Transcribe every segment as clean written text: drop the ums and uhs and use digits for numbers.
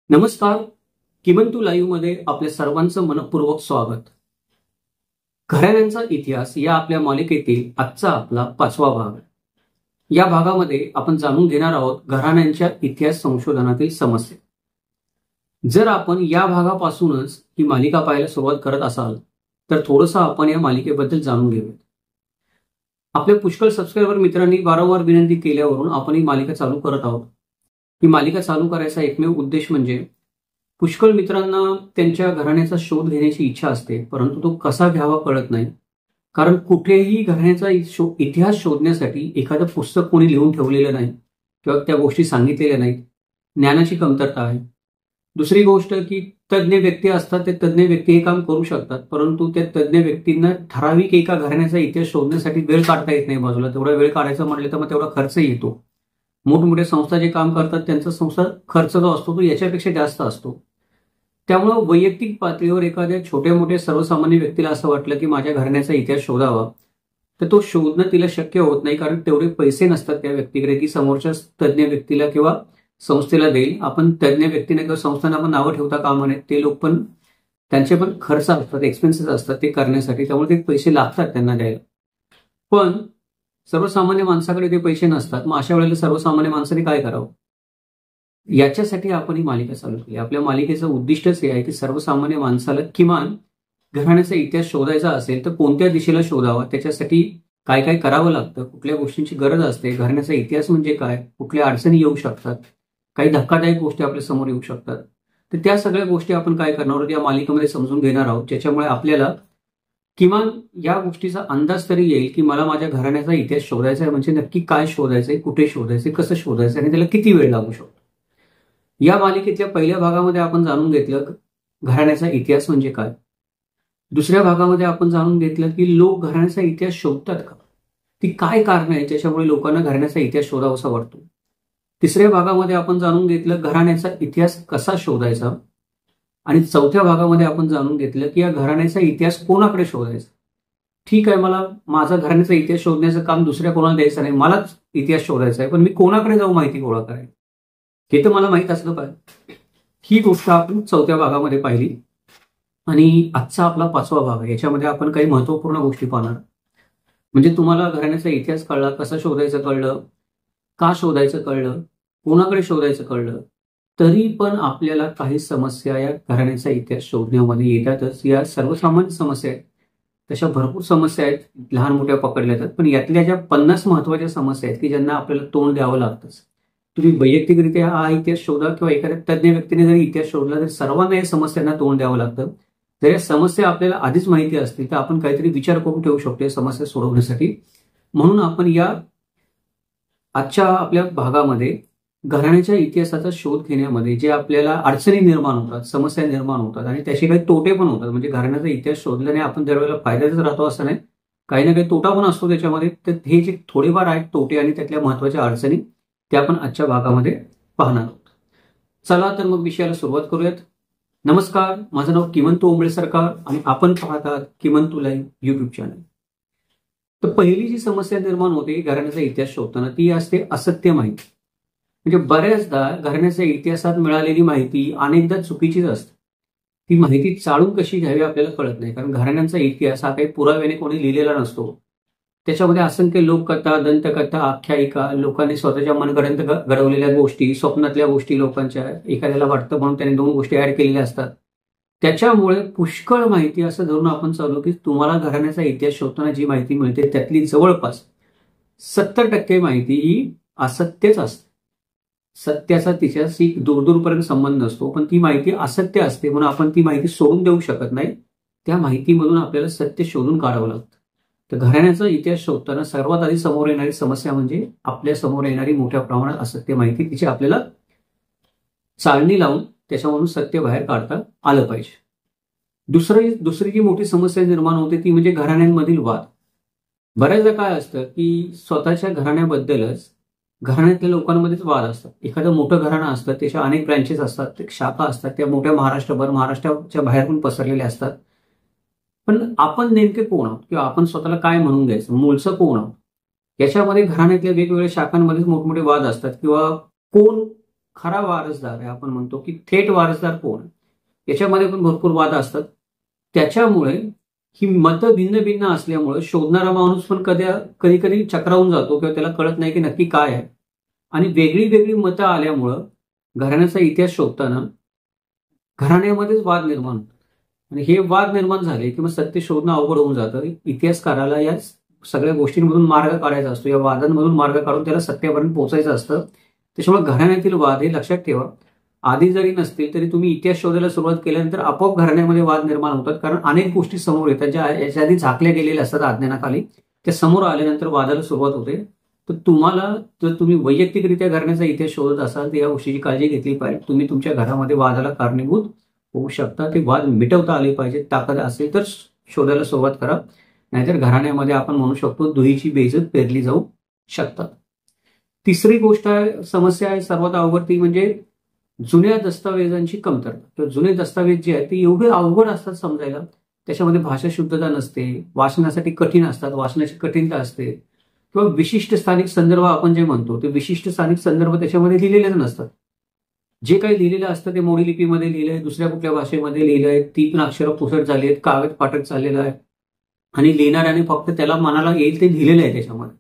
नमस्कार. किमंतू लाईव्ह मध्ये आपल्या सर्वांचं मनपूर्वक स्वागत. घराण्यांचा इतिहास या आपल्या मालिकेतील आजचा आपला 5वा भाग. या भागामध्ये आपण जाणून घेणार आहोत घराण्यांच्या इतिहास संशोधनातील समस्या. जर आपण या भागापासूनच ही मालिका पाहायला सुरुवात करत असाल तर थोडंसं आपण या मालिकेबद्दल जाणून घेऊयात. आपल्या पुष्कळ सबस्क्रायबर मित्रांनी वारंवार विनंती केल्यावरून आपण ही मालिका चालू करत आहोत. ही मालिका चालू करायचा एकमेव उद्देश म्हणजे पुष्कळ मित्रांना त्यांच्या घराण्याचा शोध घेण्याची इच्छा असते, परंतु तो कसा घ्यावा कळत नाही. कारण कुठेही घराण्याचा इतिहास शोधण्यासाठी एखादं पुस्तक कोणी लिहून ठेवलेलं नाही किंवा त्या गोष्टी सांगितलेल्या नाहीत. ज्ञानाची कमतरता आहे. दुसरी गोष्ट की तज्ज्ञ व्यक्ती असतात, ते तज्ज्ञ व्यक्ती हे काम करू शकतात, परंतु त्या तज्ज्ञ व्यक्तींना ठराविक एका घराण्याचा इतिहास शोधण्यासाठी वेळ काढता येत नाही. बाजूला तेवढा वेळ काढायचा म्हटलं तर मग तेवढा खर्चही येतो. मोठमोठ्या संस्था जे काम करतात त्यांचा संस्था खर्च जो असतो तो याच्यापेक्षा जास्त असतो. त्यामुळं वैयक्तिक पातळीवर एखाद्या छोट्या मोठ्या सर्वसामान्य व्यक्तीला असं वाटलं की माझ्या घराण्याचा इतिहास शोधावा, तर तो शोधणं तिला शक्य होत नाही, कारण तेवढे पैसे नसतात त्या व्यक्तीकडे की समोरच्या तज्ज्ञ व्यक्तीला किंवा संस्थेला देईल. आपण तज्ज्ञ व्यक्तीने किंवा संस्थांना आपण नावं ठेवता कामा नये. ते लोक पण त्यांचे पण खर्च असतात, एक्सपेन्सेस असतात ते करण्यासाठी, त्यामुळे ते पैसे लागतात त्यांना द्यायला. पण सर्वसामान्य माणसाकडे ते पैसे नसतात. मग अशा वेळेला सर्वसामान्य माणसाने काय करावं, याच्यासाठी आपण ही मालिका चालू केली. आपल्या मालिकेचं उद्दिष्टच हे आहे की सर्वसामान्य माणसाला किमान घराण्याचा इतिहास शोधायचा असेल तर कोणत्या दिशेला शोधावा, त्याच्यासाठी काय काय करावं लागतं, कुठल्या गोष्टींची गरज असते, घराण्याचा इतिहास म्हणजे काय, कुठल्या अडचणी येऊ शकतात, काही धक्कादायक गोष्टी आपल्या समोर येऊ शकतात, तर त्या सगळ्या गोष्टी आपण काय करणार आहोत या मालिकेमध्ये समजून घेणार आहोत. ज्याच्यामुळे आपल्याला किमान या गोष्टीचा अंदाज तरी येईल की मला माझ्या घराण्याचा इतिहास शोधायचा आहे, म्हणजे नक्की काय शोधायचंय, कुठे शोधायचंय, कसं शोधायचं आणि त्याला किती वेळ लागू शकतो. या मालिकेतल्या पहिल्या भागामध्ये आपण जाणून घेतलं घराण्याचा इतिहास म्हणजे काय. दुसऱ्या भागामध्ये आपण जाणून घेतलं की लोक घराण्याचा इतिहास शोधतात का, ती काय कारण आहे ज्याच्यामुळे लोकांना घराण्याचा इतिहास शोधावासा वाटतो. तिसऱ्या भागामध्ये आपण जाणून घेतलं घराण्याचा इतिहास कसा शोधायचा. आणि चौथ्या भागामध्ये आपण जाणून घेतलं की या घराण्याचा इतिहास कोणाकडे शोधायचा. ठीक आहे, मला माझा घराण्याचा इतिहास शोधण्याचं काम दुसऱ्या कोणाला द्यायचं नाही, मलाच इतिहास शोधायचा आहे, पण मी कोणाकडे जाऊ माहिती गोळा करायची हे तर मला माहित असलं पाहिजे. ही गोष्ट आपण चौथ्या भागामध्ये पाहिली. आणि आजचा आपला 5वा भाग आहे. याच्यामध्ये आपण काही महत्वपूर्ण गोष्टी पाहणार. म्हणजे तुम्हाला घराण्याचा इतिहास कळला, कसं शोधायचं कळलं, का शोधायचं कळलं, कोणाकडे शोधायचं कळलं, तरी पण आपल्याला काही समस्या या घराण्याचा इतिहास शोधण्यामध्ये येतातच. या सर्वसामान्य समस्या आहेत, तशा भरपूर समस्या आहेत, लहान मोठ्या पकडल्या जातात. पण यातल्या ज्या 50 महत्वाच्या समस्या आहेत की ज्यांना आपल्याला तोंड द्यावं लागतंच. तुम्ही वैयक्तिकरित्या हा इतिहास शोधा किंवा एखाद्या तज्ज्ञ व्यक्तीने जरी इतिहास शोधला तर सर्वांना या समस्यांना तोंड द्यावं लागतं. जर या समस्या आपल्याला आधीच माहिती असतील तर आपण काहीतरी विचार करून ठेवू शकतो या समस्या सोडवण्यासाठी. म्हणून आपण या आजच्या आपल्या भागामध्ये घराण्याच्या इतिहासाचा शोध घेण्यामध्ये जे आपल्याला अडचणी निर्माण होतात, समस्या निर्माण होतात आणि त्याचे काही तोटे पण होतात. म्हणजे घराण्याचा इतिहास शोधल्याने आपण दरवेळेला फायद्यातच राहतो असं नाही, काही ना काही तोटा पण असतो त्याच्यामध्ये. तर हे जे थोडेफार आहेत तोटे आणि त्यातल्या महत्वाच्या अडचणी त्या आपण आजच्या भागामध्ये पाहणार आहोत. चला तर मग विषयाला सुरुवात करूयात. नमस्कार, माझं नाव किमंतू ओंबळे सरकार आणि आपण पाहतात किमंतू लाईव्ह युट्यूब चॅनल. तर पहिली जी समस्या निर्माण होते घराण्याचा इतिहास शोधताना ती असते असत्य माहिती. म्हणजे बऱ्याचदा घराण्याच्या इतिहासात मिळालेली माहिती अनेकदा चुकीचीच असते. ती माहिती चाळून कशी घ्यावी आपल्याला कळत नाही, कारण घराण्यांचा इतिहास हा काही पुराव्याने कोणी लिहिलेला नसतो. त्याच्यामध्ये असंख्य लोककथा, दंतकथा, आख्यायिका, लोकांनी स्वतःच्या मनगडंत घडवलेल्या गोष्टी, स्वप्नातल्या गोष्टी, लोकांच्या एखाद्याला वाटतं म्हणून त्यांनी 2 गोष्टी ऍड केलेल्या असतात. त्याच्यामुळे पुष्कळ माहिती असं धरून आपण चालू की तुम्हाला घराण्याचा इतिहास शोधताना जी माहिती मिळते त्यातली जवळपास 70% माहिती ही असत्यच असते. सत्याचा तिच्याशी दूरदूरपर्यंत संबंध नसतो, पण ती माहिती असत्य असते म्हणून आपण ती माहिती सोडून देऊ शकत नाही. त्या माहितीमधून आपल्याला सत्य शोधून काढावं लागतं. तर घराण्याचा इतिहास शोधताना सर्वात आधी समोर येणारी समस्या म्हणजे आपल्या समोर येणारी मोठ्या प्रमाणात असत्य माहिती, तिची आपल्याला चाळणी लावून त्याच्यामधून सत्य बाहेर काढता आलं पाहिजे. दुसरी जी मोठी समस्या निर्माण होते ती म्हणजे घराण्यांमधील वाद. बऱ्याचदा काय असतं की स्वतःच्या घराण्याबद्दलच घराण्यातल्या लोकांमध्येच वाद असतात. एखादं मोठं घराणं असतं, त्याच्या अनेक ब्रँचेस असतात, शाखा असतात, त्या मोठ्या महाराष्ट्राच्या बाहेर पण पसरलेल्या असतात. पण आपण नेमके कोण आहोत किंवा आपण स्वतःला काय म्हणून घ्यायचं, मूळचं कोण आहोत, याच्यामध्ये घराण्यातल्या वेगवेगळ्या शाखांमध्येच मोठमोठे वाद असतात. किंवा कोण खरा वारसदार आहे, आपण म्हणतो की थेट वारसदार कोण, याच्यामध्ये पण भरपूर वाद असतात. त्याच्यामुळे ही मतं भिन्न भिन्न असल्यामुळे शोधणारा माणूस पण कधी कधी चक्रावून जातो किंवा त्याला कळत नाही की नक्की काय आहे. आणि वेगळी वेगळी मतं आल्यामुळं घराण्याचा इतिहास शोधताना घराण्यामध्येच वाद निर्माण होतात. आणि हे वाद निर्माण झाले की मग सत्य शोधणं अवघड होऊन जातं. इतिहासकाराला या सगळ्या गोष्टींमधून मार्ग काढायचा असतो, या वादांमधून मार्ग काढून त्याला सत्यापर्यंत पोहोचायचं असतं. त्याच्यामुळे घराण्यातील वाद हे लक्षात ठेवा, आधी जरी नसतील तरी तुम्ही इतिहास शोधायला सुरुवात केल्यानंतर आपोआप घराण्यामध्ये वाद निर्माण होतात. कारण अनेक गोष्टी समोर येतात ज्या याच्या आधी झाकल्या गेलेल्या असतात अज्ञानाखाली, त्या समोर आल्यानंतर वादाला सुरुवात होते. तर तुम्हाला जर तुम्ही वैयक्तिकरित्या घराण्याचा इतिहास शोधत असाल तर या गोष्टीची काळजी घेतली पाहिजे. तुम्ही तुमच्या घरामध्ये वादाला कारणीभूत होऊ शकता, ते वाद मिटवता आले पाहिजे. ताकद असेल तर शोधायला सुरुवात करा, नाहीतर घराण्यामध्ये आपण म्हणू शकतो दुहीची बेइज्जत पेरली जाऊ शकतात. तिसरी गोष्ट आहे, समस्या आहे सर्वात अवघड, ती म्हणजे जुन्या दस्तावेजांची कमतरता. तर जुने दस्तावेज जे आहेत ते एवढे अवघड असतात समजायला, त्याच्यामध्ये भाषा शुद्धता नसते, वाचण्यासाठी कठीण असतात, वाचण्याची कठीणता असते, किंवा विशिष्ट स्थानिक संदर्भ आपण जे म्हणतो ते विशिष्ट स्थानिक संदर्भ त्याच्यामध्ये लिहिलेलेच नसतात. जे काही लिहिलेलं असतं ते मोडी लिपीमध्ये लिहिलंय, दुसऱ्या कुठल्या भाषेमध्ये लिहिलंय, ती पण अक्षरं पुसट झाली आहेत, कागद फाटक चाललेला आहे आणि लिहिणाऱ्याने फक्त त्याला मनाला येईल ते लिहिलेलं आहे. त्याच्यामध्ये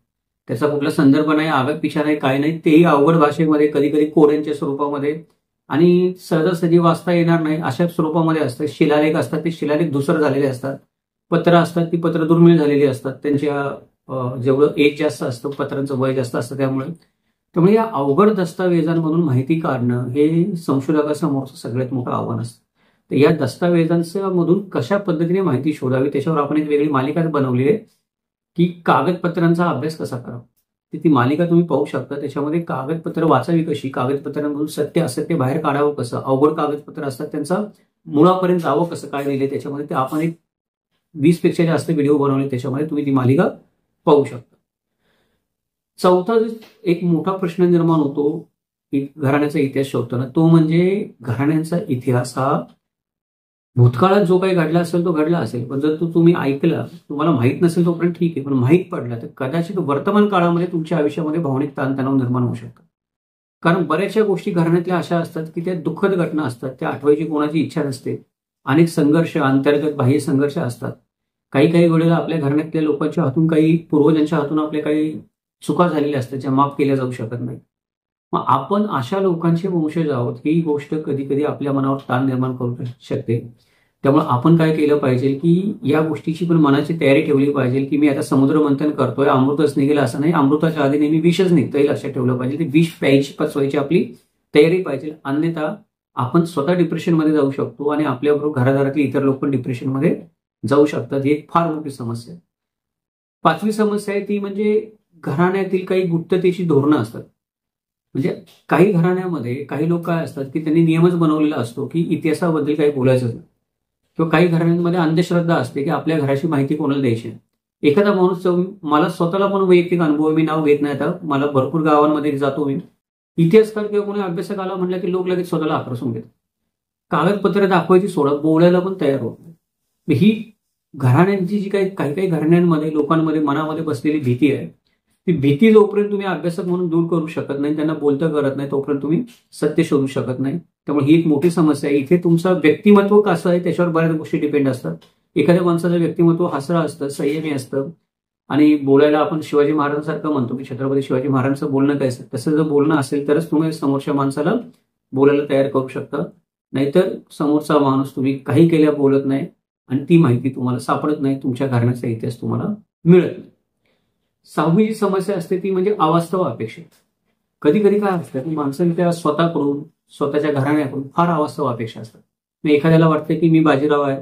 त्याचा कुठला संदर्भ नाही, आवेग पिछा नाही, काय नाही, तेही अवघड भाषेमध्ये, कधी कधी कोड्यांच्या स्वरूपामध्ये, आणि सहजासहजी वाचता येणार नाही अशा स्वरूपामध्ये असतं. शिलालेख असतात ते शिलालेख धुसर झालेले असतात, पत्र असतात ती पत्र दुर्मिळ झालेली असतात, त्यांच्या जेवढं एज जास्त असतं, पत्रांचं वय जास्त असतं, त्यामुळे या अवघड दस्तावेजांमधून माहिती काढणं हे संशोधकासमोरचं सगळ्यात मोठं आव्हान असतं. तर या दस्तावेजांच्या मधून कशा पद्धतीने माहिती शोधावी त्याच्यावर आपण एक वेगळी मालिकाच बनवली आहे की कागदपत्रांचा अभ्यास कसा करावा. ती मालिका तुम्ही पाहू शकता. त्याच्यामध्ये कागदपत्र वाचावी कशी, कागदपत्रांमधून सत्य असत्य बाहेर काढावं कसं, अवघड कागदपत्र असतात त्यांचा मुळापर्यंत जावं कसं, काय लिहिले त्याच्यामध्ये, ते आपण एक 20 पेक्षा जास्त व्हिडिओ बनवले, त्याच्यामध्ये तुम्ही ती मालिका पाहू शकता. चौथा एक मोठा प्रश्न निर्माण होतो की घराण्याचा इतिहास शोधताना, तो म्हणजे घराण्यांचा इतिहास हा भूतकाळात जो काही घडला असेल तो घडला असेल, पण जर तो तुम्ही ऐकला, तुम्हाला माहित नसेल तोपर्यंत ठीक आहे, पण माहीत पडला तर कदाचित वर्तमान काळामध्ये तुमच्या आयुष्यामध्ये भावनिक ताणतणाव निर्माण होऊ शकतात. कारण बऱ्याचशा गोष्टी घराण्यातल्या अशा असतात की त्या दुःखद घटना असतात, त्या आठवायची कोणाची इच्छा नसते, अनेक संघर्ष, अंतर्गत बाह्य संघर्ष असतात. काही काही वेळेला आपल्या घराण्यातल्या लोकांच्या हातून, काही पूर्वजांच्या हातून आपल्या काही चुका झालेल्या असतात ज्या माफ केल्या जाऊ शकत नाही. मग आपण अशा लोकांचे वंशज आहोत, ही गोष्ट कधी कधी आपल्या मनावर ताण निर्माण करू शकते. त्यामुळे आपण काय केलं पाहिजे की या गोष्टीची पण मनाची तयारी ठेवली पाहिजे की मी आता समुद्र मंथन करतोय, अमृतच निघेल असं नाही, अमृताच्या आधी नेहमी विषच निघतं, हे लक्षात ठेवलं पाहिजे. ते विष प्यायची पचवायची आपली तयारी पाहिजे, अन्यथा आपण स्वतः डिप्रेशनमध्ये जाऊ शकतो आणि आपल्याबरोबर घरादारातले इतर लोक पण डिप्रेशनमध्ये जाऊ शकतात. ही एक फार मोठी समस्या आहे. पाचवी समस्या आहे ती म्हणजे घराण्यातील काही गुप्ततेची धोरणं असतात. म्हणजे काही घराण्यामध्ये काही लोक काय असतात की त्यांनी नियमच बनवलेला असतो की इतिहासाबद्दल काही बोलायचं नाही, किंवा काही घराण्यांमध्ये अंधश्रद्धा असते की आपल्या घराची माहिती कोणाला द्यायची नाही. एखादा माणूस, मला स्वतःला पण वैयक्तिक अनुभव, मी नाव घेत नाही आता, मला भरपूर गावांमध्ये जातो मी, इतिहासकार किंवा कोणी अभ्यासक आला म्हटलं की लोक लगेच स्वतःला आकर्षून घेतात, कागदपत्र दाखवायची सोडा, बोलायला पण तयार होत नाही. ही घराण्यांची जी काही काही घराण्यांमध्ये लोकांमध्ये मनामध्ये बसलेली भीती आहे, ती भीती जोपर्यंत तुम्ही अभ्यासक म्हणून दूर करू शकत नाही, त्यांना बोलतं करत नाही, तोपर्यंत तुम्ही सत्य शोधू शकत नाही. त्यामुळे ही एक मोठी समस्या आहे. इथे तुमचं व्यक्तिमत्व कसं आहे त्याच्यावर बऱ्याच गोष्टी डिपेंड असतात. एखाद्या माणसाचं व्यक्तिमत्व हसरं असतं, संयमी असतं, आणि बोलायला आपण शिवाजी महाराजांसारखं म्हणतो की छत्रपती शिवाजी महाराजांचं बोलणं काय असतं, तसं जर बोलणं असेल तरच तुम्ही समोरच्या माणसाला बोलायला तयार करू शकता. नाहीतर समोरचा माणूस तुम्ही काही केल्या बोलत नाही आणि ती माहिती तुम्हाला सापडत नाही, तुमच्या घराण्याचा इतिहास तुम्हाला मिळत नाही. सहावी जी समस्या असते ती म्हणजे अवास्तव अपेक्षा. कधी कधी काय असतं की माणसांच्या स्वतःकडून, स्वतःच्या घराण्याकडून फार अवास्तव अपेक्षा असतात. एखाद्याला वाटतं की मी बाजीराव आहे,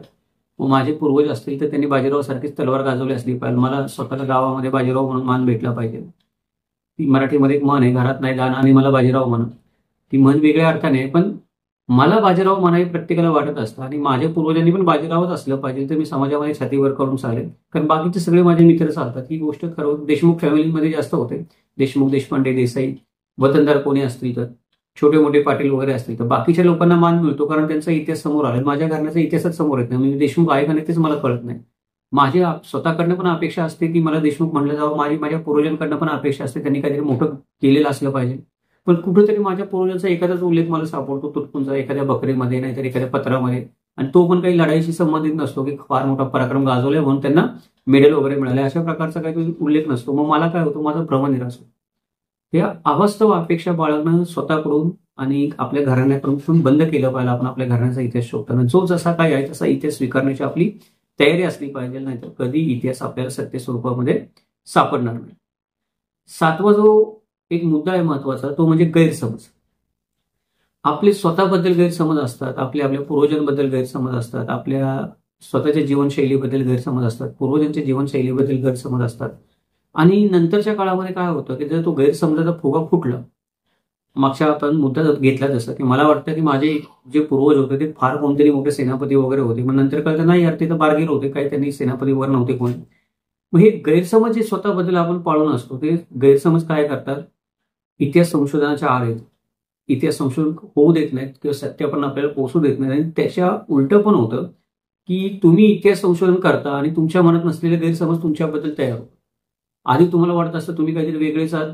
मग माझे पूर्वज असतील तर त्यांनी बाजीरावासारखीच तलवार गाजवली असली पाहिजे, मला स्वतःला गावामध्ये बाजीराव म्हणून मान भेटला पाहिजे. ती मराठीमध्ये एक म्हण आहे, घरात नाही दान आणि मला बाजीराव म्हणा. ती म्हण वेगळ्या अर्थाने आहे, पण मला बाजीराव म्हणा हे प्रत्येकाला वाटत असतं आणि माझ्या पूर्वजांनी पण बाजीरावच असलं पाहिजे तर मी समाजामध्ये छातीवर करून चालेल, कारण बाकीचे सगळे माझे मित्र चालतात. ही गोष्ट खरं देशमुख फॅमिलीमध्ये जास्त होते. देशमुख, देशपांडे, देसाई, वतनदार कोणी असतील तर, छोटे मोठे पाटील वगैरे असतील तर बाकीच्या लोकांना मान मिळतो कारण त्यांचा इतिहास समोर आला. माझ्या घराण्याचा इतिहासच समोर येत नाही, मी देशमुख आहे का नाही तेच मला कळत नाही. माझी स्वतःकडनं पण अपेक्षा असते की मला देशमुख म्हणलं जावं, माझ्या पूर्वजांकडनं पण अपेक्षा असते त्यांनी काहीतरी मोठं केलेलं असलं पाहिजे. पण कुठेतरी माझ्या पूर्वजांचा एखादाच उल्लेख मला सापडतो तुटपुंजा, एखाद्या बकरीमध्ये नाहीतर एखाद्या पत्रामध्ये, आणि तो पण काही लढाईशी संबंधित नसतो की फार मोठा पराक्रम गाजवलाय म्हणून त्यांना मेडल वगैरे मिळाले, अशा प्रकारचा काही उल्लेख नसतो. मग मला काय होतं, माझं भ्रमनिरास होतं. या अवास्तव अपेक्षा बाळगणं स्वतःकडून आणि आपल्या घराण्याकडून बंद केलं पाहिजे. आपण आपल्या घराण्याचा इतिहास शोधताना जो जसा काय आहे तसा इतिहास स्वीकारण्याची आपली तयारी असली पाहिजे, नाहीतर कधी इतिहास आपल्याला सत्य स्वरूपामध्ये सापडणार नाही. 7वा जो एक मुद्दा आहे महत्वाचा, तो म्हणजे गैरसमज. आपले स्वतःबद्दल गैरसमज असतात, आपल्या पूर्वजांबद्दल गैरसमज असतात, आपल्या स्वतःच्या जीवनशैलीबद्दल गैरसमज असतात, पूर्वजांच्या जीवनशैलीबद्दल गैरसमज असतात. आणि नंतरच्या काळामध्ये काय होतं की जर तो गैरसमजाचा फुगा फुटला, मागच्या आपण मुद्दा घेतला जसं की मला वाटतं की माझे जे पूर्वज होते ते फार कोणतरी मोठे सेनापती वगैरे होते, मग नंतर कळतं नाही यार ते तर बारगीर होते, काही त्यांनी सेनापती वगैरे नव्हते कोणी. मग हे गैरसमज जे स्वतःबद्दल आपण पाळून असतो ते गैरसमज काय करतात, इतिहास संशोधनाच्या आड येतात. इतिहास संशोधन होऊ देत नाहीत किंवा सत्य पण आपल्याला पोहोचू देत नाही. आणि त्याच्या उलटं पण होतं की तुम्ही इतिहास संशोधन करता आणि तुमच्या मनात नसलेले गैरसमज तुमच्याबद्दल तयार होतात. आधी तुम्हाला वाटत असतं तुम्ही काहीतरी वेगळेच आहात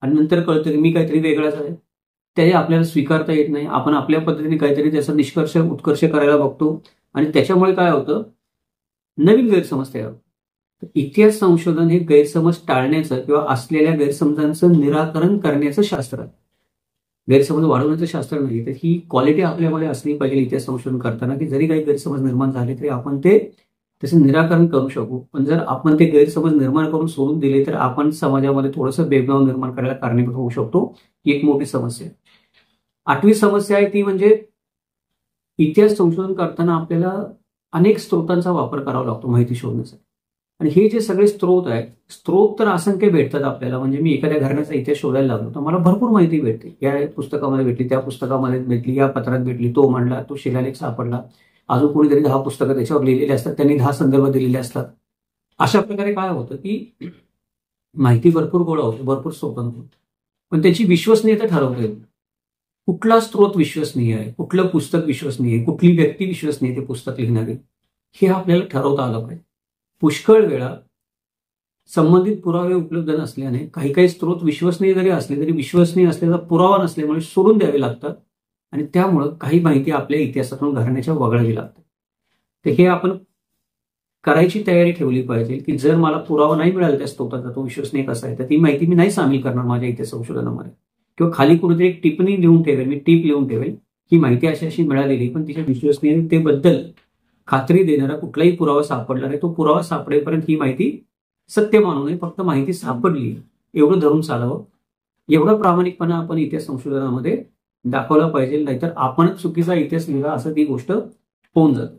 आणि नंतर कळतं की मी काहीतरी वेगळाच आहे. ते आपल्याला स्वीकारता येत नाही. आपण आपल्या पद्धतीने काहीतरी त्याचा निष्कर्ष उत्कर्ष करायला बघतो आणि त्याच्यामुळे काय होतं, नवीन गैरसमज तयार होतो. इतिहास संशोधन हे गैरसमज टाळण्याचं किंवा असलेल्या गैरसमजांचं निराकरण करण्याचं शास्त्र आहे, गैरसमज वाढवण्याचं शास्त्र नाही. तर ही क्वालिटी आपल्यामध्ये असली पाहिजे इतिहास संशोधन करताना की जरी काही गैरसमज निर्माण झाले तरी आपण ते त्याचं निराकरण करू शकू. पण जर आपण ते गैरसमज निर्माण करून सोडून दिले तर आपण समाजामध्ये थोडंसं भेदभाव निर्माण करायला कारणीभूत होऊ शकतो. ही एक मोठी समस्या आहे. 8वी समस्या आहे ती म्हणजे इतिहास संशोधन करताना आपल्याला अनेक स्त्रोतांचा वापर करावा लागतो माहिती शोधण्यासाठी. आणि हे जे सगळे स्त्रोत आहेत, स्त्रोत तर असंख्य भेटतात आपल्याला. म्हणजे मी एखाद्या घराण्याचा इतिहास शोधायला लागलो तर मला भरपूर माहिती भेटते. या पुस्तकामध्ये भेटली, त्या पुस्तकामध्ये भेटली, या पत्रात भेटली, तो म्हणला, तो शिलालेख सापडला, अजून कोणीतरी 10 पुस्तकं त्याच्यावर लिहिलेली असतात, त्यांनी 10 संदर्भ दिलेले असतात. अशा प्रकारे काय होतं की माहिती भरपूर गोळा होते, भरपूर स्त्रोतांतून, पण त्याची विश्वसनीयता ठरवता येईल. कुठला स्त्रोत विश्वसनीय आहे, कुठलं पुस्तक विश्वसनीय आहे, कुठली व्यक्ती विश्वसनीय ते पुस्तक लिहिणारी, हे आपल्याला ठरवता आलं पाहिजे. पुष्कळ वेळा संबंधित पुरावे उपलब्ध नसल्याने काही काही स्त्रोत विश्वसनीय जरी असले तरी विश्वसनीय असल्याचा पुरावा नसल्यामुळे सोडून द्यावे लागतात आणि त्यामुळं काही माहिती आपल्या इतिहासातून घराण्याच्या वगळावी लागते. तर हे आपण करायची तयारी ठेवली पाहिजे की जर मला पुरावा नाही मिळाला त्या स्त्रोताचा, तो विश्वसनीय कसा आहे, तर ती माहिती मी नाही सामील करणार माझ्या इतिहास संशोधनामध्ये. किंवा खाली कुठेतरी एक टिप्पणी लिहून ठेवेल, मी टीप लिहून ठेवेल, ही माहिती अशी अशी मिळालेली, पण तिच्या विश्वसनीयतेबद्दल खात्री देणारा कुठलाही पुरावा सापडला नाही. तो पुरावा सापडेपर्यंत ही माहिती सत्य मानू नये, फक्त माहिती सापडली एवढं धरून चालावं. एवढा प्रामाणिकपणा आपण इतिहास संशोधनामध्ये दाखवला पाहिजे, नाहीतर आपणच चुकीचा इतिहास लिहिला असं ती गोष्ट होऊन जाते.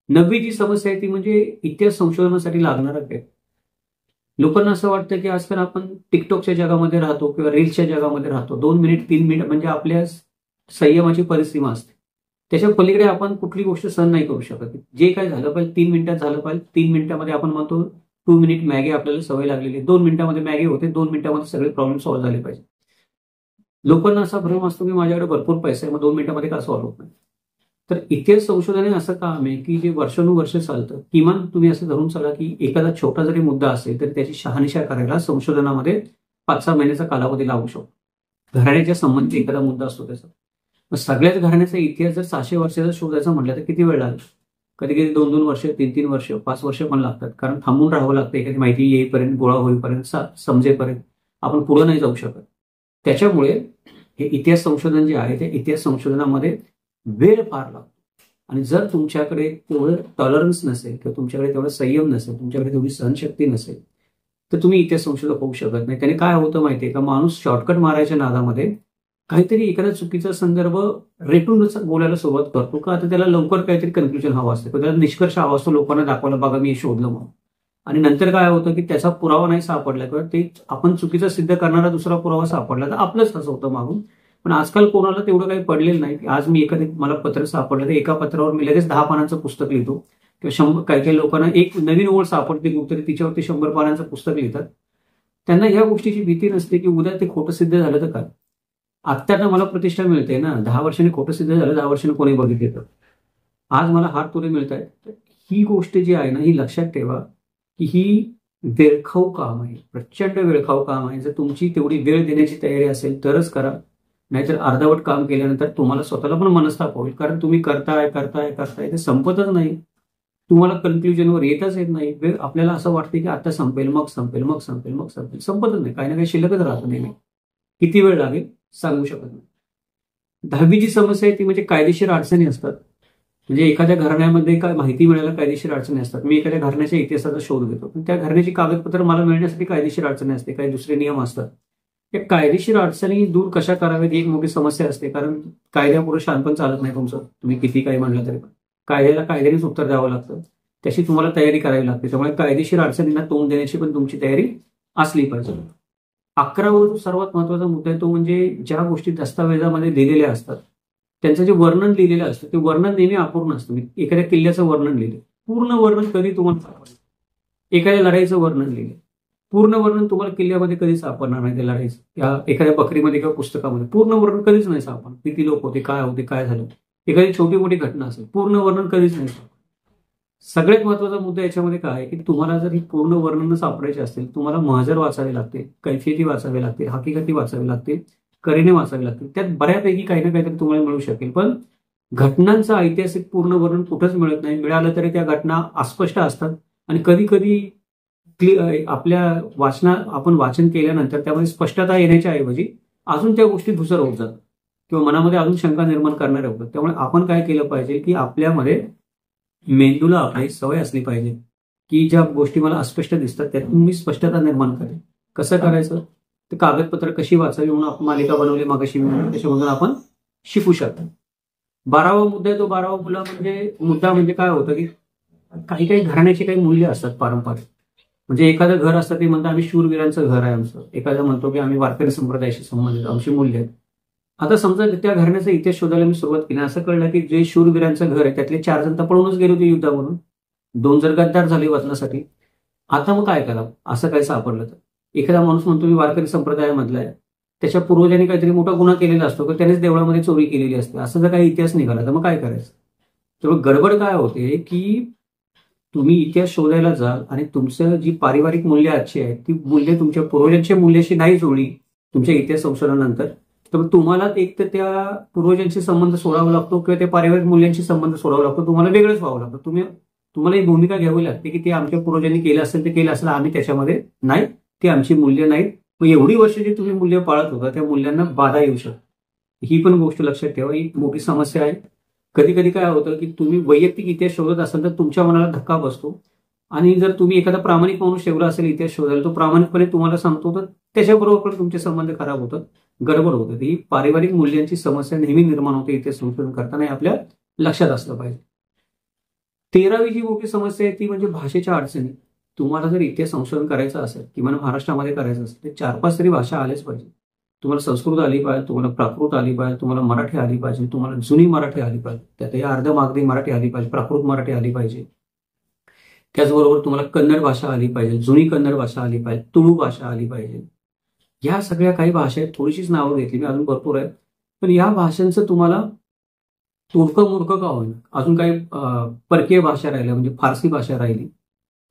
9वी जी समस्या आहे ती म्हणजे इतिहास संशोधनासाठी लागणारा वेळ. लोकांना असं वाटतं की आजकाल आपण टिकटॉकच्या जगामध्ये राहतो किंवा रील्सच्या जगामध्ये राहतो. 2 मिनिट 3 मिनिट म्हणजे आपल्या संयमाची परिसीमा असते. त्याच्या पलीकडे आपण कुठली गोष्ट सहन नाही करू शकत. जे काय झालं पाहिजे 3 मिनिटात झालं पाहिजे. 3 मिनिटामध्ये आपण म्हणतो 2 मिनिट मॅगी आपल्याला सवय लागलेली, 2 मिनिटामध्ये मॅगी होते, 2 मिनिटामध्ये सगळे प्रॉब्लेम सॉल्व्ह झाले पाहिजे. लोकांना असा भ्रम असतो की माझ्याकडे भरपूर पैसा आहे, मग 2 मिनिटामध्ये का सॉल्व्ह होत नाही. तर इतिहास संशोधन असं काम आहे की जे वर्षानुवर्ष चालतं. किमान तुम्ही असं धरून चला की एखादा छोटा जरी मुद्दा असेल तर त्याची शहानिशा करायला संशोधनामध्ये 5-6 महिन्याचा कालावधी लागू शकतो. घराण्याच्या संबंधित एखादा मुद्दा असतो त्याचा. मग सगळ्याच घराण्याचा इतिहास जर 600 वर्षाचा शोधायचा म्हटलं तर किती वेळ लागेल? कधी कधी 2-2 वर्ष, 3-3 वर्ष, 5 वर्ष पण लागतात. कारण थांबून राहावं लागतं एखादी माहिती येईपर्यंत, गोळा होईपर्यंत, समजेपर्यंत. आपण पुढे नाही जाऊ शकत. त्याच्यामुळे हे इतिहास संशोधन जे आहे ते इतिहास संशोधनामध्ये वेळ फार लागतो. आणि जर तुमच्याकडे तेवढं टॉलरन्स नसेल किंवा तुमच्याकडे तेवढं संयम नसेल, तुमच्याकडे तेवढी सहनशक्ती नसेल, तर तुम्ही इतिहास संशोधक होऊ शकत नाही. त्याने काय होतं माहितीये का, माणूस शॉर्टकट मारायच्या नादामध्ये काहीतरी एखादा चुकीचा संदर्भ रेटून बोलायला सुरुवात करतो का, आता त्याला लवकर काहीतरी कन्क्ल्युजन हवा असते, त्याला निष्कर्ष हवा असतो लोकांना दाखवायला, बघा मी शोधलं म्हणून. आणि नंतर काय होतं की त्याचा पुरावा नाही सापडला किंवा ते आपण चुकीचं सिद्ध करणारा दुसरा पुरावा सापडला तर आपलंच तसं होतं मागून. पण आजकाल कोणाला तेवढं काही पडलेलं नाही. आज मी एखादं मला पत्र सापडलं तर एका पत्रावर मी लगेच 10 पानांचं पुस्तक लिहितो किंवा 100 काही काही लोकांना एक नवीन ओळ सापडते कुठतरी तिच्यावरती 100 पानांचं पुस्तक लिहितात. त्यांना या गोष्टीची भीती नसते की उद्या ते खोटं सिद्ध झालं तर काय. आत्ता मला प्रतिष्ठा मिळते ना, 10 वर्षांनी खोटं सिद्ध झालं, 10 वर्षांनी कोणी बघितले तर आज मला हार तुरे मिळत आहेत. ही गोष्ट जी आहे ना, ही लक्षात ठेवा की ही वेळखाऊ काम आहे, प्रचंड वेळखाऊ काम आहे. जर तुमची तेवढी वेळ देण्याची तयारी असेल तरच करा, नाहीतर अर्धवट काम केल्यानंतर तुम्हाला स्वतःला पण मनस्ताप होईल. कारण तुम्ही करताय करताय करताय, ते संपतच नाही, तुम्हाला कन्क्ल्युजनवर येतच येत नाही. वेळ आपल्याला असं वाटतं की आता संपेल, मग संपेल, मग संपेल, मग संपेल, संपतच नाही. काही ना काही शिल्लकच राहतं नेहमी. किती वेळ लागेल सांगू शकत नाही. 10वी जी समस्या आहे ती म्हणजे कायदेशीर अडचणी असतात. म्हणजे एखाद्या घराण्यामध्ये काय माहिती मिळायला कायदेशीर अडचणी असतात. मी एखाद्या घराण्याच्या इतिहासाचा शोध घेतो, पण त्या घराण्याची कागदपत्र मला मिळण्यासाठी कायदेशीर अडचणी असते, काही दुसरे नियम असतात. या कायदेशीर अडचणी दूर कशा कराव्यात ही एक मोठी समस्या असते. कारण कायद्यापुढे शानपण चालत नाही तुमचं, तुम्ही किती काही म्हणलं तरी पण कायद्याला कायद्यानेच उत्तर द्यावं लागतं. त्याची तुम्हाला तयारी करावी लागते. त्यामुळे कायदेशीर अडचणींना तोंड देण्याची पण तुमची तयारी असली पाहिजे. 11वा जो सर्वात महत्वाचा मुद्दा आहे तो म्हणजे ज्या गोष्टी दस्तावेजामध्ये लिहिलेल्या असतात त्यांचं जे वर्णन लिहिलेलं असतं ते वर्णन नेहमी अपूर्ण असतं. एखाद्या किल्ल्याचं वर्णन लिहिलं, पूर्ण वर्णन कधी तुम्हाला सापडेल. एखाद्या लढाईचं वर्णन लिहिलं, पूर्ण वर्णन तुम्हाला किल्ल्यामध्ये कधीच सापडणार नाही. त्या लढाईचं या एखाद्या बकरीमध्ये किंवा पुस्तकामध्ये पूर्ण वर्णन कधीच नाही सापडणार. किती लोक होते, काय झालं, एखादी छोटी मोठी घटना असेल, पूर्ण वर्णन कधीच नाही सापडणार. सगळ्यात महत्वाचा मुद्दा याच्यामध्ये काय आहे की तुम्हाला जर ही पूर्ण वर्णन सापडायची असतील, तुम्हाला महजर वाचावे लागते, कैफियती वाचावे लागतील, हकीकती वाचावे लागतील, करीने वाचावे लागतील. त्यात बऱ्यापैकी काही ना काहीतरी तुम्हाला मिळू शकेल. पण घटनांचं ऐतिहासिक पूर्ण वर्णन कुठंच मिळत नाही. मिळालं तरी त्या घटना अस्पष्ट असतात आणि कधी कधी आपल्या आपण वाचन केल्यानंतर त्यामध्ये स्पष्टता येण्याच्या ऐवजी अजून त्या गोष्टी धुसर होत जातात किंवा मनामध्ये अजून शंका निर्माण करणाऱ्या होतात. त्यामुळे आपण काय केलं पाहिजे की आपल्यामध्ये मेंदूला आपली सवय असली पाहिजे की ज्या गोष्टी मला अस्पष्ट दिसतात त्यातून मी स्पष्टता निर्माण करेन. कसं करायचं, ते कागदपत्र कशी वाचावी म्हणून आपण मालिका बनवली मागाशी, त्याच्यामधून आपण शिकू शकतो. 12वा मुद्दा आहे तो 12वा मुद्दा म्हणजे काय होतं की काही काही घराण्याचे काही मूल्य असतात पारंपरिक. म्हणजे एखादं घर असतं ते म्हणतं आम्ही शूरवीरांचं घर आहे आमचं, एखादं म्हणतो की आम्ही वारकरी संप्रदायाशी संबंधित आमची मूल्य आहेत. आता समजा त्या घराण्याचा इतिहास शोधायला मी सुरुवात केली, असं कळलं की जे शूरवीरांचं घर आहे त्यातले 4 जण तर पळूनच गेले होते युद्धावरून, 2 जर गद्दार झाले वचनासाठी. आता मग काय करावं, असं काय सापडलं तर एखादा माणूस म्हणतो मी वारकरी संप्रदायामधला आहे, त्याच्या पूर्वजांनी काहीतरी मोठा गुन्हा केलेला असतो की त्यानेच देवळामध्ये चोरी केलेली असते, असं जर काही इतिहास निघाला तर मग काय करायचं. त्यामुळे गडबड काय होते की तुम्ही इतिहास शोधायला जाल आणि तुमचं जी पारिवारिक मूल्य आजची आहेत ती मूल्य तुमच्या पूर्वजांच्या मूल्याशी नाही जुळली तुमच्या इतिहास संशोधनानंतर, तर तुम्हाला एक तर त्या पूर्वजांशी संबंध सोडावा लागतो किंवा त्या पारिवारिक मूल्यांशी संबंध सोडावा लागतो. तुम्हाला वेगळंच व्हावं लागतं. तुम्हाला ही भूमिका घ्यावी लागते की ते आमच्या पूर्वजांनी केलं असेल ते केलं असेल, आम्ही त्याच्यामध्ये नाही, ते आमची मूल्य नाहीत. मग एवढी वर्ष जे तुम्ही मूल्य पाळत होता त्या मूल्यांना बाधा येऊ शकते. ही पण गोष्ट लक्षात ठेवा, ही मोठी समस्या आहे. कधी कधी काय होतं की तुम्ही वैयक्तिक इतिहास शोधत असाल तर तुमच्या मनाला धक्का बसतो आणि जर तुम्ही एखादा प्रामाणिक माणूस ठेवला असेल इतिहास शोधायला, तो प्रामाणिकपणे तुम्हाला सांगतो तर त्याच्याबरोबर पण तुमचे संबंध खराब होतात, गडबड होते. ही पारिवारिक मूल्यांची समस्या नेहमी निर्माण होते इतिहास संशोधन करताना, आपल्या लक्षात असलं पाहिजे. 13वी जी मोठी समस्या आहे ती म्हणजे भाषेच्या अडचणी. तुम्हाला जर इतिहास संशोधन करायचं असेल किंवा महाराष्ट्रामध्ये करायचं असेल तर 4-5 तरी भाषा आल्याच पाहिजे. तुम्हाला संस्कृत आली पाहिजे, तुम्हाला प्राकृत आली पाहिजे, तुम्हाला मराठी आली पाहिजे, तुम्हाला जुनी मराठी आली पाहिजे, त्यातही अर्धमागधी मराठी आली पाहिजे, प्राकृत मराठी आली पाहिजे. त्याचबरोबर तुम्हाला कन्नड भाषा आली पाहिजे, जुनी कन्नड भाषा आली पाहिजे, तुळू भाषा आली पाहिजे. या सगळ्या काही भाषा आहेत, थोडीशीच नावं घेतली मी, अजून भरपूर आहेत. पण या भाषांचं तुम्हाला तोडकं मूर्ख का होईना, अजून काही परकीय भाषा राहिल्या म्हणजे फारसी भाषा राहिली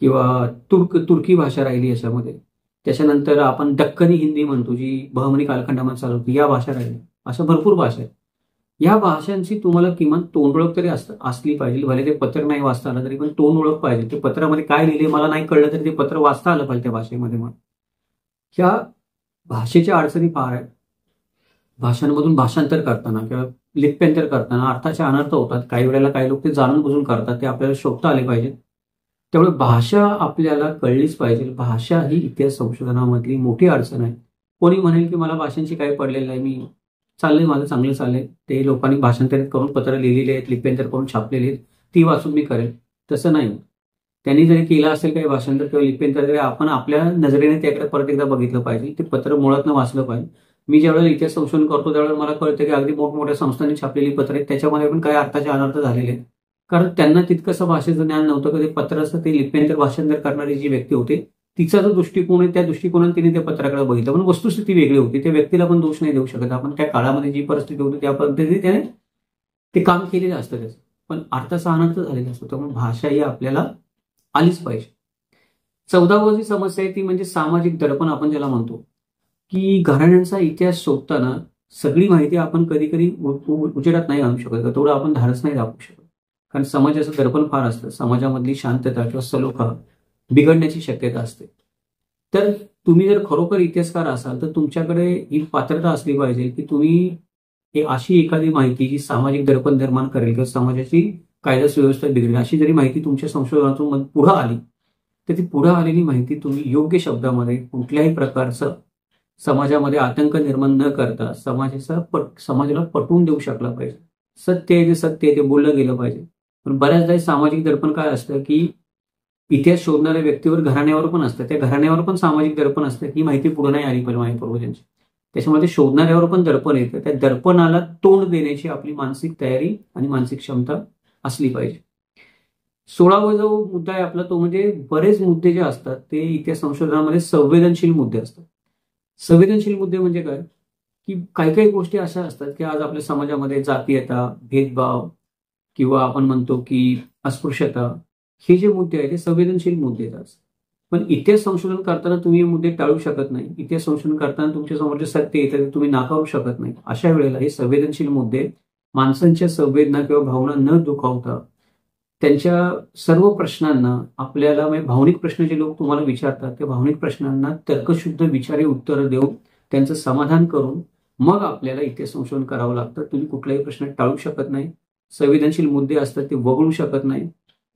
किंवा तुर्की भाषा राहिली याच्यामध्ये. त्याच्यानंतर आपण दक्कनी हिंदी म्हणतो जी बहमनी कालखंडामध्ये चालू होती, या भाषा राहिल्या. अशा भरपूर भाषा आहेत. या भाषांची तुम्हाला किमान तोंड ओळख तरी असली पाहिजे. भले ते पत्र नाही वाचता आलं तरी पण तोंड ओळख पाहिजे. ते पत्रामध्ये काय लिहिले मला नाही कळलं तरी ते पत्र वाचता आलं पाहिजे त्या भाषेमध्ये. मग ह्या भाषेच्या अडचणी फार आहेत. भाषांमधून भाषांतर करताना किंवा लिप्यांतर करताना अर्थाचे अनर्थ होतात. काही वेळेला काही लोक ते जाणून बुजून करतात, ते आपल्याला शोधता आले पाहिजे. त्यामुळे भाषा आपल्याला कळलीच पाहिजे. भाषा ही इतिहास संशोधनामधली मोठी अडचण आहे. कोणी म्हणेल की मला भाषांची काही पडलेलं नाही, मी चाललंय माझं चांगलं चाललंय, ते लोकांनी भाषांतरित करून पत्र लिहिलेले आहेत, लिप्यांतर करून छापलेले आहेत, ती वाचून मी करेल. तसं नाही. त्यांनी जरी केलं असेल काही भाषांतर किंवा लिप्यांतर तरी आपण आपल्या नजरेने त्याकडे परत एकदा बघितलं पाहिजे, ते पत्र मुळातनं वाचलं पाहिजे. मी ज्यावेळेला इतिहास संशोधन करतो त्यावेळेला मला कळतं की अगदी मोठमोठ्या संस्थांनी छापलेली पत्र आहेत, त्याच्यामध्ये पण काही अर्थाचे अनर्थ झालेले आहेत. कारण त्यांना तितकंसं भाषेचं ज्ञान नव्हतं. कधी पत्राचं ते लिप्यांतर भाषांतर करणारी जी व्यक्ती होती तिचा जो दृष्टिकोन आहे त्या दृष्टिकोनाने तिने त्या पत्राकडे बघितलं, पण वस्तुस्थिती वेगळी होती. त्या व्यक्तीला पण दोष नाही देऊ शकत आपण. त्या काळामध्ये जी परिस्थिती होती त्या पद्धतीने त्याने ते काम केलेलं असतं त्याचं, पण अर्थाचा अनर्थ झालेला असतो. त्यामुळे भाषा ही आपल्याला आलीच पाहिजे. 14वी समस्या आहे ती म्हणजे सामाजिक दडपण आपण ज्याला म्हणतो, की घराण्यांचा इतिहास शोधताना सगळी माहिती आपण कधी कधी उजेडात नाही आणू शकत, तेवढं आपण धाडस नाही दाखवू शकत. कारण समाजाचं दडपण फार असतं, समाजामधली शांतता किंवा सलोखा बिघडण्याची शक्यता असते. तर तुम्ही जर खरोखर इतिहासकार असाल तर तुमच्याकडे ही पात्रता असली पाहिजे की तुम्ही अशी एखादी माहिती जी सामाजिक दडपण निर्माण करेल किंवा समाजाची कायदा सुव्यवस्था बिघडेल अशी जरी माहिती तुमच्या संशोधनातून पुढे आली तर ती पुढे आलेली माहिती तुम्ही योग्य शब्दामध्ये कुठल्याही प्रकारचं समाजामध्ये आतंक निर्माण न करता समाजाला पटवून देऊ शकला पाहिजे. सत्य आहे ते सत्य आहे ते बोललं गेलं पाहिजे. पण बऱ्याचदा सामाजिक दडपण काय असतं की इतिहास शोधणाऱ्या व्यक्तीवर घराण्यावर पण असतं, त्या घराण्यावर पण सामाजिक दडपण असतं की माहिती पुढे नाही आली पाहिजे माझ्या पूर्वजांची. त्याच्यामुळे ते शोधणाऱ्यावर पण दडपण येतं. त्या दडपणाला तोंड देण्याची आपली मानसिक तयारी आणि मानसिक क्षमता असली पाहिजे. 16वा जो मुद्दा आहे आपला तो म्हणजे बरेच मुद्दे जे असतात ते इतिहास संशोधनामध्ये संवेदनशील मुद्दे असतात. संवेदनशील मुद्दे म्हणजे काय की काही काही गोष्टी अशा असतात की आज आपल्या समाजामध्ये जातीयता, भेदभाव किंवा आपण म्हणतो की अस्पृश्यता हे जे मुद्दे आहेत ते संवेदनशील मुद्दे आहेत. पण इतिहास संशोधन करताना तुम्ही हे मुद्दे टाळू शकत नाही. इतिहास संशोधन करताना तुमच्या समोर जे सत्य येतं ते तुम्ही नाकारू शकत नाही. अशा वेळेला हे संवेदनशील मुद्दे माणसांच्या संवेदना किंवा भावना न दुखावता त्यांच्या सर्व प्रश्नांना आपल्याला भावनिक प्रश्न जे लोक तुम्हाला विचारतात त्या भावनिक प्रश्नांना तर्कशुद्ध विचारी उत्तरं देऊन त्यांचं समाधान करून मग आपल्याला इतिहास संशोधन करावं लागतं. तुम्ही कुठलाही प्रश्न टाळू शकत नाही. संवेदनशील मुद्दे असतात ते वगळू शकत नाही.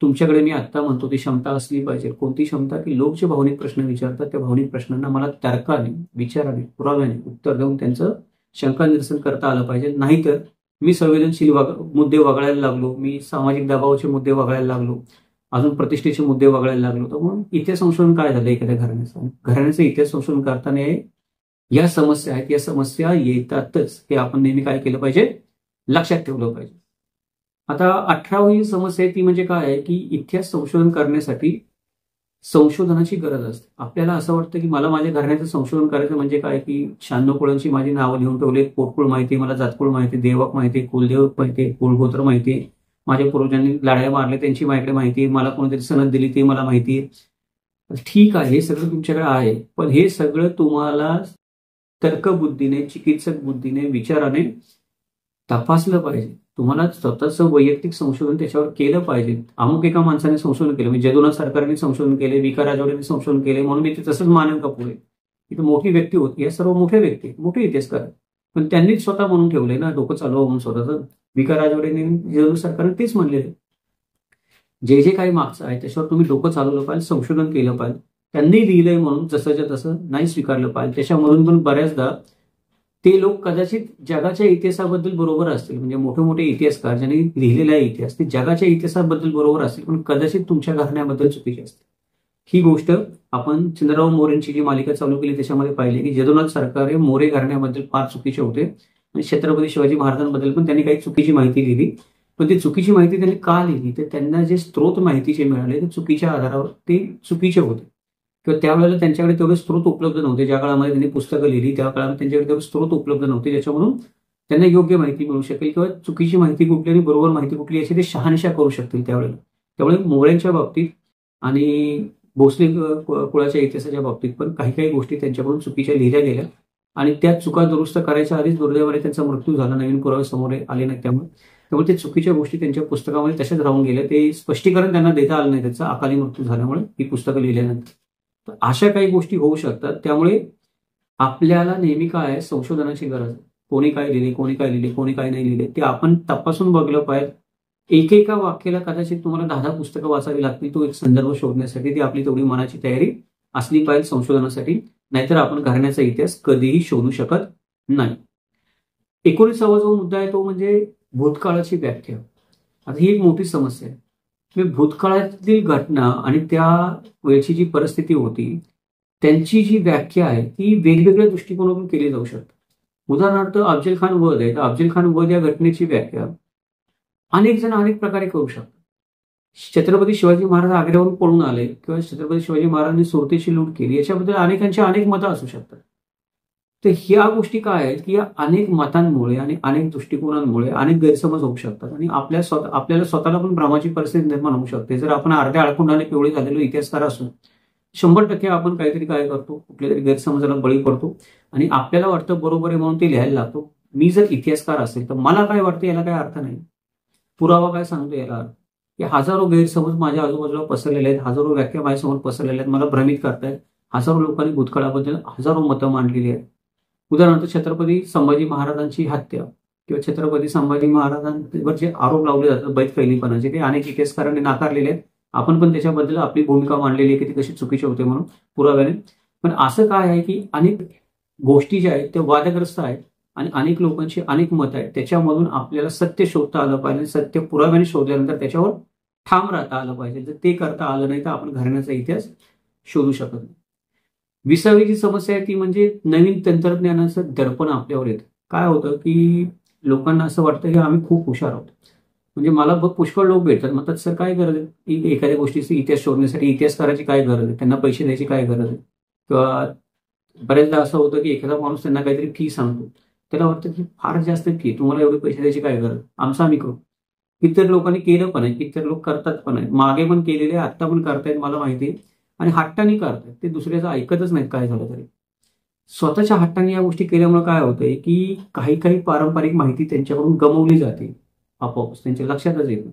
तुमच्याकडे मी आता म्हणतो ती क्षमता असली पाहिजे. कोणती क्षमता की लोक जे भावनिक प्रश्न विचारतात त्या भावनिक प्रश्नांना मला तर्काने, विचाराने, पुराव्याने उत्तर देऊन त्यांचं शंका निरसन करता आलं पाहिजे. नाहीतर मी संवेदनशील मुद्दे वगळायला लागलो, मी सामाजिक दबावाचे मुद्दे वगळायला लागलो, अजून प्रतिष्ठेचे मुद्दे वगळायला लागलो तर मग इतिहास संशोधन काय झालं एखाद्या घराण्याचं इतिहास संशोधन करताना या समस्या आहेत, या समस्या येतातच हे आपण नेहमी काय केलं पाहिजे लक्षात ठेवलं पाहिजे. आता 18वी समस्या ती म्हणजे काय आहे की इतिहास संशोधन करण्यासाठी संशोधनाची गरज असते. आपल्याला असं वाटतं की मला माझ्या घराण्याचं संशोधन करायचं म्हणजे काय की 96 कुळांची माझी नावं लिहून ठेवले, पोटकुळ माहिती, मला जातकुळ माहिती, देवक माहिती, कुलदेवक माहिती, कुलगोत्र माहिती, माझ्या पूर्वजांनी लढाया मारल्या त्यांची माझ्याकडे माहिती, मला कोणीतरी सनद दिली ती मला माहिती. ठीक आहे, हे सगळं तुमच्याकडे आहे, पण हे सगळं तुम्हाला तर्कबुद्धीने, चिकित्सक बुद्धीने, विचाराने तपासलं पाहिजे. तुम्हाला स्वतःचं वैयक्तिक संशोधन त्याच्यावर केलं पाहिजे. अमुक एका माणसाने संशोधन केलं, म्हणजे जदुनाथ सरकारने संशोधन केले, विका राजवाडेने संशोधन केले म्हणून मी ते तसंच मानेन का पुढे. इथं मोठी व्यक्ती होती, या सर्व मोठ्या व्यक्ती, मोठे इतिहासकार, पण त्यांनीच स्वतः म्हणून ठेवले ना डोकं चालवा म्हणून स्वतःच. विका राजवाडेने, जदुनाथ सरकारने तेच म्हणलेले. जे जे काही मागचं आहे त्याच्यावर तुम्ही डोकं चालवलं पाहिजे, संशोधन केलं पाहिजे. त्यांनी लिहिलंय म्हणून जसंच्या तसं नाही स्वीकारलं पाहिजे. त्याच्यामधून पण बऱ्याचदा ते लोक कदाचित जगाच्या इतिहासाबद्दल बरोबर असतील, म्हणजे मोठे मोठे इतिहासकार ज्यांनी लिहिलेला आहे इतिहास ते जगाच्या इतिहासाबद्दल बरोबर असतील, पण कदाचित तुमच्या घराण्याबद्दल चुकीचे असतील. ही गोष्ट आपण चंद्रराव मोरेंची जी मालिका चालू केली त्याच्यामध्ये पाहिली की जदुनाथ सरकार हे मोरे घराण्याबद्दल फार चुकीचे होते आणि छत्रपती शिवाजी महाराजांबद्दल पण त्यांनी काही चुकीची माहिती लिहिली. पण ती चुकीची माहिती त्यांनी का लिहिली तर त्यांना जे स्त्रोत माहितीचे मिळाले ते चुकीच्या आधारावर ते चुकीचे होते किंवा त्यावेळेला त्यांच्याकडे तेवढे स्त्रोत उपलब्ध नव्हते. ज्या काळामध्ये त्यांनी पुस्तकं लिहिली त्या काळात त्यांच्याकडे तेवढे स्त्रोत उपलब्ध नव्हते ज्याच्यामधून त्यांना योग्य माहिती मिळू शकेल किंवा चुकीची माहिती कुठली आणि बरोबर माहिती कुठली याची ते शहानिशा करू शकतील त्यावेळेला. त्यामुळे मोरेंच्या बाबतीत आणि भोसले कुळाच्या इतिहासाच्या बाबतीत पण काही काही गोष्टी त्यांच्याकडून चुकीच्या लिहिल्या गेल्या आणि त्या चुका दुरुस्त करायच्या आधीच दुर्दैवाने त्यांचा मृत्यू झाला, नवीन पुरावे समोर आले नाही. त्यामुळे ते चुकीच्या गोष्टी त्यांच्या पुस्तकामध्ये तशाच राहून गेल्या. ते स्पष्टीकरण त्यांना देता आलं नाही त्याचा अकाली मृत्यू झाल्यामुळे ही पुस्तकं लिहिल्यानंतर. तर अशा काही गोष्टी होऊ शकतात. त्यामुळे आपल्याला नेहमी काय आहे संशोधनाची गरज आहे. कोणी काय लिहिले, कोणी काय लिहिले, कोणी काय नाही लिहिले ते आपण तपासून बघलं पाहिजे. एकेका वाक्याला कदाचित तुम्हाला 10 पुस्तकं वाचावी लागतील तो एक संदर्भ शोधण्यासाठी. ती आपली तेवढी मनाची तयारी असली पाहिजे संशोधनासाठी, नाहीतर आपण घराण्याचा इतिहास कधीही शोधू शकत नाही. 19वा जो मुद्दा आहे तो म्हणजे भूतकाळाची व्याख्या. आता ही एक मोठी समस्या आहे. भूतकाळातील घटना आणि त्या वेळची जी परिस्थिती होती त्यांची जी व्याख्या आहे ती वेगवेगळ्या दृष्टिकोनातून केली जाऊ शकते. उदाहरणार्थ अफजल खान वध आहे तर अफजल खान वध या घटनेची व्याख्या अनेक जण अनेक प्रकारे करू शकतात. छत्रपती शिवाजी महाराज आग्र्यावरून पळून आले किंवा छत्रपती शिवाजी महाराजांनी सुरतेची लूट केली याच्याबद्दल अनेकांची अनेक मतं असू शकतात. तर ह्या गोष्टी काय आहेत की या अनेक मतांमुळे आणि अनेक दृष्टिकोनांमुळे अनेक गैरसमज होऊ शकतात आणि आपल्याला स्वतःला पण भ्रमाची परिस्थिती निर्माण होऊ शकते. जर आपण अर्ध्या आळकुंडाने पिवळे झालेलो इतिहासकार असू 100% आपण काहीतरी काय करतो, कुठल्या तरी गैरसमजाला बळी पडतो आणि आपल्याला वाटतं बरोबर आहे म्हणून ते लिहायला लागतो. मी जर इतिहासकार असेल तर मला काय वाटतं याला काय अर्थ नाही. पुरावा काय सांगतो याला अर्थ, की हजारो गैरसमज माझ्या आजूबाजूला पसरलेले आहेत, हजारो व्याख्या माझ्यासमोर पसरलेल्या आहेत, मला भ्रमित करतायत. हजारो लोकांनी भूतकाळाबद्दल हजारो मतं मांडलेली आहेत. उदाहरणार्थ छत्रपती संभाजी महाराजांची हत्या किंवा छत्रपती संभाजी महाराजांवर जे आरोप लावले जातात बैतफैलीपणाचे, ते अनेक इतिहासकारांनी नाकारलेले आहेत. आपण पण त्याच्याबद्दल आपली भूमिका मांडलेली आहे की ते कशी चुकीचे होते म्हणून पुराव्याने. पण असं काय आहे की अनेक गोष्टी ज्या आहेत त्या वादग्रस्त आहेत आणि अनेक लोकांची अनेक मतं आहेत. त्याच्यामधून आपल्याला सत्य शोधता आलं पाहिजे. सत्य पुराव्याने शोधल्यानंतर त्याच्यावर ठाम राहता आलं पाहिजे. जर ते करता आलं नाही तर आपण घराण्याचा इतिहास शोधू शकत नाही. 20वी जी समस्या आहे ती म्हणजे नवीन तंत्रज्ञानाचं दडपण आपल्यावर येतं. काय होतं की लोकांना असं वाटतं की आम्ही खूप हुशार आहोत. म्हणजे मला पुष्कळ लोक भेटतात, म्हणतात सर काय गरज आहे की एखाद्या गोष्टीचा इतिहास शोधण्यासाठी इतिहासकाराची काय गरज आहे, त्यांना पैसे द्यायची काय गरज आहे. किंवा बऱ्याचदा असं होतं की एखादा माणूस त्यांना काहीतरी फी सांगतो, त्याला वाटतं की फार जास्त फी, तुम्हाला एवढे पैसे द्यायची काय गरज, आमचं आम्ही करू. कितीतरी लोकांनी केलं पण आहे, कितीतरी लोक करतात पण आहे, मागे पण केलेले आत्ता पण करतायत मला माहिती आहे. आणि हट्टाने करतायत, ते दुसऱ्याचं ऐकतच नाहीत काय झालं तरी. स्वतःच्या हट्टाने या गोष्टी केल्यामुळे काय होतंय की काही काही पारंपरिक माहिती त्यांच्याकडून गमावली जाते. आपोआप त्यांच्या लक्षातच येतं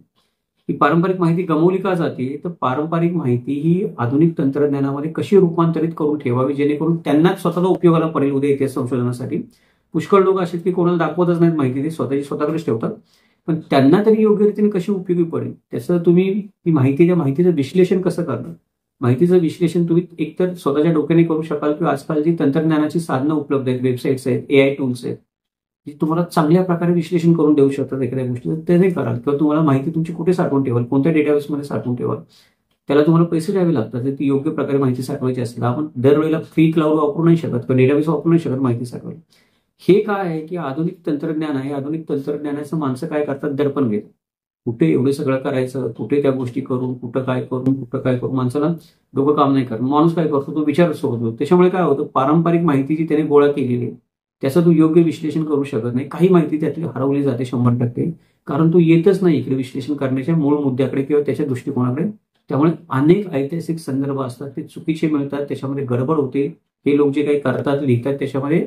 ही पारंपरिक माहिती गमावली का जाते. तर पारंपरिक माहिती ही आधुनिक तंत्रज्ञानामध्ये कशी रूपांतरित करून ठेवावी जेणेकरून त्यांनाच स्वतःला उपयोगाला पडेल उद्या इतिहास संशोधनासाठी. पुष्कळ लोक असे की कोणाला दाखवतच नाहीत माहिती, ते स्वतःकडेच ठेवतात. पण त्यांना तरी योग्य रीतीने कशी उपयोगी पडेल त्याचं तुम्ही ती माहिती, त्या माहितीचं विश्लेषण कसं करणार. माहितीचं विश्लेषण तुम्ही एकतर स्वतःच्या डोक्याने करू शकाल किंवा आजकाल जी तंत्रज्ञानाची साधनं उपलब्ध आहेत, वेबसाईट्स आहेत, AI टूल्स आहेत, जी तुम्हाला चांगल्या प्रकारे विश्लेषण करून देऊ शकतात एखाद्या गोष्टीचं, ते नाही कराल. किंवा तुम्हाला माहिती तुमची कुठे साठवून ठेवाल, कोणत्या डेटाबेसमध्ये साठवून ठेवाल, त्याला तुम्हाला पैसे द्यावे लागतात. ती योग्य प्रकारे माहिती साठवायची असेल. आपण दरवेळेला फ्री क्लाउड वापरू नाही शकत किंवा डेटाबेस वापरू नाही शकत माहिती साठवायला. हे काय आहे की आधुनिक तंत्रज्ञान आहे. आधुनिक तंत्रज्ञानाचं माणसं काय करतात, दडपण घेतात. कुठे एवढं सगळं करायचं, कुठे त्या गोष्टी करून, कुठं काय करून माणसाला डोकं काम नाही करत. माणूस काय करतो, तो विचार सोडतो. त्याच्यामुळे काय होतं, पारंपरिक माहिती जी त्याने गोळा केलेली आहे त्याचं तू योग्य विश्लेषण करू शकत नाही. काही माहिती त्यातली हरवली जाते 100%, कारण तू येतच नाही इकडे विश्लेषण करण्याच्या मूळ मुद्द्याकडे किंवा त्याच्या दृष्टिकोनाकडे. त्यामुळे अनेक ऐतिहासिक संदर्भ असतात ते चुकीचे मिळतात, त्याच्यामध्ये गडबड होते. हे लोक जे काही करतात, लिहितात, त्याच्यामध्ये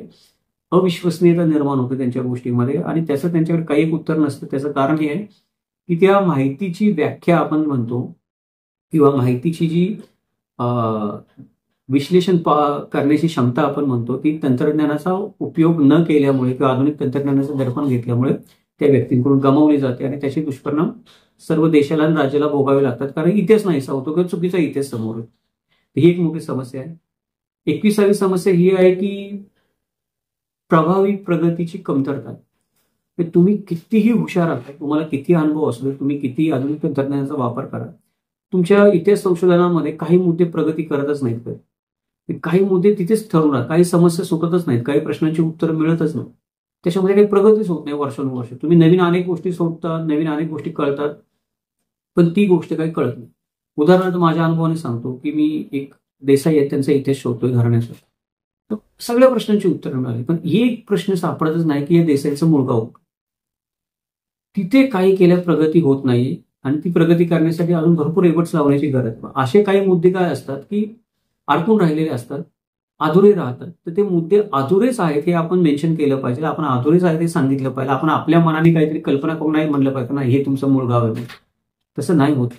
अविश्वसनीयता निर्माण होते त्यांच्या गोष्टीमध्ये आणि त्याचं त्यांच्याकडे काही एक उत्तर नसतं. त्याचं कारण हे आहे की त्या माहितीची व्याख्या आपण म्हणतो किंवा माहितीची जी विश्लेषण करण्याची क्षमता आपण म्हणतो, ती तंत्रज्ञानाचा उपयोग न केल्यामुळे किंवा आधुनिक तंत्रज्ञानाचं दडपण घेतल्यामुळे त्या व्यक्तींकडून गमावली जाते आणि त्याचे दुष्परिणाम सर्व देशाला आणि राज्याला भोगावे लागतात. कारण इतिहास नाहीसा होतो किंवा चुकीचा इतिहास समोर येतो. ही एक मोठी समस्या आहे. 21वी समस्या ही आहे की प्रभावी प्रगतीची कमतरता. तुम्ही कितीही हुशार आहात, तुम्हाला किती अनुभव असलो, तुम्ही किती आधुनिक तंत्रज्ञानाचा वापर करा, तुमच्या इतिहास संशोधनामध्ये काही मुद्दे प्रगती करतच नाहीत. काही मुद्दे तिथेच ठरून राहतात, काही समस्या सुटतच नाहीत, काही प्रश्नांची उत्तरं मिळतच नाही. त्याच्यामध्ये काही प्रगतीच होत नाही वर्षानुवर्ष. तुम्ही नवीन अनेक गोष्टी शोधता, नवीन अनेक गोष्टी कळतात, पण ती गोष्ट काही कळत नाही. उदाहरणार्थ माझ्या अनुभवाने सांगतो की मी एक देसाई आहेत, त्यांचा इतिहास शोधतोय घराण्यासाठी. तर सगळ्या प्रश्नांची उत्तरं मिळाली, पण एक प्रश्न सापडतच नाही की या देसाईचं मूळ गाव. तिथे काही केल्या प्रगती होत नाही आणि ती प्रगती करण्यासाठी अजून भरपूर एफर्ट्स लावण्याची गरज. असे काही मुद्दे काय असतात की अडकून राहिलेले असतात, अधुरे राहतात. तर ते मुद्दे अधुरेच आहेत हे आपण मेन्शन केलं पाहिजे. आपण अधुरेच आहे ते सांगितलं पाहिजे. आपण आपल्या मनाने काहीतरी कल्पना करून नाही म्हणलं पाहिजे ना हे तुमचं मूळ गाव आहे. तसं नाही होत.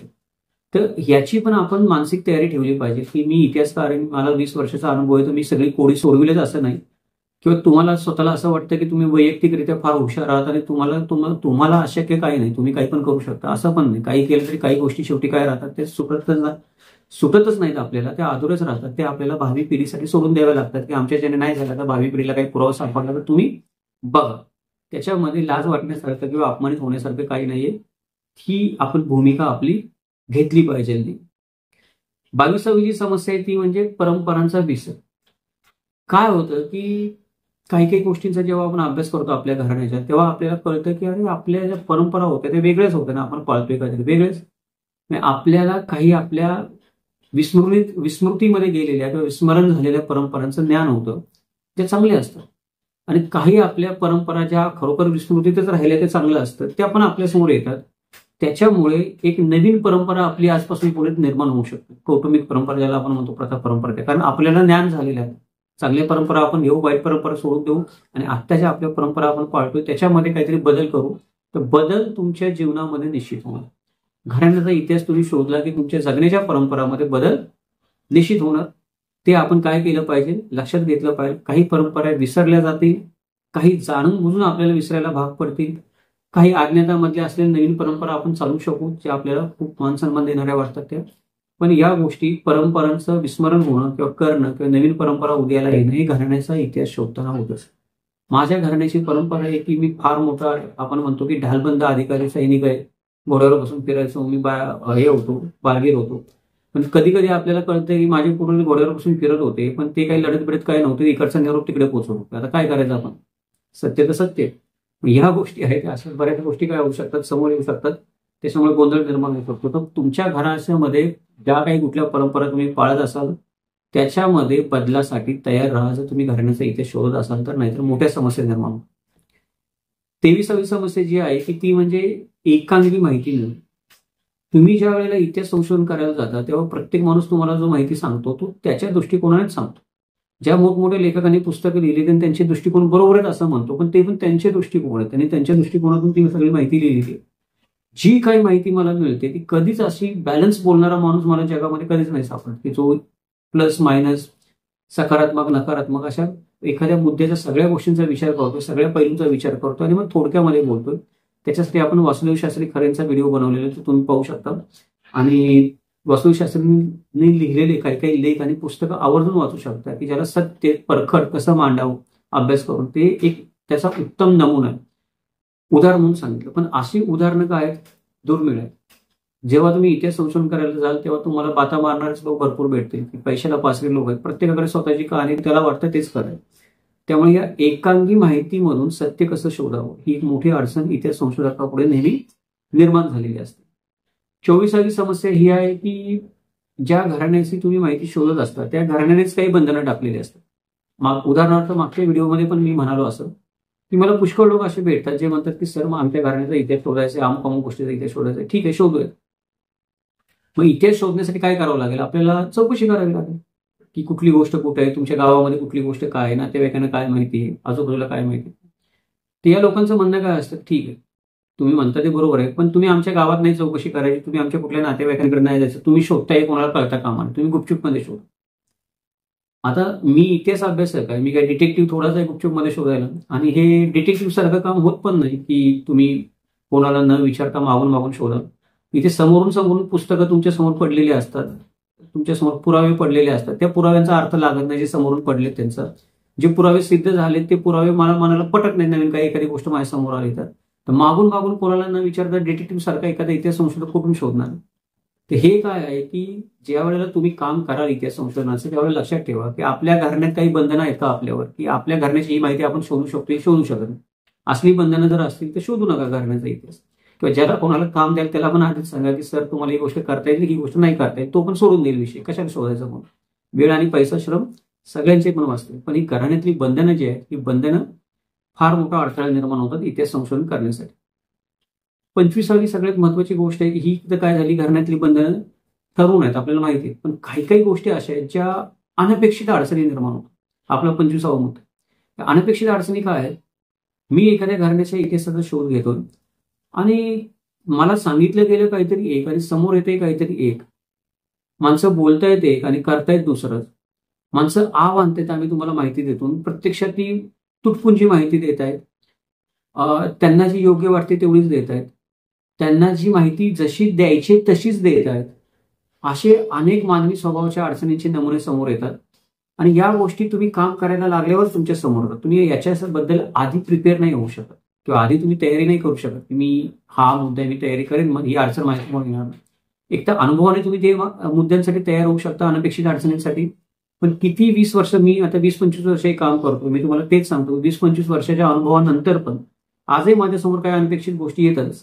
तर याची पण आपण मानसिक तयारी ठेवली पाहिजे की मी इतिहासकार आहे, मला 20 वर्षाचा अनुभव आहे, तर मी सगळी कोडी सोडविलेच असं नाही. किंवा तुम्हाला स्वतःला असं वाटतं की तुम्ही वैयक्तिकरित्या फार हुशार आहात आणि तुम्हाला अशक्य काही नाही, तुम्ही काही पण करू शकता, असं पण नाही. काही केलं तरी काही गोष्टी शेवटी काय राहतात, ते सुटतच नाहीत आपल्याला, त्या अधुरेच राहतात. ते आपल्याला भावी पिढीसाठी सोडून द्याव्या लागतात की आमच्या ज्याने नाही झालं तर भावी पिढीला काही पुरावा सापडला तर तुम्ही बघा. त्याच्यामध्ये लाज वाटण्यासारखं किंवा अपमानित होण्यासारखं काही नाहीये. ही आपण भूमिका आपली घेतली पाहिजे. 22वी जी समस्या आहे ती म्हणजे परंपरांचा विसर. काय होतं की काही काही गोष्टींचा जेव्हा आपण अभ्यास करतो आपल्या घराण्याच्या, तेव्हा आपल्याला कळतं की अरे आपल्या ज्या परंपरा होत्या ते वेगळ्याच होत्या ना, आपण पाळतोय काहीतरी वेगळेच. आपल्याला काही आपल्या विस्मृतीमध्ये गेलेल्या किंवा विस्मरण झालेल्या परंपरांचं ज्ञान होतं, जे चांगले असतात. आणि काही आपल्या परंपरा ज्या खरोखर विस्मृतीतच राहिल्या ते चांगलं असतं, त्या पण आपल्यासमोर येतात. त्याच्यामुळे एक नवीन परंपरा आपली आजपासून पुढे निर्माण होऊ शकते. कौटुंबिक परंपरा ज्याला आपण म्हणतो, प्रथा परंपरा. कारण आपल्याला ज्ञान झालेलं आहे. चांगल्या परंपरा आपण घेऊ, वाईट परंपरा सोडून देऊ आणि आत्ताच्या आपल्या परंपरा आपण पाळतोय त्याच्यामध्ये काहीतरी बदल करू. तर बदल तुमच्या जीवनामध्ये निश्चित होणार. घराण्याचा इतिहास तुम्ही शोधला की तुमच्या जगण्याच्या परंपरामध्ये बदल निश्चित होणार. ते आपण काय केलं पाहिजे, लक्षात घेतलं पाहिजे. काही परंपरा विसरल्या जातील, काही जाणून बुजून आपल्याला विसरायला भाग पडतील, काही अज्ञातामधल्या असलेल्या नवीन परंपरा आपण चालू शकू ज्या आपल्याला खूप मान सन्मान देणाऱ्या वाटतात त्या. पण या गोष्टी परंपरांचं विस्मरण होणं किंवा करणं किंवा नवीन परंपरा उदयाला येणं हे घराण्याचा इतिहास शोधताना होतच. माझ्या घराण्याची परंपरा आहे की मी फार मोठा, आपण म्हणतो की ढालबंद अधिकारी सैनिक आहे. घोड्यावर बसून फिरायचो मी, हे होतो, बालगीर होतो. पण कधी कधी आपल्याला कळतं की माझे पूर्ण घोड्यावर बसून फिरत होते, पण ते काही लढत बिडत काय नव्हते. इकडचा निरोप तिकडे पोहोचवतो. आता काय करायचं आपण, सत्य तर सत्य. ह्या गोष्टी आहेत, अशा बऱ्याच गोष्टी काय होऊ शकतात, समोर येऊ शकतात. त्याच्यामुळे गोंधळ निर्माण होऊ शकतो. तर तुमच्या घरामध्ये ज्या काही कुठल्या परंपरा तुम्ही पाळत असाल त्याच्यामध्ये बदलासाठी तयार राहा जर तुम्ही घराण्याचा इतिहास शोधत असाल तर, नाहीतर मोठ्या समस्या निर्माण होतात. 23वी समस्या जी आहे की ती म्हणजे एकांगी माहिती मिळणे. तुम्ही ज्या वेळेला इतिहास संशोधन करायला जाता तेव्हा प्रत्येक माणूस तुम्हाला जो माहिती सांगतो तो त्याच्या दृष्टिकोनानेच सांगतो. ज्या मोठमोठ्या लेखकांनी पुस्तकं लिहिली त्यांनी त्यांचे दृष्टिकोन बरोबर आहेत असं म्हणतो, पण ते पण त्यांचे दृष्टिकोन आहेत. त्यांनी त्यांच्या दृष्टिकोनातून ती सगळी माहिती लिहिली. जी काही माहिती मला मिळते ती कधीच अशी बॅलन्स बोलणारा माणूस मला जगामध्ये कधीच नाही सापडत की जो प्लस मायनस, सकारात्मक नकारात्मक अशा एखाद्या मुद्द्याच्या सगळ्या गोष्टींचा विचार करतो, सगळ्या पैलूंचा विचार करतो आणि मग थोडक्यामध्ये बोलतोय. त्याच्यासाठी आपण वासुदेव शास्त्री खरेंचा व्हिडिओ बनवलेला तो तुम्ही पाहू शकता. आणि वासुदेव शास्त्रींनी लिहिलेले काही काही लेख आणि पुस्तकं आवर्जून वाचू शकता की ज्याला सत्य परखड कसं मांडावं अभ्यास करून, ते एक त्याचा उत्तम नमुना आहे. उदाहरण म्हणून सांगितलं, पण अशी उदाहरणं काय आहेत, दुर्मिळ आहेत. जेव्हा तुम्ही इतिहास संशोधन करायला जाल तेव्हा तुम्हाला बाता मारणारेच लोक भरपूर भेटतील की पैशाला पासरे लोक आहेत. प्रत्येकाकडे स्वतःची कहाणी, त्याला वाटतं तेच करायचं. त्यामुळे या एकांगी माहितीमधून सत्य कसं शोधावं ही एक मोठी अडचण इतिहास संशोधकापुढे नेहमी निर्माण झालेली असते. 24वी समस्या ही आहे की ज्या घराण्याची तुम्ही माहिती शोधत असता त्या घराण्यानेच काही बंधनं टाकलेली असतात. उदाहरणार्थ मागच्या व्हिडिओमध्ये पण मी म्हणालो असं की मला पुष्कळ लोक असे भेटतात जे म्हणतात की सर मग आमच्या घराण्याचा इतिहास शोधायचा, अमुक अमुक गोष्टीचा इतिहास शोधायचा. ठीक आहे, शोधूया. मग इतिहास शोधण्यासाठी काय करावं लागेल, आपल्याला चौकशी करावी लागेल की कुठली गोष्ट कुठे आहे, तुमच्या गावामध्ये कुठली गोष्ट काय आहे, नातेवाईकांना काय माहिती आहे, आजूबाजूला काय माहिती आहे. तर या लोकांचं म्हणणं काय असतं, ठीक आहे तुम्ही म्हणता ते बरोबर आहे, पण तुम्ही आमच्या गावात नाही चौकशी करायची, तुम्ही आमच्या कुठल्या नातेवाईकांकडे नाही जायचं, तुम्ही शोधताय कोणाला कळता कामा नये, तुम्ही गुपचूपमध्ये शोधा. आता मी इतिहास अभ्यासक आहे, मी काय डिटेक्टिव्ह थोडाच आहे गुपचूपमध्ये शोधायला. आणि हे डिटेक्टिव्ह सारखं काम होत पण नाही की तुम्ही कोणाला न विचारता मागून मागून शोधा. इथे समोरून समोरून पुस्तकं तुमच्या समोर पडलेली असतात, तुमच्या समोर पुरावे पडलेले असतात. त्या पुराव्यांचा अर्थ लागत नाही जे समोरून पडले त्यांचा. जे पुरावे सिद्ध झाले ते पुरावे मला मनाला पटत नाही. नवीन काही एखादी गोष्ट माझ्या समोर आली तर मागून मागून कोणाला न विचारता डिटेक्टिव्ह सारखा एखादा इतिहास संशोधक कुठून शोधणार. तर हे काय आहे की ज्या वेळेला तुम्ही काम कराल इतिहास संशोधनाचं त्यावेळेला लक्षात ठेवा की आपल्या घराण्यात काही बंधनं आहेत का आपल्यावर, की आपल्या घराण्याची ही माहिती आपण शोधू शकतो, ही शोधू शकत नाही. असली बंधनं जर असतील तर शोधू नका घराण्याचा इतिहास. किंवा ज्याला कोणाला काम द्याल त्याला पण आधीच सांगा की सर तुम्हाला ही गोष्ट करता येईल, ही गोष्ट नाही करता येईल, तो पण सोडून देईल विषय. कशाला शोधायचं म्हणून, वेळ आणि पैसा श्रम सगळ्यांचे पण वाचते. पण ही घराण्यातली बंधनं जी आहेत ही बंधनं फार मोठा अडथळा निर्माण होतात इतिहास संशोधन करण्यासाठी. 25वी सगळ्यात महत्वाची गोष्ट आहे ही तर काय झाली, घराण्यातली बंधनं ठरवून आहेत आपल्याला माहिती आहे, पण काही काही गोष्टी अशा आहेत ज्या अनपेक्षित अडचणी निर्माण होतात. आपला 25वा मुद्दा अनपेक्षित अडचणी काय आहेत. मी एखाद्या घराण्याच्या इतिहासाचा शोध घेतो आणि मला सांगितलं गेलं काहीतरी एक आणि समोर येते काहीतरी एक. माणसं बोलतायत एक आणि करतायत दुसरंच. माणसं आणतायत, आम्ही तुम्हाला माहिती देतो, प्रत्यक्षात ती तुटपुंजी माहिती देत आहेत. त्यांना जी योग्य वाटते तेवढीच देत आहेत. त्यांना जी माहिती जशी द्यायची तशीच देत आहेत. असे अनेक मानवी स्वभावाच्या अडचणींचे नमुने समोर येतात आणि या गोष्टी तुम्ही काम करायला लागल्यावर तुमच्या समोर येतात. तुम्ही याच्याबद्दल आधी प्रिपेअर नाही होऊ शकत किंवा आधी तुम्ही तयारी नाही करू शकत की मी हा मुद्दा मी तयारी करेन मग ही अडचण माझ्यासमोर येणार नाही. एक तर अनुभवाने तुम्ही ते मुद्द्यांसाठी तयार होऊ शकता अनपेक्षित अडचणींसाठी. पण किती 20 वर्ष, मी आता 20-25 वर्ष हे काम करतो, मी तुम्हाला तेच सांगतो 20-25 वर्षाच्या अनुभवानंतर पण आजही माझ्यासमोर काही अनपेक्षित गोष्टी येतातच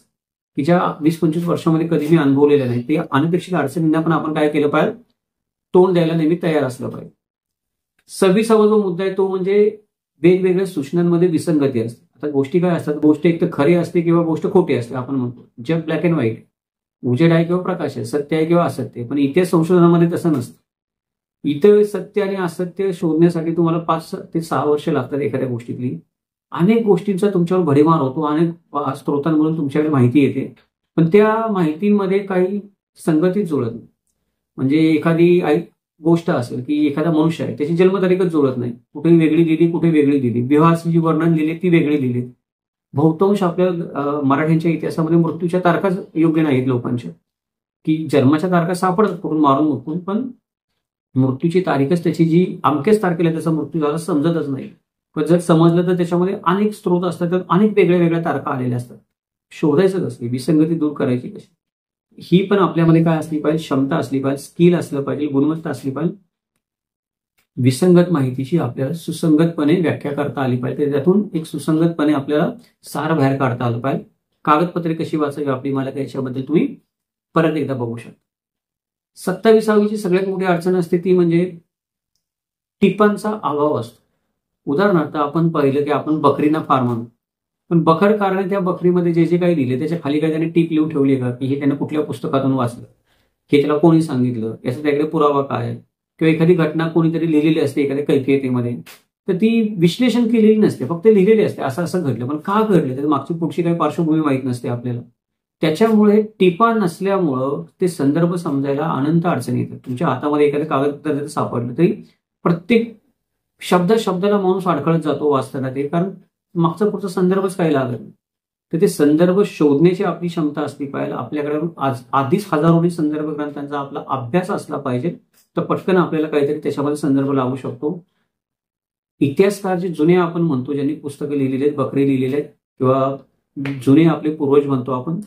की ज्या 20-25 वर्षामध्ये कधी मी अनुभवलेल्या नाही. ते अनपेक्षित अडचणींना पण आपण काय केलं पाहिजे, तोंड द्यायला नेहमी तयार असलं पाहिजे. 26वा जो मुद्दा आहे तो म्हणजे वेगवेगळ्या सूचनांमध्ये विसंगती असते. आता गोष्टी काय असतात, गोष्ट एक तर खरी असते किंवा गोष्ट खोटी असते. आपण म्हणतो जग ब्लॅक अँड व्हाईट, उजेड आहे किंवा प्रकाश आहे, सत्य आहे किंवा असत्य आहे. पण इतिहास संशोधनामध्ये तसं नसतं. इथं सत्य आणि असत्य शोधण्यासाठी तुम्हाला 5 ते 6 वर्ष लागतात एखाद्या गोष्टीतली. अनेक गोष्टींचा तुमच्यावर भडीमार होतो, अनेक स्त्रोतांमधून तुमच्याकडे माहिती येते, पण त्या माहितीमध्ये काही संगतीच जुळत नाही. म्हणजे एखादी गोष्ट असेल की एखादा मनुष्य आहे, त्याची जन्मतारीखच जुळत नाही, कुठे वेगळी लिहिली, कुठे वेगळी लिहिली. विवाहाची जी वर्णन लिहिली ती वेगळी लिहिली. बहुतांश आपल्या मराठ्यांच्या इतिहासामध्ये मृत्यूच्या तारखाच योग्य नाहीत लोकांच्या, की जन्माच्या तारखा सापडतात कुठून मारून मुकून, पण मृत्यूची तारीखच त्याची जी अमक्याच तारखेला त्याचा मृत्यू झाला समजतच नाही. पण जर समजलं तर त्याच्यामध्ये अनेक स्त्रोत असतात, तर अनेक वेगळ्या वेगळ्या तारखा आलेल्या असतात. शोधायचं कसं, विसंगती दूर करायची कशी, ही पण आपल्यामध्ये काय असली पाहिजे, क्षमता असली पाहिजे, स्किल असलं पाहिजे, गुणवत्ता असली पाहिजे. विसंगत माहितीची आपल्याला सुसंगतपणे व्याख्या करता आली पाहिजे, त्यातून एक सुसंगतपणे आपल्याला सार बाहेर काढता आलं पाहिजे. कागदपत्रे कशी वाचावी आपली, मला याच्याबद्दल तुम्ही परत एकदा बघू शकता. 27वीची सगळ्यात मोठी अडचण असते ती म्हणजे टिपांचा अभाव असतो. उदाहरणार्थ आपण पाहिलं की आपण बकरीना फार म्हणू, पण बखर कारण त्या बकरीमध्ये जे जे काही लिहिले त्याच्या खाली काही त्याने टीप लिहून ठेवली का, की हे त्याने कुठल्या पुस्तकातून वाचलं, हे त्याला कोणी सांगितलं, याचा त्याकडे पुरावा काय आहे, किंवा एखादी घटना कोणीतरी लिहिलेली असते एखाद्या कैफियतीमध्ये, तर ती विश्लेषण केलेली नसते, फक्त लिहिलेली असते असं असं घडलं, पण का घडलं त्याची मागची पुढची काही पार्श्वभूमी माहीत नसते आपल्याला. त्याच्यामुळे टिपा नसल्यामुळं ते संदर्भ समजायला अनंत अडचणी येतात. तुमच्या हातामध्ये एखादं कागदपत्र जर सापडलं तरी प्रत्येक शब्दाला माणूस अडखळत जातो वाचताना, ते कारण मागचा पुढचा संदर्भच काही लागत नाही. तर ते संदर्भ शोधण्याची आपली क्षमता असली पाहिजे. आपल्याकडे आधीच हजारोनी संदर्भ ग्रंथांचा आपला अभ्यास असला पाहिजे, तर पटकन आपल्याला काहीतरी त्याच्यामध्ये संदर्भ लागू शकतो. इतिहासकार जे जुने आपण म्हणतो, ज्यांनी पुस्तकं लिहिलेली आहेत, बकरी लिहिलेले आहेत, किंवा जुने आपले पूर्वज म्हणतो आपण,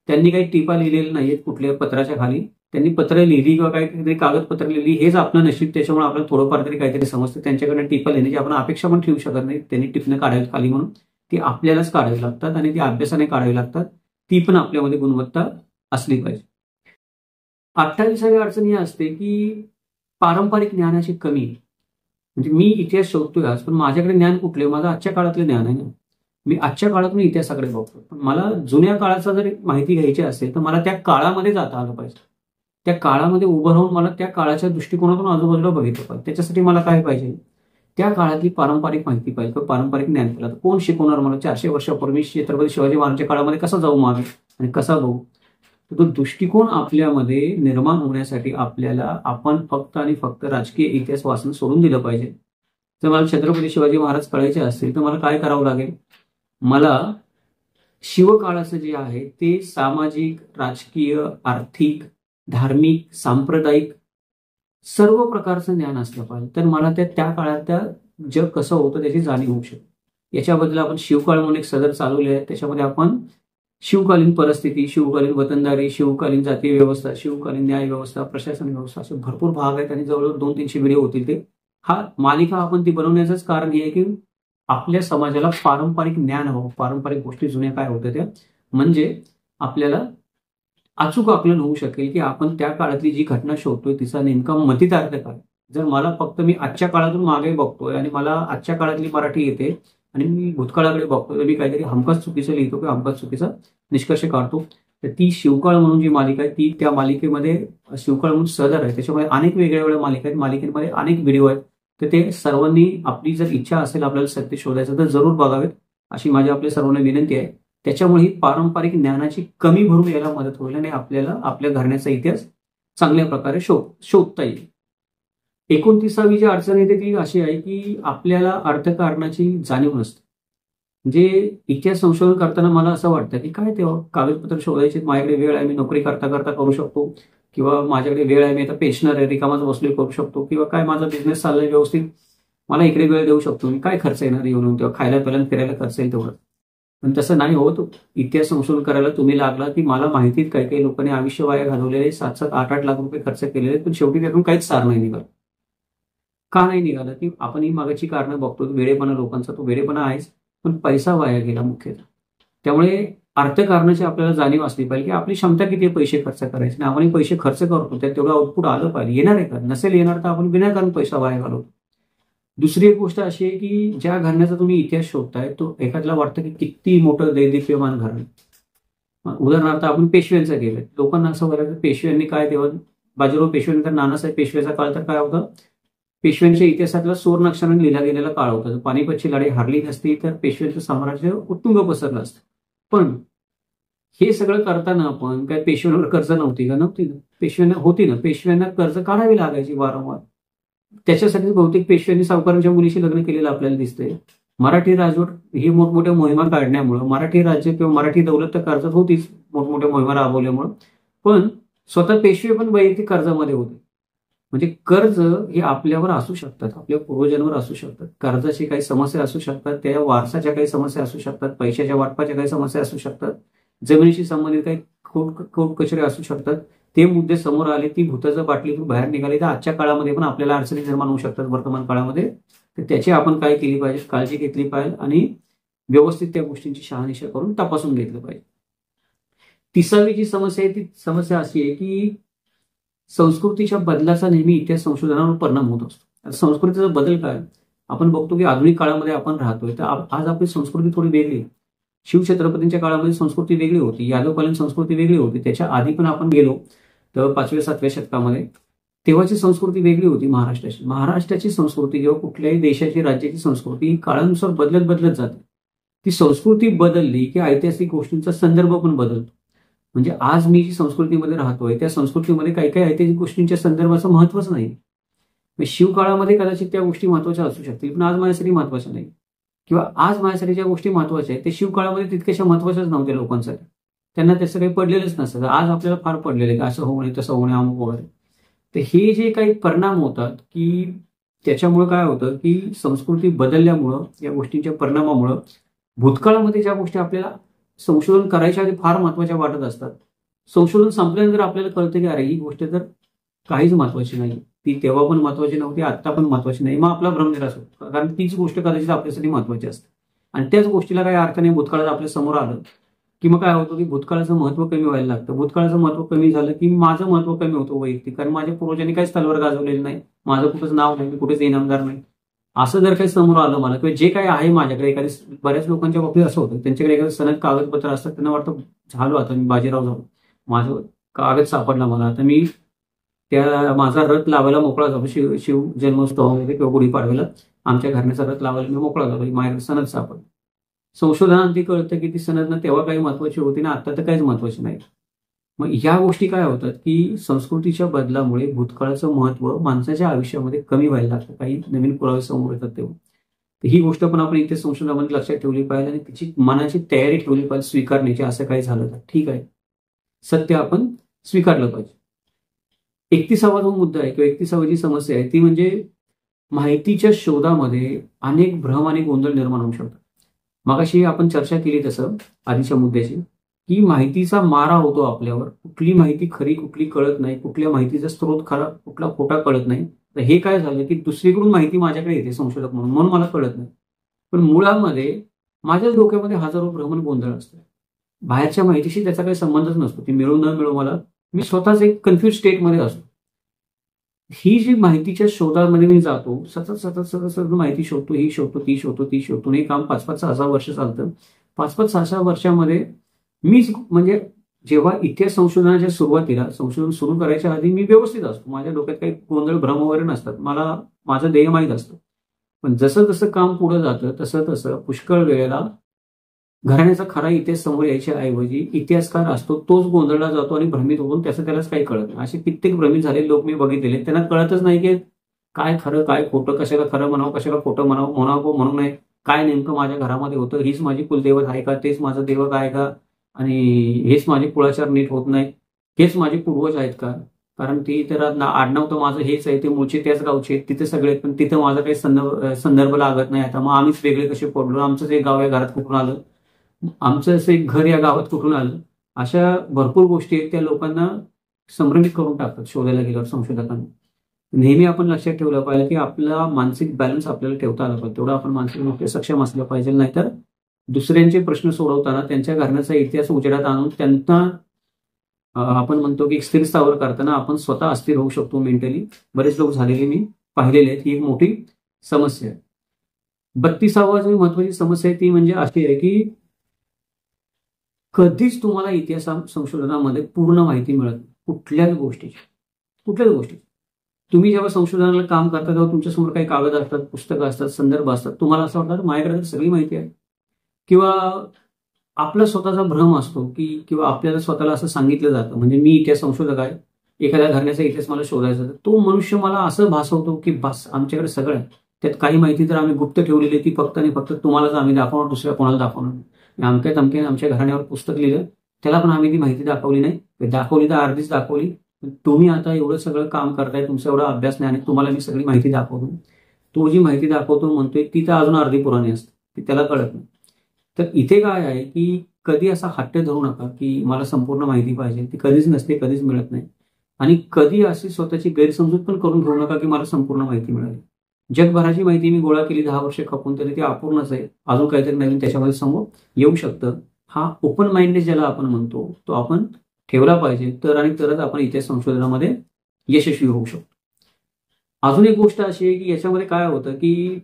त्यांनी काही टिपा लिहिलेल्या नाहीयेत कुठल्या पत्राच्या खाली. त्यांनी पत्र लिहिली किंवा काहीतरी कागदपत्र लिहिली, हेच आपलं नशीब. त्याच्यामुळे आपल्याला थोडंफार तरी काहीतरी समजतं. त्यांच्याकडनं टिपा लिहिण्याची आपण अपेक्षा पण ठेवू शकत नाही. त्यांनी टिपणं काढावी खाली म्हणून, ती आपल्यालाच काढावी लागतात आणि ती अभ्यासाने काढावी लागतात. ती पण आपल्यामध्ये गुणवत्ता असली पाहिजे. 28वी अडचण ही असते की पारंपरिक ज्ञानाची कमी. म्हणजे मी इतिहास शोधतोय आज, पण माझ्याकडे ज्ञान कुठले, माझं आजच्या काळातलं ज्ञान आहे ना. मी आजच्या काळातून इतिहासाकडे बघतो, पण मला जुन्या काळाचा जर माहिती घ्यायची असेल तर मला त्या काळामध्ये जाता आलं पाहिजे. त्या काळामध्ये उभं राहून मला त्या काळाच्या दृष्टिकोनातून आजूबाजूला बघितलं पाहिजे. त्याच्यासाठी मला काय पाहिजे, त्या काळातली पारंपरिक माहिती पाहिजे किंवा पारंपरिक ज्ञान पाहिजे. कोण शिकवणार मला 400 वर्षापूर्वी छत्रपती शिवाजी महाराजांच्या काळामध्ये कसा जाऊ मागे आणि कसा बघू. तो दृष्टिकोन आपल्यामध्ये निर्माण होण्यासाठी आपल्याला आपण फक्त आणि फक्त राजकीय इतिहास वाचन सोडून दिलं पाहिजे. जर मला छत्रपती शिवाजी महाराज कळायचे असतील तर मला काय करावं लागेल, मला शिवकाळाचं जे आहे ते सामाजिक, राजकीय, आर्थिक, धार्मिक, सांप्रदायिक सर्व प्रकारचं ज्ञान असलं पाहिजे. तर मला त्या काळात जग कसं होतं त्याची जाणीव होऊ शकते. याच्याबद्दल आपण शिवकाळ म्हणून एक सदर चालवले आहे. त्याच्यामध्ये आपण शिवकालीन परिस्थिती, शिवकालीन वतनदारी, शिवकालीन जातीय व्यवस्था, शिवकालीन न्याय व्यवस्था, प्रशासन व्यवस्था असे भरपूर भाग आहेत आणि जवळजवळ 200-300 व्हिडिओ होतील. ते हा मालिका आपण ती बनवण्याचंच कारण हे आहे की आपल्या समाजाला पारंपरिक ज्ञान हवं, पारंपरिक गोष्टी जुन्या काय होत्या त्या, म्हणजे आपल्याला अचूक आकलन होऊ शकेल की आपण त्या काळातली जी घटना शोधतोय तिचा नेमका मतितार्थ काय. जर मला फक्त मी आजच्या काळातून मागे बघतोय आणि मला आजच्या काळातली मराठी येते आणि मी भूतकाळाकडे बघतोय, तर मी काहीतरी हमखास चुकीचं लिहितो किंवा हमखास चुकीचा निष्कर्ष काढतो. तर ती शिवकाळ म्हणून जी मालिका आहे ती त्या मालिकेमध्ये शिवकाळ म्हणून सदर आहे. त्याच्यामुळे अनेक वेगळ्या मालिका आहेत, मालिकेमध्ये अनेक व्हिडिओ आहेत. तर ते सर्वांनी आपली जर इच्छा असेल आपल्याला सत्य शोधायचं तर जरूर बघावेत अशी माझी आपल्या सर्वांना विनंती आहे. त्याच्यामुळे ही पारंपरिक ज्ञानाची कमी भरून यायला मदत होईल आणि आपल्याला आपल्या घराण्याचा इतिहास चांगल्या प्रकारे शोधता येईल. 29वी जी अडचण येते ती अशी आहे की आपल्याला अर्थकारणाची जाणीव नसते. म्हणजे इतिहास संशोधन करताना मला असं वाटतं की काय तेव्हा कागदपत्र शोधायचे, माझ्याकडे वेळ आहे, मी नोकरी करता करता करू शकतो, किंवा माझ्याकडे वेळ आहे, मी आता पेन्शनर आहे, रिकामाच वसुली करू शकतो, किंवा काय माझा बिझनेस चाललाय व्यवस्थित, मला इकडे वेळ देऊ शकतो, मी काय खर्च येणार येऊन, तेव्हा खायला प्यायला फिरायला खर्च येईल तेवढं. पण तसं नाही होत. इतिहास संशोधन करायला तुम्ही लागला की मला माहितीत काही काही लोकांनी आयुष्य वाया घालवलेले, 7-7, 8-8 लाख रुपये खर्च केलेले, पण शेवटी त्यातून काहीच सार नाही निघालं. का नाही निघालं की आपण ही मागाची कारणं बघतो. वेळेपणा लोकांचा, तो वेळेपणा आहेच, पण पैसा वाया गेला मुख्यतः. त्यामुळे अर्थकारणाची आपल्याला जाणीव असली पाहिजे की आपली क्षमता किती पैसे खर्च करायचे, आपण पैसे खर्च करतो त्यात तेवढं आउटपुट आलं पाहिजे. येणार आहे का, नसेल येणार तर आपण विनाकारण पैसा वाया घालवतो. दुसरी एक गोष्ट अशी आहे की ज्या घराण्याचा तुम्ही इतिहास शोधताय तो एखाद्याला वाटतं की किती मोठं दैदिप्यमान घराणं, उदाहरणार्थ आपण पेशव्यांचं केलं, लोकांना असं वाटायचं पेशव्यांनी काय तेव्हा बाजीराव पेशव्यांनंतर नानासाहेब पेशव्याचा काळ तर काय होता, पेशव्यांच्या इतिहासातला सुवर्णाक्षराने लिहिला गेलेला काळ होता. पानिपतची लढाई हारली नसती तर पेशव्यांचं साम्राज्य उत्तुंग पसरलं असतं. पण हे सगळं करताना आपण काय पेशव्यांवर कर्ज नव्हती का? नव्हती ना. पेशव्यांना होती ना, पेशव्यांना कर्ज काढावी लागायची वारंवार. त्याच्यासाठी बहुतेक पेशव्यांनी सावकारांच्या मुलीशी लग्न केलेलं आपल्याला दिसतंय. मराठी राजवट ही मोठमोठ्या मोहिमा काढण्यामुळं मराठी राज्य किंवा मराठी दौलत तर कर्जात होतीच मोठमोठ्या मोहिमा राबवल्यामुळं, पण स्वतः पेशवे पण वैयक्तिक कर्जामध्ये होते. म्हणजे कर्ज हे आपल्यावर असू शकतात, आपल्या पूर्वजांवर असू शकतात, कर्जाची काही समस्या असू शकतात, त्या वारसाच्या काही समस्या असू शकतात, पैशाच्या वाटपाच्या काही समस्या असू शकतात, जमिनीशी संबंधित काही कोर्ट कचरे असू शकतात. ते मुद्दे समोर आले, ती भूताचं बाटलीतून बाहेर निघाली तर आजच्या काळामध्ये पण आपल्याला अडचणी निर्माण होऊ शकतात वर्तमान काळामध्ये. तर त्याची आपण काय केली पाहिजे, काळजी घेतली पाहिजे आणि व्यवस्थित त्या गोष्टींची शहानिशा करून तपासून घेतलं पाहिजे. 30वी जी समस्या आहे ती समस्या अशी आहे की संस्कृतीच्या बदलाचा नेहमी इतिहास संशोधनावर परिणाम होत असतो. संस्कृतीचा बदल काय, आपण बघतो की आधुनिक काळामध्ये आपण राहतोय तर आज आपली संस्कृती थोडी वेगळी आहे. शिवछत्रपतींच्या काळामध्ये संस्कृती वेगळी होती, यादवकालीन संस्कृती वेगळी होती. त्याच्या आधी पण आपण गेलो तर 5व्या-7व्या शतकामध्ये तेव्हाची संस्कृती वेगळी होती. महाराष्ट्राची संस्कृती किंवा कुठल्याही देशाची राज्याची संस्कृती काळानुसार बदलत जाते. ती संस्कृती बदलली की ऐतिहासिक गोष्टींचा संदर्भ पण बदलतो. म्हणजे आज मी जी संस्कृतीमध्ये राहतोय त्या संस्कृतीमध्ये काही काही ऐतिहासिक गोष्टींच्या संदर्भाचं महत्वच नाही. शिवकाळामध्ये कदाचित त्या गोष्टी महत्वाच्या असू शकतील पण आज माझ्यासाठी महत्वाच्या नाही, किंवा आज माझ्यासाठी ज्या गोष्टी महत्वाच्या आहेत ते शिवकाळामध्ये तितक्याशा महत्वाच्याच नव्हत्या लोकांसाठी. त्यांना त्याचं काही पडलेलंच नसतं. आज आपल्याला फार पडलेलं आहे, असं होऊ नये तसं होऊ नये अमुक वगैरे. तर हे जे काही परिणाम होतात की त्याच्यामुळे काय होतं की संस्कृती बदलल्यामुळं, या गोष्टींच्या परिणामामुळं भूतकाळामध्ये ज्या गोष्टी आपल्याला संशोधन करायच्या आधी फार महत्वाच्या वाटत असतात, संशोधन संपल्यानंतर आपल्याला कळतं की अरे ही गोष्ट तर काहीच महत्वाची नाही, ती तेव्हा पण महत्वाची नव्हती, आता पण महत्वाची नाही. मग आपला भ्रमनिराश होतो, कारण तीच गोष्ट कदाचित आपल्यासाठी महत्वाची असते. आणि त्याच गोष्टीला काही अर्थाने भूतकाळात आपल्या समोर आलं की मग काय होतं की भूतकाळाचं महत्व कमी व्हायला लागतं. भूतकाळाचं महत्व कमी झालं की माझं महत्व कमी होतं वैयक्तिक, कारण माझ्या पूर्वजांनी काहीच तलवार गाजवलेली नाही, माझं कुठंच नाव नाही, कुठेच इनामदार नाही, असं जर काही समोर आलं मला, किंवा जे काही आहे माझ्याकडे, एखादी बऱ्याच लोकांच्या बाबतीत असं होतं त्यांच्याकडे एखादं सनद कागदपत्र असतात, त्यांना वाटतं झालो आता मी बाजीराव झालो, माझं कागद सापडला मला, आता मी त्या माझा रथ लावायला मोकळा झालो. शिव जन्मोत्सवामध्ये किंवा गुढीपाडव्याला आमच्या घराण्याचा रथ लावायला मी मोकळा झालो, माझ्याकडे सनद सापडलं. संशोधनात ती कळतं की ती सनद तेव्हा काही महत्वाची होती ना, आता तर काहीच महत्वाची नाही. मग ह्या गोष्टी काय होतात की संस्कृतीच्या बदलामुळे भूतकाळाचं महत्व माणसाच्या आयुष्यामध्ये कमी व्हायला लागतं, काही नवीन पुरावे समोर येतात तेव्हा. तर ही गोष्ट पण आपण इथे संशोधनामध्ये लक्षात ठेवली पाहिजे आणि तिची मनाची तयारी ठेवली पाहिजे स्वीकारण्याची. असं काही झालं तर ठीक आहे, सत्य आपण स्वीकारलं पाहिजे. 31वा जो मुद्दा आहे किंवा 31वी जी समस्या आहे ती म्हणजे माहितीच्या शोधामध्ये अनेक भ्रम आणि गोंधळ निर्माण होऊ शकतात. मगाशी आपण चर्चा केली तसं आधीच्या मुद्द्याची की माहितीचा मारा होतो आपल्यावर, कुठली माहिती खरी कुठली कळत नाही, कुठल्या माहितीचा स्रोत खरा कुठला खोटा कळत नाही. तर हे काय झालं की दुसरीकडून माहिती माझ्याकडे येते संशोधक म्हणून मला कळत नाही, पण मुळामध्ये माझ्याच डोक्यामध्ये हजारो भ्रम आणि गोंधळ असतात. बाहेरच्या माहितीशी त्याचा काही संबंधच नसतो, ती मिळू न मिळू मला, मी स्वतःच एक कन्फ्युज स्टेटमध्ये असतो. ही जी माहितीच्या शोधामध्ये मी जातो, सतत माहिती शोधतो, ही शोधतो ती शोधतो, हे काम 5-6 वर्ष चालतं. 5-6 वर्षामध्ये मीच म्हणजे जेव्हा इतिहास संशोधनाच्या सुरुवातीला संशोधन सुरू करायच्या आधी मी व्यवस्थित असतो, माझ्या डोक्यात काही गोंधळ भ्रम वगैरे नसतात, मला माझं ध्येय माहीत असतं. पण जसं जसं काम पुढे जातं तसं पुष्कळ वेळेला घराण्याचा खरा इतिहास समोर यायच्या ऐवजी इतिहासकार असतो तोच गोंधळला जातो आणि भ्रमित होऊन त्यालाच काही कळत नाही. असे कित्येक भ्रमित झाले लोक मी बघितलेले, त्यांना कळतच नाही की काय खरं काय खोटं, कशाला खरं म्हणावं कशाला खोटं म्हणावं म्हणू नये, काय नेमकं माझ्या घरामध्ये होतं, हीच माझी कुलदैवत आहे का, तेच माझं दैवत आहे का, आणि हेच माझे कुळाचार नीट होत नाही, हेच माझे पूर्वज आहेत का, कारण ती तर आडनाव तर माझं हेच आहे, ते मूळचे त्याच गावचे आहेत, तिथे सगळे, पण तिथं माझा काही संदर्भ लागत नाही. आता मग आम्हीच वेगळे कसे पडलो, आमचंच एक गाव या घरात कुठून आलं, आमचं असं एक घर या गावात कुठून आलं, अशा भरपूर गोष्टी आहेत त्या लोकांना संभ्रमित करून टाकतात शोधायला गेल्यावर संशोधकांना. नेहमी आपण लक्षात ठेवलं पाहिजे की आपला मानसिक बॅलन्स आपल्याला ठेवता आला पाहिजे, तेवढं आपण मानसिक सक्षम असलं पाहिजे. नाहीतर दुसऱ्यांचे प्रश्न सोडवताना त्यांच्या घराण्याचा इतिहास उजेडात आणून त्यांना आपण म्हणतो की स्थिर स्थावर करताना आपण स्वतः अस्थिर होऊ शकतो मेंटली. बरेच लोक झालेले मी पाहिलेले आहेत, ही एक मोठी समस्या आहे. 32वा जी महत्वाची समस्या आहे ती म्हणजे अशी आहे की कधीच तुम्हाला इतिहास संशोधनामध्ये पूर्ण माहिती मिळत नाही कुठल्याच गोष्टीची. तुम्ही जेव्हा संशोधनाला काम करता तेव्हा तुमच्यासमोर काही कागद असतात, पुस्तकं असतात, संदर्भ असतात. तुम्हाला असं वाटतं माझ्याकडे तर सगळी माहिती आहे. किंवा आपला स्वतःचा भ्रम असतो की किंवा आपल्याला स्वतःला असं सांगितलं जातं, म्हणजे मी इतिहास संशोधक आहे, एखाद्या घराण्याचा इतिहास मला शोधायचा, तर तो मनुष्य मला असं भासवतो की बस आमच्याकडे सगळं आहे, त्यात काही माहिती तर आम्ही गुप्त ठेवलेली, ती फक्त आणि फक्त तुम्हालाच आम्ही दाखवणार, दुसऱ्या कोणाला दाखवणार. अमक्या तमक्याने आमच्या घराण्यावर पुस्तक लिहिलं, त्याला पण आम्ही ती माहिती दाखवली नाही. दाखवली तर अर्धीच दाखवली. तुम्ही आता एवढं सगळं काम करताय, तुमचा एवढा अभ्यास नाही आणि तुम्हाला मी सगळी माहिती दाखवतो. तो जी माहिती दाखवतो म्हणतोय ती तर अजून अर्धी पुराणी असते, ती त्याला कळत नाही. तर इथे काय आहे की कधी असा हट्ट धरू नका की मला संपूर्ण माहिती पाहिजे, ती कधीच नसते, कधीच मिळत नाही. आणि कधी अशी स्वतःची गैरसमजूत पण करून घेऊ नका की मला संपूर्ण माहिती मिळाली. जगभराची माहिती मी गोळा केली 10 वर्ष खपून, तरी ती अपूर्णच आहे. अजून काहीतरी नवीन त्याच्यामध्ये समोर येऊ शकतं. हा ओपन माइंडेड ज्याला आपण म्हणतो तो आपण ठेवला पाहिजे, तर आणि तरच आपण इतिहास संशोधनामध्ये यशस्वी होऊ शकतो. अजून एक गोष्ट अशी आहे की याच्यामध्ये काय होतं की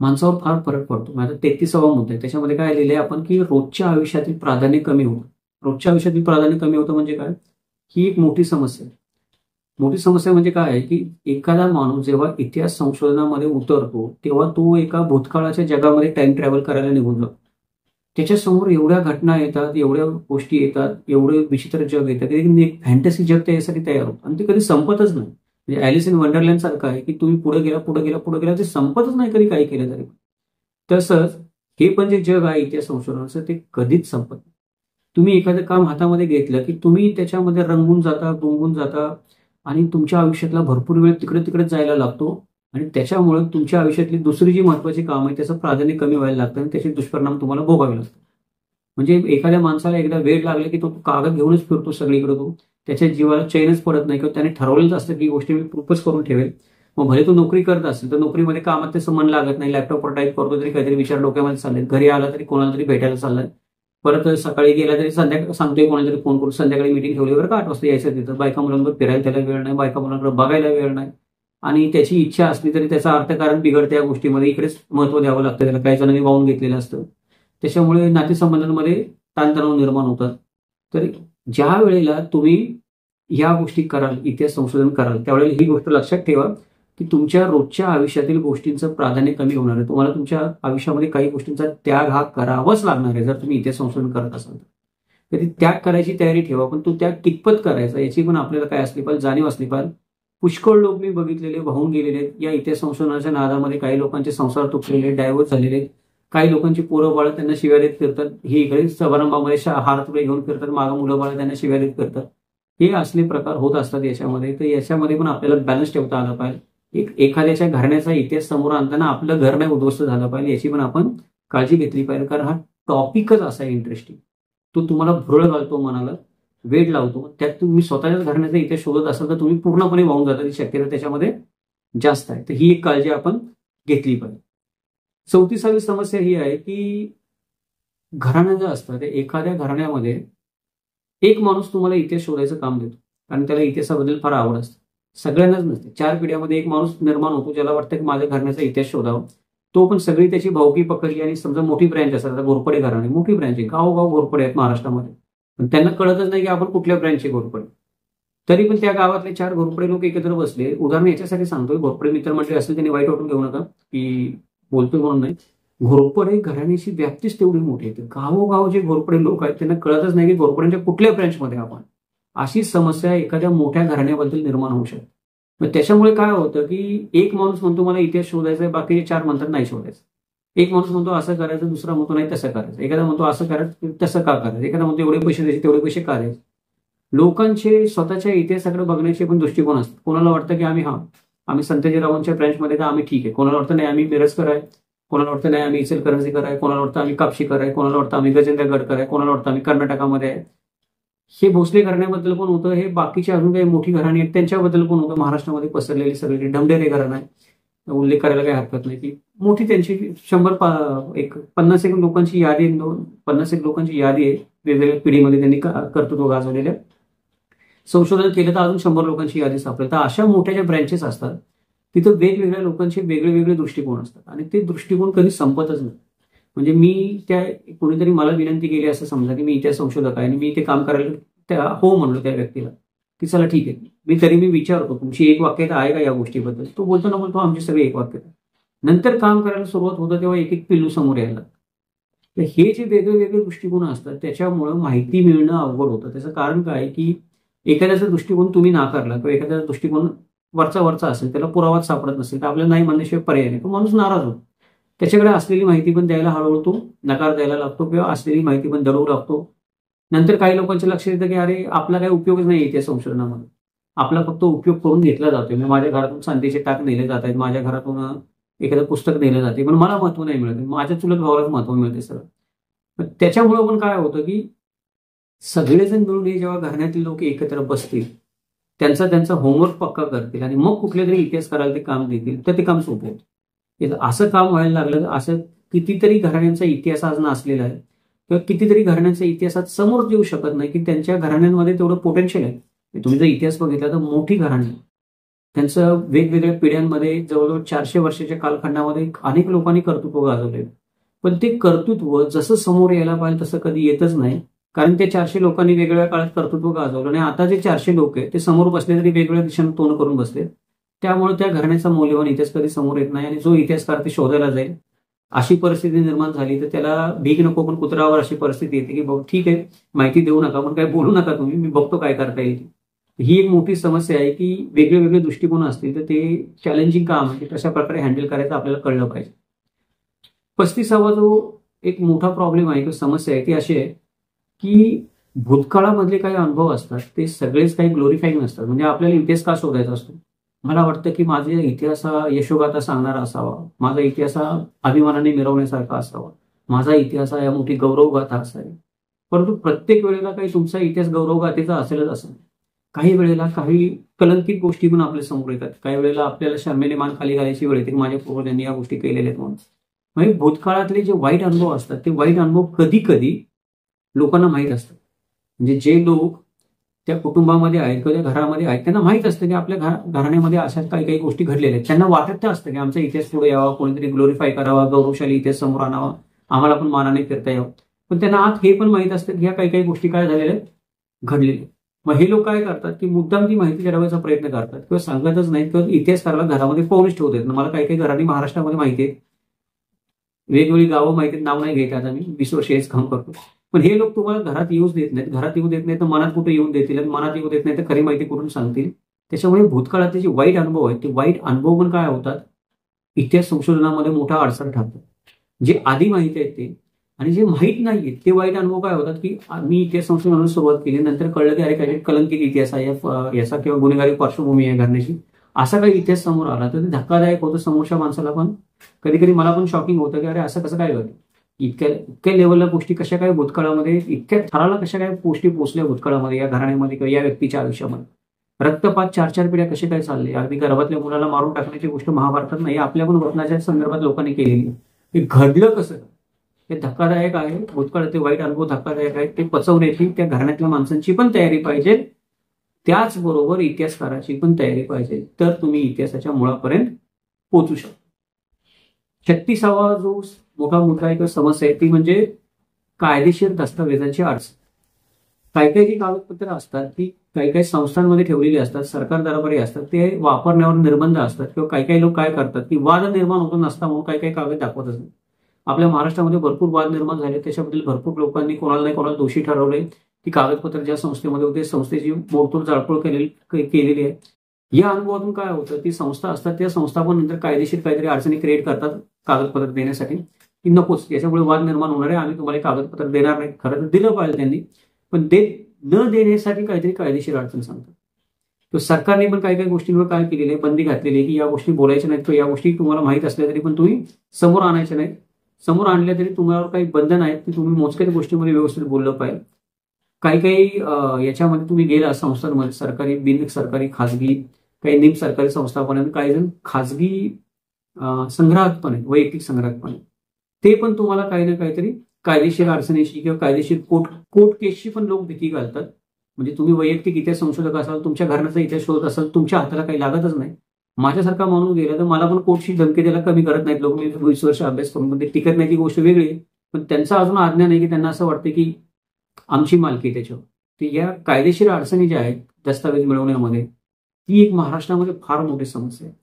माणसावर फार फरक पडतो. माझा 33वा मुद्दा आहे, त्याच्यामध्ये काय लिहिलंय आपण की रोजच्या आयुष्यातील प्राधान्य कमी होतं. रोजच्या आयुष्यातील प्राधान्य कमी होतं म्हणजे काय, ही एक मोठी समस्या आहे. मोठी समस्या म्हणजे काय आहे की एखादा माणूस जेव्हा इतिहास संशोधनामध्ये उतरतो तेव्हा तो एका भूतकाळाच्या जगामध्ये टाइम ट्रॅव्हल करायला निघून जातो. त्याच्यासमोर एवढ्या घटना येतात, एवढ्या गोष्टी येतात, एवढे विचित्र जग येतात, एक फॅन्टसी जग त्याच्यासाठी तयार होतं आणि ते कधी संपतच नाही. म्हणजे ॲलिस इन वंडरलँड सारखं आहे की तुम्ही पुढे गेला ते संपतच नाही कधी काही केलं तरी. तसंच हे पण जे जग आहे इतिहास संशोधनाचं ते कधीच संपत नाही. तुम्ही एखादं काम हातामध्ये घेतलं की तुम्ही त्याच्यामध्ये रंगून जाता, गुंगून जाता आणि तुमच्या आयुष्यातला भरपूर वेळ तिकडे तिकडेच जायला लागतो आणि त्याच्यामुळे तुमच्या आयुष्यातली दुसरी जी महत्वाची काम आहे त्याचं प्राधान्य कमी व्हायला लागतं आणि त्याचे दुष्परिणाम तुम्हाला भोगावे लागतात. म्हणजे एखाद्या माणसाला एकदा वेळ लागले की तो कागद घेऊनच फिरतो सगळीकडे, तो त्याच्या जीवाला चैनच पडत नाही किंवा त्याने ठरवलेलं असतं की ही गोष्टी मी प्रूफच करून ठेवेल. मग भले तो नोकरी करत असेल तर नोकरीमध्ये कामात त्याचं मन लागत नाही, लॅपटॉपवर टाईप करतो तरी काहीतरी विचार डोक्यामध्ये चालले, घरी आला तरी कोणाला तरी भेटायला चाललाय, परत सकाळी गेला तरी संध्याकाळी सांगतोय कोणाला तरी फोन करून संध्याकाळी मीटिंग ठेवली बरं का 8 वाजता यायचं तिथं. बायका मुलांवर फिरायला त्याला वेळ नाही, बायका मुलांकडे बघायला वेळ नाही आणि त्याची इच्छा असली तरी त्याचा अर्थकारण बिघडतं या गोष्टीमध्ये, इकडेच महत्व द्यावं लागतं त्याला, काही जणांनी वाहून घेतलेलं असतं. त्याच्यामुळे नातेसंबंधांमध्ये ताणतणाव निर्माण होतात. तर ज्या वेळेला तुम्ही या गोष्टी कराल, इतिहास संशोधन कराल, त्यावेळेला ही गोष्ट लक्षात ठेवा की तुमच्या रोजच्या आयुष्यातील गोष्टींचं प्राधान्य कमी होणार आहे. तुम्हाला तुमच्या आयुष्यामध्ये काही गोष्टींचा त्याग हा करावाच लागणार आहे जर तुम्ही इतिहास संशोधन करत असाल तर. ती त्याग करायची तयारी ठेवा, पण तो त्याग कितपत करायचा याची पण आपल्याला काय असली पाहिजे, जाणीव असली पाहिजे. पुष्कळ लोक मी बघितलेले वाहून गेलेले या इतिहास संशोधनाच्या नादामध्ये. काही लोकांचे संसार तुटलेले, डायव्होर्स झालेले, काही लोकांची पोरं बाळ त्यांना शिव्या देत फिरतात, ही इकडे समारंभामध्ये हार तुकडे घेऊन फिरतात, मागं मुलं बाळ त्यांना शिव्या देत फिरतात. हे असले प्रकार होत असतात याच्यामध्ये. तर याच्यामध्ये पण आपल्याला बॅलन्स ठेवता आलं पाहिजे. एखाद्याच्या घराण्याचा इतिहास समोर आणताना आपलं घर नाही उद्ध्वस्त झालं पाहिजे याची पण आपण काळजी घेतली पाहिजे, कारण हा टॉपिकच असा आहे इंटरेस्टिंग, तो तुम्हाला भुरळ घालतो, मनाला वेळ लावतो. त्यात तुम्ही स्वतःच्याच घराण्याचा इतिहास शोधत असाल तर तुम्ही पूर्णपणे वाहून जाता, शक्यता त्याच्यामध्ये जास्त आहे. तर ही एक काळजी आपण घेतली पाहिजे. 34वी समस्या ही आहे की घराणं जे असतं ते एखाद्या घराण्यामध्ये एक माणूस तुम्हाला इतिहास शोधायचं काम देतो, कारण त्याला इतिहासाबद्दल फार आवड असते. सगळ्यांनाच नसते. 4 पिढ्यामध्ये एक माणूस निर्माण होतो ज्याला वाटतं की माझ्या घराण्याचा इतिहास शोधावा. तो पण सगळी त्याची भावकी पकडली आणि समजा मोठी ब्रँच असेल, आता घोरपडे घराणे मोठी ब्रँच आहे, गावोगाव घोरपडे आहेत महाराष्ट्रामध्ये, पण त्यांना कळतच नाही की आपण कुठल्या ब्रँचचे घोरपडे. तरी पण त्या गावातले 4 घोरपडे लोक एकत्र बसले. उदाहरण याच्यासाठी सांगतोय, घोरपडे मित्रमंडळी असेल त्यांनी वाईट वाटून घेऊ नका की बोलतोय म्हणून नाही. घोरपडे घराण्याची व्याप्तीच तेवढी मोठी आहे. गावोगाव जे घोरपडे लोक आहेत त्यांना कळतच नाही की घोरपड्यांच्या कुठल्या ब्रँचमध्ये आपण. अशी समस्या एखाद्या मोठ्या घराण्याबद्दल निर्माण होऊ शकते. मग त्याच्यामुळे काय होतं की एक माणूस म्हणतो मला इतिहास शोधायचा आहे, बाकीचे 4 म्हणतात नाही शोधायचं. एक माणूस म्हणतो असं करायचं, दुसरा म्हणतो नाही तसं करायचं, एखादा म्हणतो असं करायचं तसं का करायचं, एखादा म्हणतो एवढे पैसे द्यायचे तेवढे पैसे का द्यायचे. लोकांचे स्वतःच्या इतिहासाकडे बघण्याचे पण दृष्टिकोन असतात. कोणाला वाटतं की आम्ही संताजीरावांच्या ब्रँचमध्ये तर आम्ही ठीक आहे, कोणाला वाटतं नाही आम्ही मिरजकर आहे, कोणाला वाटतं नाही आम्ही इचलकरंजीकर आहे, कोणाला वाटतं आम्ही कापशीकर आहे, कोणाला वाटतं आम्ही गजेंद्रगडकर आहे, कोणाला वाटतं आम्ही कर्नाटकामध्ये आहे. हे भोसले घराण्याबद्दल पण होतं, हे बाकीचे अजून काही मोठी घराणी आहेत त्यांच्याबद्दल पण होतं. महाराष्ट्रामध्ये पसरलेली सगळी ढमढेरे घराणं आहे, उल्लेख करायला काही हरकत नाही की मोठी त्यांची 50 एक लोकांची यादी, 50 एक लोकांची यादी आहे वेगवेगळ्या पिढीमध्ये त्यांनी कर्तृत्व गाजवलेल्या. संशोधन केलं तर अजून 100 लोकांची यादी सापडेल. तर अशा मोठ्या ज्या ब्रँचेस असतात तिथं वेगवेगळ्या लोकांचे वेगळे वेगळे दृष्टिकोन असतात आणि ते दृष्टिकोन कधी संपतच नाही. म्हणजे मी त्या कोणीतरी मला विनंती केली असं समजा की मी इतिहास संशोधक आहे आणि मी ते काम करायला हो म्हणलो त्या व्यक्तीला की चला ठीक आहे. मी विचारतो तुमची एक वाक्यता आहे का या गोष्टीबद्दल. तो बोलतो ना, बोलतो आमची सगळी एक वाक्यता. नंतर काम करायला सुरुवात होतं तेव्हा एक एक पिल्लू समोर यायला. तर हे जे वेगळे वेगळे दृष्टिकोन असतात त्याच्यामुळे माहिती मिळणं अवघड होतं. त्याचं कारण काय की एखाद्याचा दृष्टिकोन तुम्ही नाकारला किंवा एखाद्याचा दृष्टिकोन वरचा असेल, त्याला पुरावाच सापडत नसेल तर आपल्याला नाही म्हणण्याशिवाय पर्याय नाही. तो माणूस नाराज होतो. त्याच्याकडे असलेली माहिती पण द्यायला हळूहळू तो नकार द्यायला लागतो किंवा असलेली माहिती पण दडवू लागतो. नंतर काही लोकांच्या लक्षात येतं की अरे आपला काही उपयोगच नाही इतिहास संशोधनामध्ये. आपला फक्त उपयोग करून घेतला जातोय. माझ्या घरातून सांधेचे टाक नेले जात आहेत, माझ्या घरातून एखादं पुस्तक नेलं जाते, पण मला महत्व नाही मिळत. माझ्या चुलत भावालाच महत्व मिळते सगळं. त्याच्यामुळं पण काय होतं की सगळेजण मिळून हे जेव्हा घराण्यातील लोक एकत्र बसतील, त्यांचा होमवर्क पक्का करतील आणि मग कुठल्या तरी इतिहास करायला ते काम देतील तर ते काम सोपं होतं. असं काम व्हायला लागलं. असं कितीतरी घराण्यांचा इतिहास आज नसलेला आहे किंवा कितीतरी घराण्यांचा इतिहासात समोर येऊ शकत नाही की त्यांच्या घराण्यांमध्ये तेवढं पोटेन्शियल आहे. तुम्ही जर इतिहास बघितला तर मोठी घराणी, त्यांचं वेगवेगळ्या पिढ्यांमध्ये जवळजवळ 400 वर्षाच्या कालखंडामध्ये अनेक लोकांनी कर्तृत्व गाजवले. पण ते कर्तृत्व जसं समोर यायला पाहिजे तसं कधी येतच नाही. कारण त्या 400 लोकांनी वेगवेगळ्या काळात कर्तृत्व गाजवलं आणि आता जे 400 लोक आहेत ते समोर बसले तरी वेगवेगळ्या दिशेने तोंड करून बसले. त्यामुळे त्या घराण्याचा मौल्यवान इतिहास कधी समोर येत नाही आणि जो इतिहासकार ते शोधायला जाईल अशी परिस्थिती निर्माण झाली तर त्याला भीक नको पण कुत्रावर अशी परिस्थिती येते की भाऊ ठीक आहे माहिती देऊ नका पण काही बोलू नका तुम्ही, मी बघतो काय करता येईल. ही एक मोठी समस्या आहे की वेगळे वेगळे दृष्टिकोन असतील तर ते चॅलेंजिंग काम आहे. कशा प्रकारे हँडल करायचं आपल्याला कळलं पाहिजे. 35वा जो एक मोठा प्रॉब्लेम आहे किंवा समस्या आहे ती अशी आहे की भूतकाळामधले काही अनुभव असतात ते सगळेच काही ग्लोरिफाईंग नसतात. म्हणजे आपल्याला इतिहास का शोधायचा असतो. मला वाटतं की माझा इतिहास हा यशोगाथा सांगणारा असावा, माझा इतिहास हा अभिमानाने मिरवण्यासारखा असावा, माझा इतिहास हा या मोठी गौरवगाथा असावी. परंतु प्रत्येक वेळेला काही तुमचा इतिहास गौरवगाथेचा असेलच असं. काही वेळेला काही कलंकित गोष्टी पण आपल्या समोर येतात. काही वेळेला आपल्याला शर्मेने मान खाली घालायची वेळ येते की माझ्या पूर्वजांनी या गोष्टी केलेल्या आहेत म्हणून. म्हणजे भूतकाळातले जे वाईट अनुभव असतात ते वाईट अनुभव कधी कधी लोकांना माहीत असतात. म्हणजे जे लोक त्या कुटुंबामध्ये आहेत किंवा त्या घरामध्ये आहेत त्यांना माहीत असतं की आपल्या घराण्यामध्ये अशा काही काही गोष्टी घडलेल्या आहेत. त्यांना वाटत असतं की आमचा इतिहास पुढे यावा, कोणीतरी ग्लोरिफाय करावा, गौरवशाली इतिहास समोर आणावा, आम्हाला पण मानाने फिरता यावं. पण त्यांना आत हे पण माहीत असतं की ह्या काही काही गोष्टी काय झालेल्या आहेत, घडलेल्या. मग हे लोक काय करतात की मुद्दाम ती माहिती ठरवायचा प्रयत्न करतात किंवा सांगतच नाहीत किंवा इतिहासकाराला घरामध्ये पाऊलच ठेवत आहेत. मला काही काही घरांनी महाराष्ट्रामध्ये माहिती आहे, वेगवेगळी गावं माहिती आहेत, नाव नाही घेत आता मी 20 वर्ष हेच काम करतो. पण हे लोक तुम्हाला घरात येऊच देत नाहीत. घरात येऊ देत नाही तर मनात कुठे येऊन देतील, मनात येऊ देत नाही तर खरी माहिती कुठून सांगतील. त्याच्यामुळे भूतकाळातले जे वाईट अनुभव आहेत ते वाईट अनुभव पण काय होतात इतिहास संशोधनामध्ये मोठा अडसर ठरतात. जे आधी माहिती आहेत ते आणि जे माहीत नाहीये ते वाईट अनुभव काय होतात की मी इतिहास संशोधनाला सुरुवात केली, नंतर कळलं की अरे काही कलंकित इतिहास आहे याचा किंवा गुन्हेगारी पार्श्वभूमी आहे घराण्याची, असा काही इतिहास समोर आला तर ते धक्कादायक होतं समोरच्या माणसाला पण. कधी कधी मला पण शॉकिंग होतं की अरे असं कसं काय होतं, इतक्या लेवलला गोष्टी कशा काय भूतकाळामध्ये, इतक्या थराला कशा काय गोष्टी पोहोचल्या भूतकाळामध्ये या घराण्यामध्ये किंवा या व्यक्तीच्या आयुष्यामध्ये. रक्तपात 4-4 पिढ्या कसे काय चालले, अगदी गर्भातल्या मुलाला मारून टाकण्याची गोष्ट महाभारतात नाही, आपल्या पण वतनाच्या संदर्भात लोकांनी केलेली. हे घडलं कसं, हे धक्कादायक आहे. भूतकाळातले वाईट अनुभव धक्कादायक आहेत. ते पचवण्याची त्या घराण्यातल्या माणसांची पण तयारी पाहिजे, त्याचबरोबर इतिहासकाराची पण तयारी पाहिजे, तर तुम्ही इतिहासाच्या मुळापर्यंत पोहोचू शकता. 36वा जो मोठा मुद्दा आहे किंवा समस्या आहे ती म्हणजे कायदेशीर दस्तावेजांची अडचण. काही काही जी कागदपत्र असतात ती काही काही संस्थांमध्ये ठेवलेली असतात, सरकार दरबारी असतात, ते वापरण्यावर निर्बंध असतात किंवा काही काही लोक काय करतात की वाद निर्माण होतो नसता म्हणून काही काही कागद दाखवतच नाही. आपल्या महाराष्ट्रामध्ये भरपूर वाद निर्माण झाले, त्याच्याबद्दल भरपूर लोकांनी कोणाला नाही कोणाला दोषी ठरवले. ती कागदपत्र ज्या संस्थेमध्ये होते संस्थेची मोडतोड जाळपोळ केलेली आहे. या अनुभवातून काय होतं, ती संस्था असतात त्या संस्था पण नंतर कायदेशीर काहीतरी अडचणी क्रिएट करतात कागदपत्र देण्यासाठी की नकोच याच्यामुळे वाद निर्माण होणार आहे, आम्ही तुम्हाला कागदपत्र देणार नाही. खरं तर दिलं पाहिजे त्यांनी, पण न देण्यासाठी काहीतरी कायदेशीर अडचण सांगतात. तर सरकारने पण काही काही गोष्टींवर काय केलेलं आहे, बंदी घातलेली आहे की या गोष्टी बोलायच्या नाहीत किंवा या गोष्टी तुम्हाला माहीत असल्या तरी पण तुम्ही समोर आणायच्या नाहीत. समोर आणल्या तरी तुम्हाला काही बंधन आहेत की तुम्ही मोजक्याच गोष्टीमध्ये व्यवस्थित बोललं पाहिजे. काही काही याच्यामध्ये तुम्ही गेला संस्थांमध्ये, सरकारी, बिन सरकारी, खाजगी, काही निम सरकारी संस्था पण आहेत, काही जण खाजगी संग्राहक पण आहेत, वैयक्तिक संग्राहक पण आहेत. ते पण तुम्हाला काही ना काहीतरी कायदेशीर अडचणीशी किंवा कायदेशीर कोर्ट केसची पण लोक भीती घालतात. म्हणजे तुम्ही वैयक्तिक इतिहास संशोधक असाल, तुमच्या घराण्याचा इतिहास शोधत असाल, तुमच्या हाताला काही लागतच नाही, माझ्यासारखा माणूस गेला तर मला पण कोर्टची धमकी द्यायला कमी करत नाहीत लोक. मी 20 वर्ष अभ्यास करून पण ते टिकत नाही ती गोष्ट वेगळी, पण त्यांचा अजून आज्ञा नाही की त्यांना असं वाटतं की आमची मालकी त्याच्यावर. तर या कायदेशीर अडचणी ज्या आहेत दस्तावेज मिळवण्यामध्ये, ती एक महाराष्ट्रामध्ये फार मोठी समस्या आहे.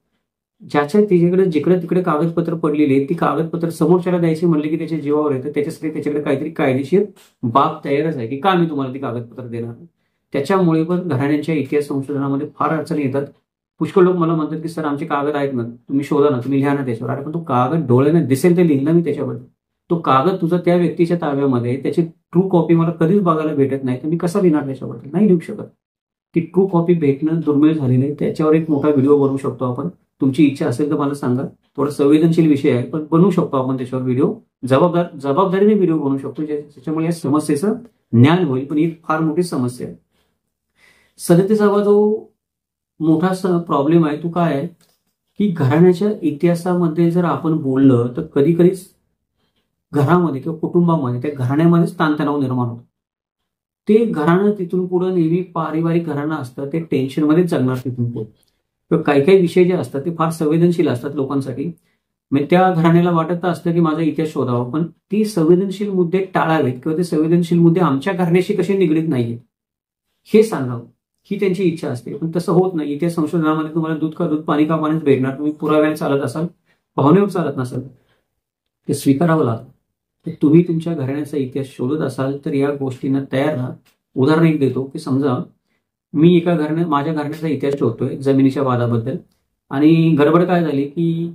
ज्याच्या तिच्याकडे जिकडे तिकडे कागदपत्र पडलेली आहेत, ती कागदपत्र समोरच्याला द्यायची म्हणले की त्याच्या जीवावर येतं. त्याच्यासाठी त्याच्याकडे काहीतरी कायदेशीर बाब तयारच आहे की का मी तुम्हाला ती कागदपत्र देणार. त्याच्यामुळे पण घराण्यांच्या इतिहास संशोधनामध्ये फार अडचणी येतात. पुष्कळ लोक मला म्हणतात की सर आमचे कागद आहेत ना, तुम्ही शोधा ना, तुम्ही लिहा ना त्याच्यावर. अरे पण तो कागद डोळ्याने दिसेल ते लिहिलं मी त्याच्याबद्दल. तो कागद तुझा त्या व्यक्तीच्या ताब्यामध्ये, त्याची ट्रू कॉपी मला कधीच बघायला भेटत नाही, तर मी कसं लिहिणार त्याच्याबद्दल, नाही लिहू शकत. ती ट्रू कॉपी भेटणं दुर्मिळ झालेलं आहे. त्याच्यावर एक मोठा व्हिडिओ बनवू शकतो आपण. तुमची इच्छा असेल तर मला सांगा. थोडा संवेदनशील विषय आहे पण बनवू शकतो आपण त्याच्यावर व्हिडिओ. जबाबदारीने व्हिडिओ बनवू शकतो ज्याच्यामुळे या समस्येचं ज्ञान होईल. पण ही फार मोठी समस्या आहे. सदतीसावा जो मोठा प्रॉब्लेम आहे तो काय आहे की घराण्याच्या इतिहासामध्ये जर आपण बोललं तर कधी कधीच घरामध्ये किंवा कुटुंबामध्ये त्या घराण्यामध्येच ताणतणाव निर्माण होतो. ते घराणं तिथून पुढे नेहमी पारिवारिक घराणं असतं, ते टेन्शनमध्येच जगणार तिथून पुढे. किंवा काही काही विषय जे असतात ते फार संवेदनशील असतात लोकांसाठी. म्हणजे त्या घराण्याला वाटत असतं की माझा इतिहास शोधावा, पण ती संवेदनशील मुद्दे टाळावेत किंवा ते संवेदनशील मुद्दे आमच्या घराण्याशी कसे निगडीत नाहीये हे सांगावं, ही त्यांची इच्छा असते. पण तसं होत नाही. इतिहास संशोधनामध्ये तुम्हाला दूध का दूध पाणी का पाणीच भेटणार. तुम्ही पुराव्याने चालत असाल, भावनेवर चालत नसाल, ते स्वीकारावं लागतं. तर तुम्ही तुमच्या घराण्याचा इतिहास शोधत असाल तर या गोष्टींना तयार राहा. उदाहरण एक देतो की समजा मी माझ्या घराण्याचा इतिहास शोधतोय जमिनीच्या वादाबद्दल, आणि गडबड काय झाली की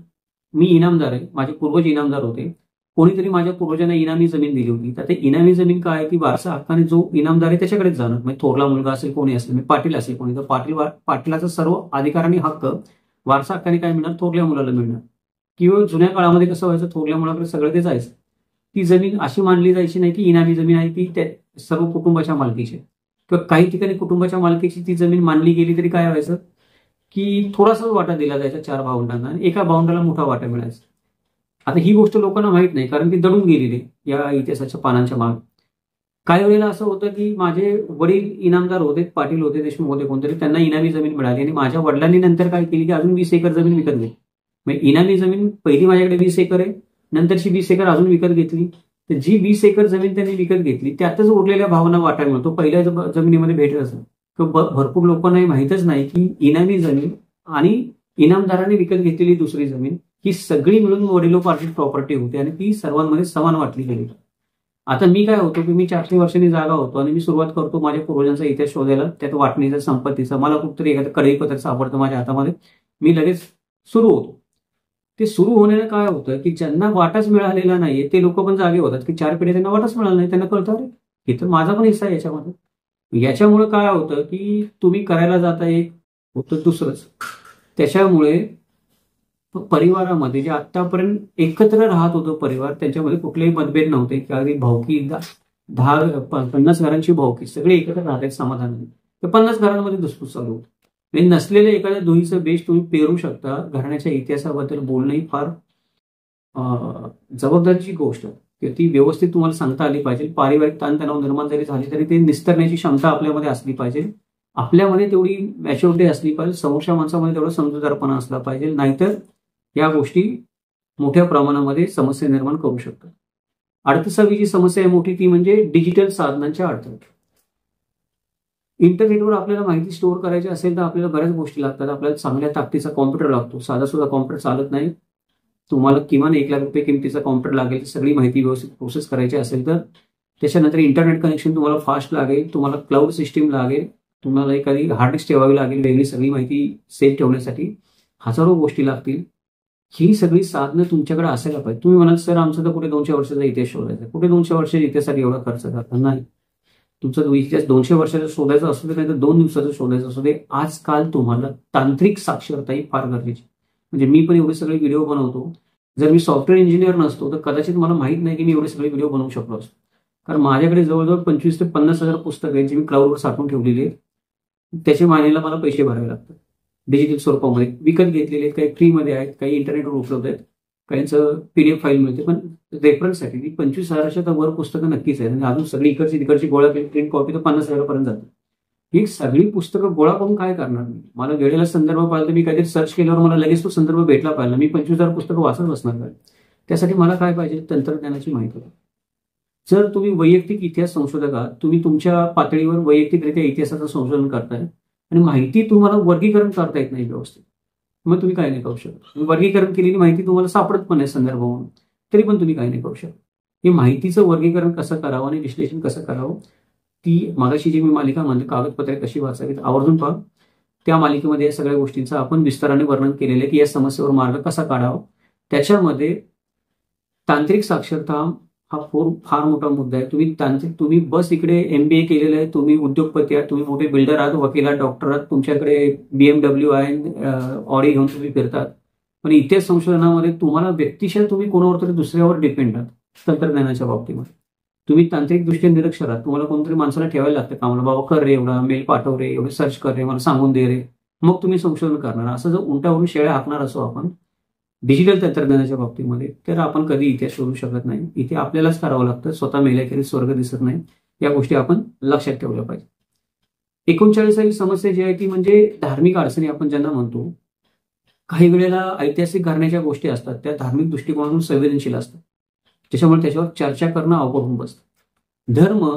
मी इनामदार आहे, माझे पूर्वज इनामदार होते. कोणीतरी माझ्या पूर्वजांना इनामी जमीन दिली होती. तर ते इनामी जमीन काय ती वारसा हक्काने जो इनामदार आहे त्याच्याकडेच जाणार. म्हणजे थोरला मुलगा असेल, कोणी असेल, म्हणजे पाटील असेल कोणी, तर पाटलाचा सर्व अधिकार आणि हक्क वारसा हक्काने काय मिळणार, थोरल्या मुलाला मिळणार. किंवा जुन्या काळामध्ये कसं व्हायचं, थोरल्या मुलाकडे सगळं ते जायचं. ती जमीन अशी मानली जायची नाही की इनामी जमीन आहे ती त्या सर्व कुटुंबाच्या मालकीची. किंवा काही ठिकाणी कुटुंबाच्या मालकीची ती जमीन मानली गेली तरी काय व्हायचं की थोडासा वाटा दिला जायचा 4 भावंडांना आणि एका भावंडाला मोठा वाटा मिळायचा. आता ही गोष्ट लोकांना माहित नाही कारण ती दडून गेलेली या इतिहासाच्या पानांच्या मागे. काही वेळेला असं होतं की माझे वडील इनामदार होते, पाटील होते, देशमुख होते कोणतरी, त्यांना इनामी जमीन मिळाली आणि माझ्या वडिलांनी नंतर काय केली की अजून 20 एकर जमीन विकत घेतली. म्हणजे इनामी जमीन पहिली माझ्याकडे 20 एकर आहे, नंतरची 20 एकर अजून विकत घेतली. तर जी 20 एकर जमीन त्यांनी विकत घेतली त्यातच उरलेल्या भावांना वाटा मिळतो, पहिल्या जमिनीमध्ये भेटत असं. भरपूर लोकांना माहितच नाही की इनामी जमीन आणि इनामदाराने विकत घेतलेली दुसरी जमीन ही सगळी मिळून वडिलोपार्जित प्रॉपर्टी होती आणि ती सर्वांमध्ये समान वाटली गेली. आता मी काय होतो की मी 400 वर्षांनी जागा होतो आणि मी सुरुवात करतो माझ्या पूर्वजांचा इतिहास शोधायला, त्यात वाटणीचा, संपत्तीचा. मला कुठतरी एखादं कढईपत्र सापडतं माझ्या हातामध्ये, मी लगेच सुरू होतो. ते सुरू होण्याला काय होतं की ज्यांना वाटाच मिळालेला नाहीये ते लोक पण जागे होतात की 4 पिढ्या त्यांना वाटाच मिळाला नाही. त्यांना कळतं अरे हे तर माझा पण हिस्सा आहे याच्यामध्ये. याच्यामुळे काय होतं की तुम्ही करायला जाता एक, होतं दुसरंच. त्याच्यामुळे परिवारामध्ये जे आतापर्यंत एकत्र राहत होतं परिवार, त्यांच्यामध्ये कुठलेही मतभेद नव्हते. अगदी भावकी 50 घरांची भावकी सगळे एकत्र राहतात समाधानाने. तर 50 घरांमध्ये धुसफूस चालू होतं. म्हणजे नसलेल्या एखाद्या दुहीचं बेस तुम्ही पेरू शकता. घराण्याच्या इतिहासाबद्दल बोलणं ही फार जबाबदारीची गोष्ट आहे. ती व्यवस्थित तुम्हाला सांगता आली पाहिजे. पारिवारिक ताणतणाव निर्माण जरी झाली तरी ते निस्तरण्याची क्षमता आपल्यामध्ये असली पाहिजे. आपल्यामध्ये तेवढी मॅच्युरिटी असली पाहिजे. समोरच्या माणसामध्ये तेवढा समजूतदारपणा असला पाहिजे. नाहीतर या गोष्टी मोठ्या प्रमाणामध्ये समस्या निर्माण करू शकतात. 38वी जी समस्या आहे मोठी ती म्हणजे डिजिटल साधनांच्या अडथळे. इंटरनेटवर आपल्याला माहिती स्टोअर करायची असेल तर आपल्याला बऱ्याच गोष्टी लागतात. आपल्याला चांगल्या ताकदीचा कॉम्प्युटर लागतो. साधा सुद्धा कॉम्प्युटर चालत नाही. तुम्हाला किमान 1 लाख रुपये किमतीचा कॉम्प्युटर लागेल. सगळी माहिती व्यवस्थित प्रोसेस करायची असेल तर. त्याच्यानंतर इंटरनेट कनेक्शन तुम्हाला फास्ट लागेल. तुम्हाला क्लाउड सिस्टीम लागेल. तुम्हाला एखादी हार्ड डिस्क ठेवावी लागेल वेगळी सगळी माहिती सेव्ह ठेवण्यासाठी. हजारो गोष्टी लागतील. ही सगळी साधनं तुमच्याकडे असायला पाहिजे. तुम्ही म्हणाल सर आमचं तर कुठे 200 वर्षाचा इतिहास शोधायचा, कुठे 200 वर्षाच्या इतिहासासाठी एवढा खर्च करता. नाही, तुमचा इतिहास 200 वर्षाचा शोधायचा असू दे नाही तर 2 दिवसाचा शोधायचा असू दे. आजकाल तुम्हाला तांत्रिक साक्षरता ही फार गरजेची. म्हणजे मी पण एवढे सगळे व्हिडिओ बनवतो. जर मी सॉफ्टवेअर इंजिनियर नसतो तर कदाचित मला माहित नाही की मी एवढे सगळे व्हिडिओ बनवू शकलो असतो. कारण माझ्याकडे जवळजवळ 25 ते 50 हजार पुस्तकं आहेत जी मी क्लाउडवर साठवून ठेवलेली आहेत. त्याच्या मानेला मला पैसे भरावे लागतात. डिजिटल स्वरूपामध्ये विकत घेतलेले आहेत, काही फ्रीमध्ये आहेत, काही इंटरनेटवर उपलब्ध आहेत, काहींचं PDF फाईल मिळते. पण रेफरन्ससाठी ती 25,000च्या तर वर पुस्तकं नक्कीच आहेत. आणि अजून सगळी इकडची तिकडची गोळा केली प्रिंट कॉपी तर 50,000पर्यंत जाते. ही सगळी पुस्तकं गोळा करून काय करणार मी? मला वेळेला संदर्भ पाहिजे, मी काहीतरी सर्च केल्यावर मला लगेच तो संदर्भ भेटला पाहिजे. मी 25,000 पुस्तकं वाचत बसणार काय? त्यासाठी मला काय पाहिजे? तंत्रज्ञानाची माहिती. जर तुम्ही वैयक्तिक इतिहास संशोधक आहात, तुम्ही तुमच्या पातळीवर वैयक्तिकरित्या इतिहासाचं संशोधन करताय आणि माहिती तुम्हाला वर्गीकरण करता येत नाही व्यवस्थित, मग तुम्ही काय नाही करू शकत. वर्गीकरण केलेली माहिती तुम्हाला सापडत पण नाही संदर्भ म्हणून, तरी पण तुम्ही काही नाही करू शकत. हे माहितीचं वर्गीकरण कसं करावं आणि विश्लेषण कसं करावं, ती मागाशी जी मी मालिका म्हणते कागदपत्रे कशी वाचावीत, आवर्जून पहा. त्या मालिकेमध्ये या सगळ्या गोष्टींचं आपण विस्ताराने वर्णन केलेलं आहे की या समस्येवर मार्ग कसा काढावा. त्याच्यामध्ये तांत्रिक साक्षरता हा फार मोठा मुद्दा आहे. तुम्ही बस इकडे MBA केलेलं आहे, तुम्ही उद्योगपती आहात, तुम्ही मोठे बिल्डर आहात, वकील आहात, डॉक्टर आहात, तुमच्याकडे BMW आहे, ऑडी घेऊन तुम्ही फिरतात, पण इतिहास संशोधनामध्ये तुम्हाला व्यक्तिशः तुम्ही कोणावर तरी दुसऱ्यावर डिपेंड आहात. तंत्रज्ञानाच्या बाबतीमध्ये तुम्ही तांत्रिक दृष्ट्या निरक्षर आहात, तुम्हाला कोणतरी माणसाला ठेवायला लागतं कामाला, बाबा कर रे एवढा, मेल पाठव रे, एवढे सर्च कर रे, मला सांगून दे रे, मग तुम्ही संशोधन करणार. असं जर उलटावरून शेळ्या हाकणार असो आपण डिजिटल तंत्रज्ञानाच्या बाबतीमध्ये, तर आपण कधी इतिहास शोधू शकत नाही. इथे आपल्यालाच करावं लागतं. स्वतः मेल्याखेरीज स्वर्ग दिसत नाही. या गोष्टी आपण लक्षात ठेवल्या पाहिजे. 39वी समस्या जी आहे ती म्हणजे धार्मिक अडचणी आपण ज्यांना म्हणतो. काही वेळेला ऐतिहासिक घराण्याच्या गोष्टी असतात त्या धार्मिक दृष्टिकोनातून संवेदनशील असतात, त्याच्यामुळे त्याच्यावर चर्चा करणं अवघड होऊन बसतं. धर्म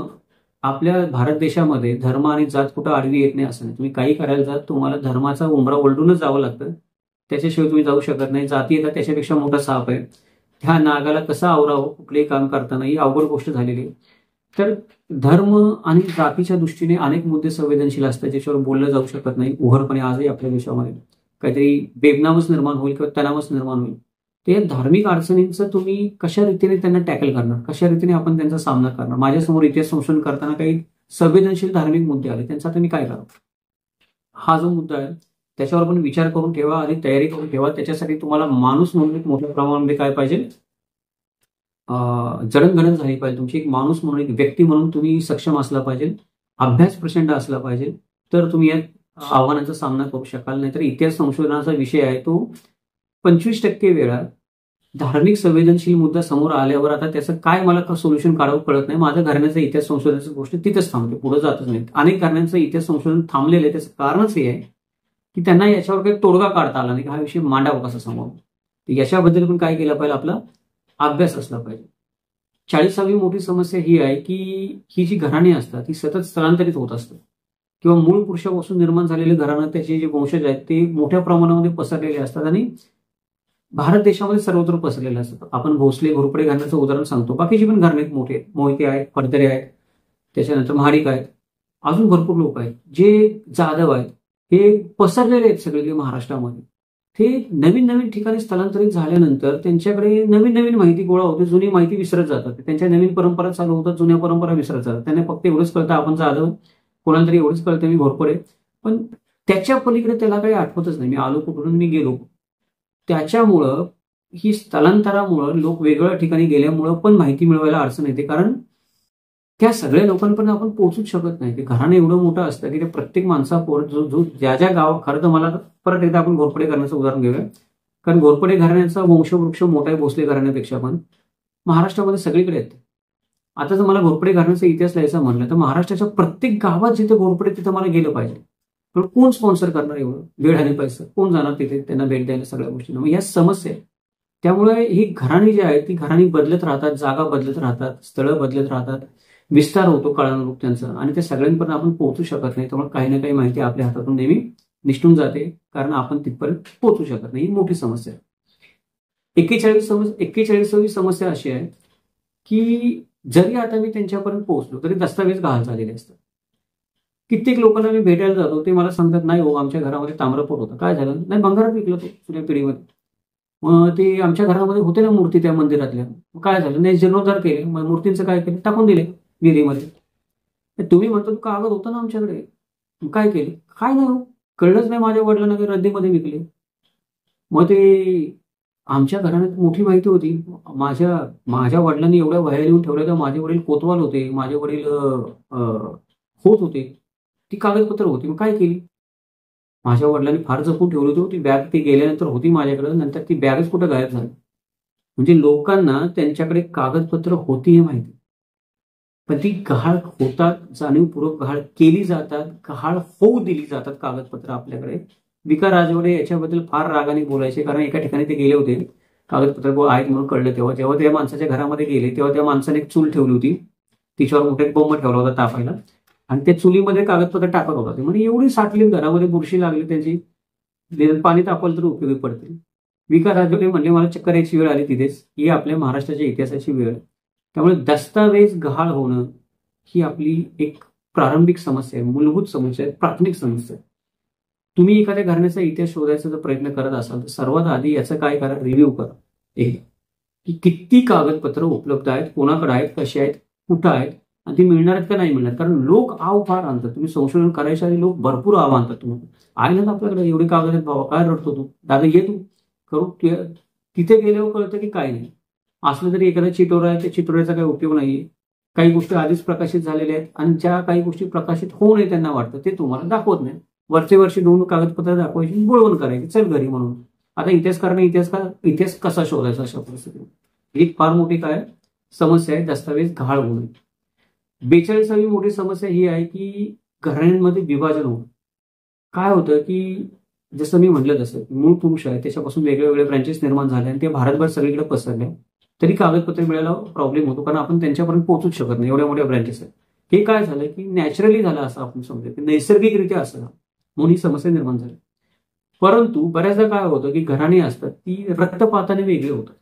आपल्या भारत देशामध्ये धर्म आणि जात कुठं आडवी येत नाही असं नाही. तुम्ही काही करायला जात तुम्हाला धर्माचा उंबरा ओलडूनच जावं लागतं, त्याच्याशिवाय तुम्ही जाऊ शकत नाही. जाती येतात त्याच्यापेक्षा मोठा साप आहे. ह्या नागाला कसं आवरावं कुठलेही काम करताना ही अवघड गोष्ट झालेली आहे. तर धर्म आणि जातीच्या दृष्टीने अनेक मुद्दे संवेदनशील असतात ज्याच्यावर बोललं जाऊ शकत नाही उघडपणे. आजही आपल्या देशामध्ये काहीतरी बेबनामच निर्माण होईल किंवा तणावच निर्माण होईल. ते धार्मिक अडचणींचं तुम्ही कशा रीतीने त्यांना टॅकल करणार, कशा रीतीने आपण त्यांचा सामना करणार. माझ्यासमोर इतिहास संशोधन करताना काही संवेदनशील धार्मिक मुद्दे आले, त्यांचा तुम्ही काय करावं, हा जो मुद्दा आहे त्याच्यावर पण विचार करून ठेवा आणि तयारी करून ठेवा. त्याच्यासाठी तुम्हाला माणूस म्हणून मोठ्या प्रमाणामध्ये काय पाहिजे, जडणघडण झाली पाहिजे. तुमची एक माणूस म्हणून एक व्यक्ती म्हणून तुम्ही सक्षम असला पाहिजे, अभ्यास प्रचंड असला पाहिजे, तर तुम्ही या आव्हानांचा सामना करू शकाल. नाहीतर इतिहास संशोधनाचा विषय आहे तो 25% वेळा धार्मिक संवेदनशील मुद्दा समोर आल्यावर आता त्याचं काय मला सोल्युशन काढावं कळत नाही. माझ्या घराण्याचं इतिहास संशोधनाची गोष्ट तिथंच थांबते, पुढे जातच नाही. अनेक घराण्यांचं इतिहास संशोधन थांबलेलं आहे. त्याचं कारणच हे आहे की त्यांना याच्यावर काही तोडगा काढता आला नाही, हा विषय मांडावा कसा समोर. याच्याबद्दल पण काय केलं पाहिजे, आपला अभ्यास असला पाहिजे. 40वी मोठी समस्या ही आहे की ही जी घराणी असतात ही सतत स्थलांतरित होत असतात किंवा मूळ पुरुषापासून निर्माण झालेले घराणं त्याचे जे वंशज आहेत ते मोठ्या प्रमाणामध्ये पसरलेले असतात आणि भारत देशामध्ये सर्वत्र पसरलेले असतात. आपण भोसले घोरपडे घराण्याचं उदाहरण सांगतो, बाकीची पण घराणे मोठे, मोहिते आहेत, फडतरे आहेत, त्याच्यानंतर महाडिक आहेत, अजून भरपूर लोक आहेत. जे जाधव आहेत हे पसरलेले आहेत सगळे महाराष्ट्रामध्ये. ते नवीन नवीन ठिकाणी स्थलांतरित झाल्यानंतर त्यांच्याकडे नवीन नवीन माहिती गोळा होते, जुनी माहिती विसरत जातात. त्यांच्या नवीन परंपरा चालू होतात, जुन्या परंपरा विसरत जातात. त्यांना फक्त एवढंच कळतं आपण जाधव, कोणाला तरी एवढंच कळतं मी घोरपडे, पण त्याच्या पलीकडे त्याला काही आठवतच नाही, मी आलो कुठून, मी गेलो. त्याच्यामुळं ही स्थलांतरामुळं लोक वेगवेगळ्या ठिकाणी गेल्यामुळं पण माहिती मिळवायला अडचण येते, कारण त्या सगळ्या लोकांपर्यंत आपण पोहोचूच शकत नाही. ते घराणं एवढं मोठं असतं की ते प्रत्येक माणसापोर जो ज्या ज्या गाव, खरं तर मला परत एकदा आपण घोरपडे घराण्याचं उदाहरण घेऊया, कारण घोरपडे घराण्याचा वंशवृक्ष मोठा आहे भोसले घराण्यापेक्षा, पण महाराष्ट्रामध्ये सगळीकडे येते. आता जर मला घोरपडे घराण्याचा इतिहास लिहायचा म्हणलं तर महाराष्ट्राच्या प्रत्येक गावात जिथे घोरपडे तिथं मला गेलं पाहिजे. पण कोण स्पॉन्सर करणार एवढं वेळ आणि पैसा, कोण जाणार तिथे त्यांना भेट द्यायला सगळ्या गोष्टींना. मग या समस्या आहे. त्यामुळे ही घराणी जी आहे ती घराणी बदलत राहतात, जागा बदलत राहतात, स्थळं बदलत राहतात, विस्तार होतो काळानुरूप त्यांचा, आणि त्या सगळ्यांपर्यंत आपण पोहोचू शकत नाही. त्यामुळे काही ना काही माहिती आपल्या हातातून नेहमी निष्ठून जाते, कारण आपण तिथपर्यंत पोहोचू शकत नाही. ही मोठी समस्या आहे. 41वी समस्या अशी आहे की जरी आता मी त्यांच्यापर्यंत पोहोचलो तरी दस्तावेज गहाळ झालेले असतात. कित्येक लोकांना मी भेटायला जातो, ते मला सांगतात नाही हो आमच्या घरामध्ये ताम्रपट होतं. काय झालं, नाही भंगारात विकलं तो जुन्या पिढीमध्ये. मग ते आमच्या घरामध्ये होते ना मूर्ती त्या मंदिरातल्या, काय झालं, नाही जीर्णोद्धार केले, मग मूर्तींचं काय केलं, टाकून दिले विहिरीमध्ये. तुम्ही म्हणतो तू कागद होता ना आमच्याकडे, काय केले, काय नाही कळलंच नाही. माझ्या वडिलांना काही रद्दीमध्ये विकले. मग ते आमच्या घराण्यात मोठी माहिती होती. माझ्या वडिलांनी एवढ्या वह्या लिहून ठेवल्या, तर माझे वडील कोतवाल होते, माझे वडील होत होते, ती कागदपत्र होती. मग काय केली, माझ्या वडिलांनी फार जपून ठेवली होती. ती बॅग ती गेल्यानंतर होती माझ्याकडे, नंतर ती बॅगच कुठं गायब झाली. म्हणजे लोकांना त्यांच्याकडे कागदपत्र होती हे माहिती, पण ती गहाळ होतात, जाणीवपूर्वक गहाळ केली जातात, गहाळ होऊ दिली जातात कागदपत्र आपल्याकडे. विका राजवडे याच्याबद्दल फार रागाने बोलायचे, कारण एका ठिकाणी ते गेले होते, कागदपत्र आहेत म्हणून कळलं तेव्हा. जेव्हा त्या माणसाच्या घरामध्ये गेले तेव्हा त्या माणसाने एक चूल ठेवली होती, तिच्यावर मोठा एक बोंब ठेवला होता तापायला, आणि त्या चुलीमध्ये कागदपत्र टाकत होता. ते म्हणजे एवढी साठली, घरामध्ये बुरशी लागली त्याची, पाणी तापवलं तर उपयोगी पडते. विका राजवडे म्हणले मला चक्कर यायची वेळ आली तिथेच. ही आपल्या महाराष्ट्राच्या इतिहासाची वेळ. त्यामुळे दस्तावेज गहाळ होणं ही आपली एक प्रारंभिक समस्या आहे, मूलभूत समस्या आहे, प्राथमिक समस्या आहे. तुम्ही एखाद्या घराण्याचा इतिहास शोधायचा जर प्रयत्न करत असाल तर सर्वात आधी याचं काय करा, रिव्ह्यू करा की किती कागदपत्र उपलब्ध आहेत, कोणाकडे आहेत, कसे आहेत, कुठं आहेत, आणि ती मिळणार आहेत का नाही मिळणार. कारण लोक आव फार आणतात. तुम्ही संशोधन करायच्या आधी लोक भरपूर आव आणतात. तुम्हाला आहे ना आपल्याकडे एवढे कागद आहेत, बाबा काय रडतो तू, दादा ये तू करू. तिथे गेल्यावर कळतं की काय नाही. असलं तरी एखादा चिटोरा आहे, त्या चिटोऱ्याचा काही उपयोग नाहीये. काही गोष्टी आधीच प्रकाशित झालेल्या आहेत, आणि ज्या काही गोष्टी प्रकाशित होऊ नये त्यांना वाटतं ते तुम्हाला दाखवत नाही. वरचे वर्षी 2 कागदपत्र दाखवायची, बोलवण करायची, चल घरी म्हणून. आता इतिहासकाराने इतिहास कसा शोधायचा अशा परिस्थितीत, ही फार मोठी काय समस्या आहे, दस्तावेज गहाळ होणे. 42वी मोठी समस्या ही आहे की घराण्यांमध्ये विभाजन होणं. काय होतं की जसं मी म्हटलं तसं मूळ पुरुष आहे त्याच्यापासून वेगळे वेगळे ब्रँचेस निर्माण झाले, आणि ते भारतभर सगळीकडे पसरले, तरी कागदपत्र मिळायला प्रॉब्लेम होतो, कारण आपण त्यांच्यापर्यंत पोहोचूच शकत नाही, एवढ्या मोठ्या ब्रँचेस आहेत. हे काय झालं की नॅचरली झालं असं आपण समजूया, की नैसर्गिकरित्या असं म्हणून ही समस्या निर्माण झाली. परंतु बऱ्याचदा काय होतं की घराणी असतात ती रक्तपाताने वेगळे होतात,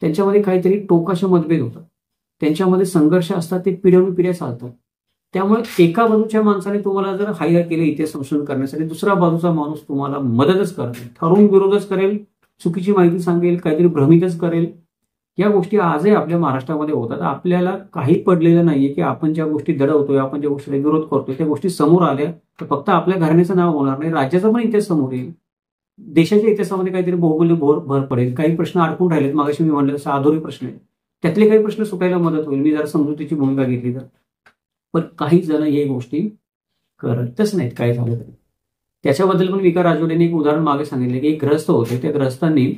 त्यांच्यामध्ये काहीतरी टोकाचे मतभेद होतात, त्यांच्यामध्ये संघर्ष असतात, ते पिढ्यानुपिढ्या चालतात. त्यामुळे एका बाजूच्या माणसाने तुम्हाला जर हायर केले इतिहास संशोधन करण्यासाठी, दुसरा बाजूचा माणूस तुम्हाला मदतच करतो, ठरवून विरोधच करेल, चुकीची माहिती सांगेल, काहीतरी भ्रमितच करेल. या गोष्टी आजही आपल्या महाराष्ट्रामध्ये होतात. आपल्याला काही पडलेलं नाहीये की आपण ज्या गोष्टी दडवतोय, आपण ज्या गोष्टीला विरोध करतोय, त्या गोष्टी समोर आल्या तर फक्त आपल्या घराण्याचं नाव होणार नाही, राज्याचा पण इतिहास समोर येईल, देशाच्या इतिहासामध्ये काहीतरी भौगोलिक भर पडेल. काही प्रश्न अडकून राहिलेत, मागाशी मी म्हणलं तसं अधोरी प्रश्न आहे, त्यातले काही प्रश्न सुटायला मदत होईल, मी जरा समजुतीची भूमिका घेतली तर. पण काही जण हे गोष्टी करतच नाहीत, काय झालं तरी. त्याच्याबद्दल पण विका राजवडेने एक उदाहरण मागे सांगितले की एक ग्रस्त होते, त्या ग्रस्तांनी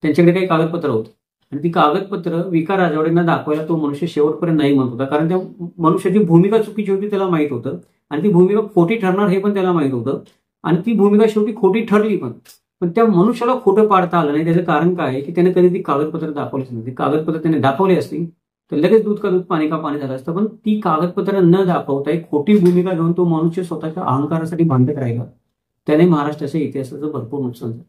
त्यांच्याकडे काही कागदपत्र होते, आणि ती कागदपत्र विका राजवडेंना दाखवायला तो मनुष्य शेवटपर्यंत नाही म्हणत होता, कारण त्या मनुष्याची भूमिका चुकीची होती त्याला माहित होतं, आणि ती भूमिका खोटी ठरणार हे पण त्याला माहित होतं, आणि ती भूमिका शेवटी खोटी ठरली पण त्या मनुष्याला खोटं पाडता आलं नाही. त्याचं कारण काय आहे की त्याने कधी ती कागदपत्र दाखवलीच नाही. ती कागदपत्र त्याने दाखवली असती तर लगेच दूध का दूध पाणी का पाणी झालं असतं, पण ती कागदपत्र न दाखवता एक खोटी भूमिका घेऊन तो मनुष्य स्वतःच्या अहंकारासाठी भांडत राहिला. त्याने महाराष्ट्राच्या इतिहासाचं भरपूर नुकसान झालं.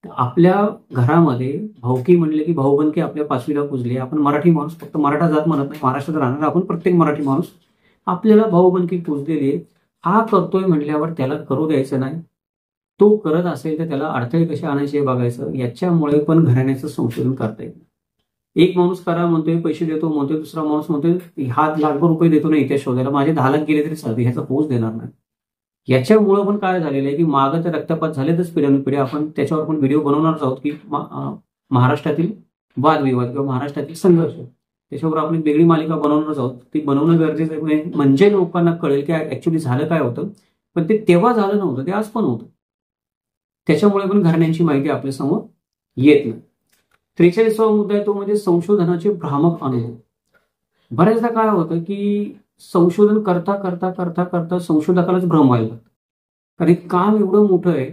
आपल्या घरामध्ये भाऊकी म्हणले की भाऊबंदकी आपल्या 5वीला पुजली. आपण मराठी माणूस, फक्त मराठा जात म्हणत नाही, महाराष्ट्रात राहणार आपण प्रत्येक मराठी माणूस, आपल्याला भाऊबंदकी पुजलेली आहे. हा करतोय म्हणल्यावर त्याला करू द्यायचं नाही. तो करत असेल तर त्याला अडथळे कसे आणायचे बघायचं. याच्यामुळे पण घराण्याचं संशोधन करता येईल. एक माणूस करा म्हणतोय, पैसे देतो म्हणतोय, दुसरा माणूस म्हणतोय हा लाखभर रुपये देतो ना इतिहास शोधायला, माझे 10 लाख गेले तरी चालते, ह्याचा पोच देणार नाही. याच्यामुळे पण काय झालेलं आहे की मागं तर रक्तपात झालेतच पिढ्यानुपिढ्या. आपण त्याच्यावर पण व्हिडिओ बनवणारच आहोत की महाराष्ट्रातील वादविवाद किंवा महाराष्ट्रातील संघर्ष, त्याच्यावर आपण वेगळी मालिका बनवणारच आहोत. ती बनवणं गरजेचं आहे, म्हणजे लोकांना कळेल की ऍक्च्युली झालं काय होतं. पण ते तेव्हा झालं नव्हतं, ते आज पण होतं. त्याच्यामुळे पण घराण्यांची माहिती आपल्या समोर येत नाही. 43वा मुद्दा आहे तो म्हणजे संशोधनाचे भ्रामक अनुभव. बऱ्याचदा काय होतं की संशोधन करता करता करता करता संशोधकालाच भ्रम व्हायला लागतं, कारण काम एवढं मोठं आहे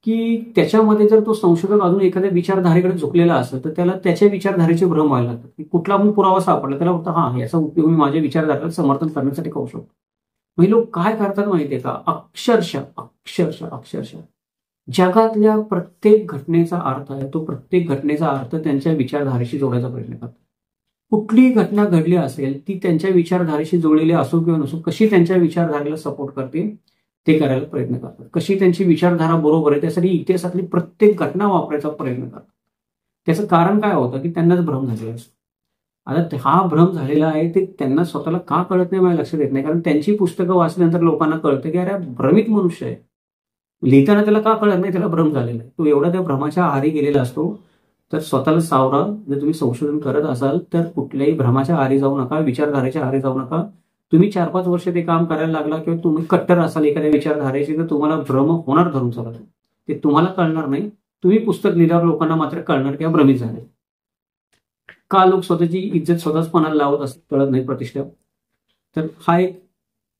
की त्याच्यामध्ये जर तो संशोधक अजून एखाद्या विचारधारेकडे झुकलेला असेल तर त्याला त्याच्या विचारधारेचे भ्रम व्हायला लागतात. की कुठला पण पुरावा सापडला त्याला फक्त याचा उपयोग मी माझ्या विचारधारेला समर्थन करण्यासाठी करू शकतो. मग लोक काय करतात माहितीये का, अक्षरशः जगातल्या प्रत्येक घटनेचा अर्थ आहे तो प्रत्येक घटनेचा अर्थ त्यांच्या विचारधारेशी जोडायचा प्रयत्न करतात. कुठलीही घटना घडली असेल ती त्यांच्या विचारधारेशी जोडलेली असो किंवा नसो, कशी त्यांच्या विचारधारेला सपोर्ट करते ते करायला प्रयत्न करतात. कशी त्यांची विचारधारा बरोबर आहे त्यासाठी इतिहासातली प्रत्येक घटना वापरायचा प्रयत्न करतात. त्याचं कारण काय होतं की त्यांनाच भ्रम झालेला असतो. आता हा भ्रम झालेला आहे ते त्यांना स्वतःला का कळत नाही मला लक्षात येत नाही, कारण त्यांची पुस्तकं वाचल्यानंतर लोकांना कळतं की अरे भ्रमित मनुष्य आहे. लिहिताना त्याला का कळत नाही, त्याला भ्रम झालेला आहे. तो एवढा त्या भ्रमाच्या आहारी गेलेला असतो. तर स्वतःला सावरा. जर तुम्ही संशोधन करत असाल तर कुठल्याही भ्रमाच्या आहारी जाऊ नका, विचारधारेच्या आहारी जाऊ नका. तुम्ही 4-5 वर्ष ते काम करायला लागला किंवा तुम्ही कट्टर असाल एखाद्या विचारधारेची तर तुम्हाला भ्रम होणार धरून चालत. ते तुम्हाला कळणार नाही. तुम्ही पुस्तक लिहिल्यावर लोकांना मात्र कळणार किंवा भ्रमित झाले. का लोक स्वतःची इज्जत स्वतःच पणाला लावत असतात कळत नाही, प्रतिष्ठा. तर हा एक,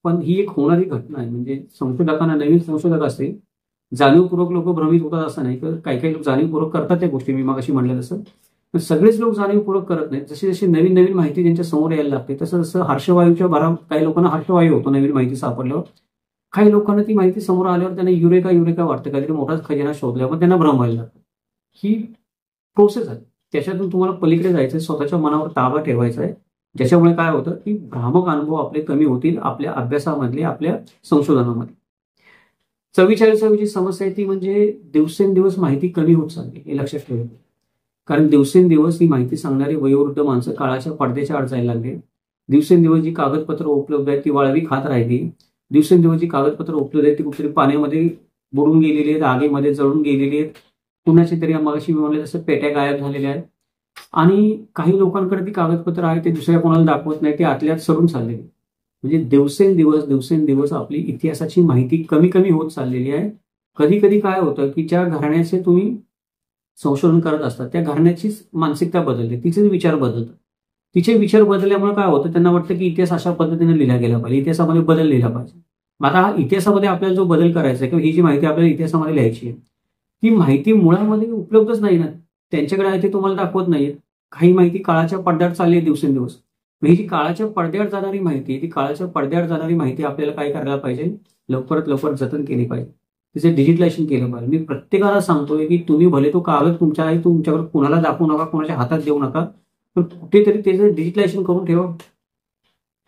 पण ही एक होणारी घटना आहे. म्हणजे संशोधकांना, नवीन संशोधक असतील, जाणीवपूर्वक लोक भ्रमित होतात असं नाही, तर काही काही लोक जाणीवपूर्वक करतात त्या गोष्टी, मी मगाशी म्हणलं तसं. पण सगळेच लोक जाणीवपूर्वक करत नाहीत. जशी जशी नवीन नवीन माहिती त्यांच्या समोर यायला लागते, तसं जसं हर्षवायूच्या भरात काही लोकांना हर्षवायू होतो नवीन माहिती सापडल्यावर. काही लोकांना ती माहिती समोर आल्यावर त्यांना युरेका युरेका वाटतं, काहीतरी मोठाच खजिना शोधल्यावर त्यांना भ्रम व्हायला लागतं. ही प्रोसेस आहे. त्याच्यातून तुम्हाला पलीकडे जायचं आहे, स्वतःच्या मनावर ताबा ठेवायचा आहे. ज्याच्यामुळे काय होतं की भ्रामक अनुभव आपले कमी होतील आपल्या अभ्यासामधले, आपल्या संशोधनामध्ये. 44वी जी समस्या आहे ती म्हणजे दिवसेंदिवस माहिती कमी होत चालली, हे लक्षात ठेवा. कारण दिवसेंदिवस ही माहिती सांगणारी वयोवृद्ध माणसं काळाच्या पडद्याच्या आड जायला लागली. दिवसेंदिवस जी कागदपत्र उपलब्ध आहेत ती वाळवी खात राहिली. दिवसेंदिवस जी कागदपत्र उपलब्ध आहेत ती कुठेतरी पाण्यामध्ये बुडून गेलेली आहेत, आगीमध्ये जळून गेलेली आहेत. कुणाची तरी मगाशी मी म्हणलं तसं पेट्या गायब झालेल्या आहेत. आणि काही लोकांकडे ती कागदपत्र आहे ते दुसऱ्या कोणाला दाखवत नाही, ते आतल्यात सडून चाललेली. म्हणजे दिवसेंदिवस आपली इतिहासाची माहिती कमी कमी होत चाललेली आहे. कधी कधी काय होतं की ज्या घराण्याचे तुम्ही संशोधन करत असतात त्या घराण्याचीच मानसिकता बदलते, तिचेच विचार बदलतात. तिचे विचार बदलल्यामुळे काय होतं, त्यांना वाटतं की इतिहास अशा पद्धतीने लिहिला गेला पाहिजे, इतिहासामध्ये बदल लिहिला पाहिजे. आता हा इतिहासामध्ये आपल्याला जो बदल करायचा आहे किंवा ही जी माहिती आपल्याला इतिहासामध्ये लिहायची आहे, ती माहिती मुळामध्ये उपलब्धच नाही ना. त्यांच्याकडे आहे ते तुम्हाला दाखवत नाहीये. काही माहिती काळाच्या पडद्याआड चालली आहे दिवसेंदिवस. ही जी काळाच्या पडद्याआड जाणारी माहिती आहे, ती काळाच्या पडद्याआड जाणारी माहिती आपल्याला काय करायला पाहिजे, लवकरात लवकर जतन केली पाहिजे, तिचे डिजिटलायझेशन केलं पाहिजे. मी प्रत्येकाला सांगतोय की तुम्ही भले तो कागद तुमच्या आहे, तुमच्याकडे कुणाला दाखवू नका, कुणाच्या हातात देऊ नका, पण कुठेतरी त्याचं डिजिटलायझेशन करून ठेवा.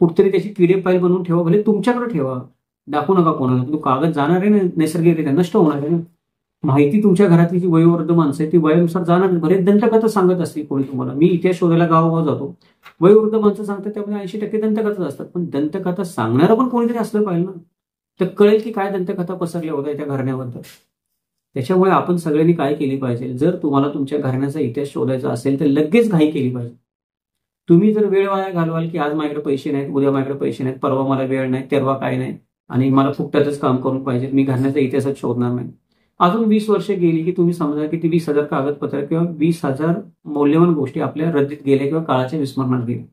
कुठेतरी त्याची पीडीएफ फाईल बनवून ठेवा, भले तुमच्याकडे ठेवा, दाखवू नका कोणाला. तो कागद जाणार आहे ना, नैसर्गिकरित्या नष्ट होणार आहे ना. माहिती तुमच्या घरातली जी वयोवृद्ध माणसं आहे ती वयानुसार जाणार. बरेच दंतकथा सांगत असतील कोणी तुम्हाला. मी इतिहास शोधायला गावागाव जातो, वयोवृद्ध माणसं सांगतात त्यामध्ये 80% दंतकथाच असतात. पण दंतकथा सांगणारं पण कोणीतरी असलं पाहिजे ना, तर कळेल की काय दंतकथा पसरल्या होत्या त्या घराण्याबद्दल. त्याच्यामुळे आपण सगळ्यांनी काय केली पाहिजे, जर तुम्हाला तुमच्या घराण्याचा इतिहास शोधायचा असेल तर लगेच घाई केली पाहिजे. तुम्ही जर वेळ वाया घालवाल की आज माझ्याकडे पैसे नाहीत, उद्या माझ्याकडे पैसे नाहीत, परवा मला वेळ नाही, तेरवा काय नाही, आणि मला फुकटातच काम करून पाहिजे, मी घराण्याचा इतिहासात शोधणार नाही. अजून 20 वर्ष गेली की तुम्ही समजा की ती 20,000 कागदपत्र किंवा 20,000 मौल्यवान गोष्टी आपल्या रद्दीत गेल्या किंवा काळाच्या विस्मरणात गेल्या.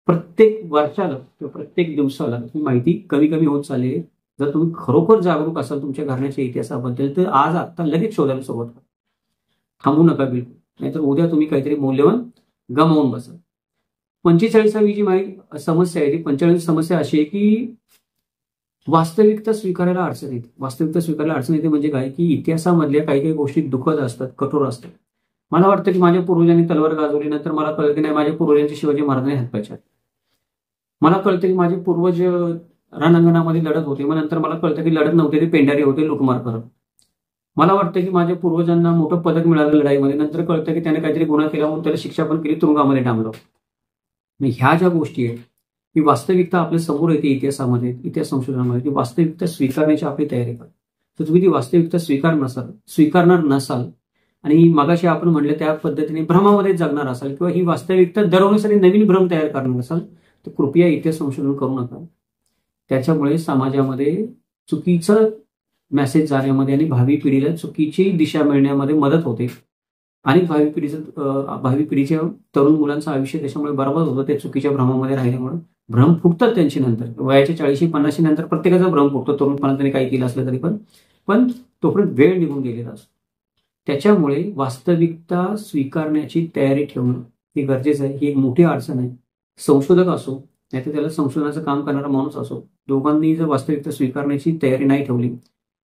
प्रत्येक वर्षाला किंवा प्रत्येक दिवसाला ही माहिती कमी कमी होत चालली आहे. जर तुम्ही खरोखर जागरूक असाल तुमच्या घराण्याच्या इतिहासाबद्दल तर आज आता लगेच शोधायला सुरुवात करा, थांबू नका बिलकुल, नाहीतर उद्या तुम्ही काहीतरी मौल्यवान गमावून बसाल. 45वी जी समस्या आहे ती 45वी समस्या अशी आहे की वास्तविकता स्वीकारायला अडचण येते. वास्तविकता स्वीकारायला अडचण येते म्हणजे काय की इतिहासामधल्या काही काही गोष्टी दुःखद असतात, कठोर असतात. मला वाटतं की माझ्या पूर्वजांनी तलवार गाजवली, नंतर मला कळलं की नाही माझ्या पूर्वजांची शिवाजी महाराजांनी हातपाय छाटले. मला कळतं की माझे पूर्वज रणांगणामध्ये लढत होते, मग नंतर मला कळतं की लढत नव्हते, ते पेंढारे होते लुटमार करत. मला वाटतं की माझ्या पूर्वजांना मोठं पदक मिळालं लढाईमध्ये, नंतर कळतं की त्याने काहीतरी गुन्हा केला म्हणून त्याला शिक्षा पण केली, तुरुंगामध्ये डांबलं. ह्या ज्या गोष्टी आहेत ही वास्तविकता आपल्या समोर येते इतिहासामध्ये, इतिहास संशोधनामध्ये. ती वास्तविकता स्वीकारण्याची आपली तयारी करा. तर तुम्ही ती वास्तविकता स्वीकारणार नसाल आणि मगाशी आपण म्हणलं त्या पद्धतीने भ्रमामध्ये जगणार असाल किंवा ही वास्तविकता दडवण्यासाठी नवीन भ्रम तयार करणार असाल तर कृपया इतिहास संशोधन करू नका. त्याच्यामुळे समाजामध्ये चुकीचं मेसेज जाण्यामध्ये आणि भावी पिढीला चुकीची दिशा मिळण्यामध्ये मदत होते आणि भावी पिढीच्या तरुण मुलांचं आयुष्य त्याच्यामुळे बरोबर होतं त्या चुकीच्या भ्रमामध्ये राहिल्यामुळे. भ्रम फुटतात त्यांची नंतर, वयाच्या 40-50 नंतर प्रत्येकाचा भ्रम फुटतो, तरुणपणात त्यांनी काही केलं असलं तरी पण तोपर्यंत वेळ निघून गेलेला असतो. त्याच्यामुळे वास्तविकता स्वीकारण्याची तयारी ठेवणं हे गरजेचं आहे. ही एक मोठी अडचण आहे. संशोधक असो नाहीतर त्याला संशोधनाचं काम करणारा माणूस असो, दोघांनी जर वास्तविकता स्वीकारण्याची तयारी नाही ठेवली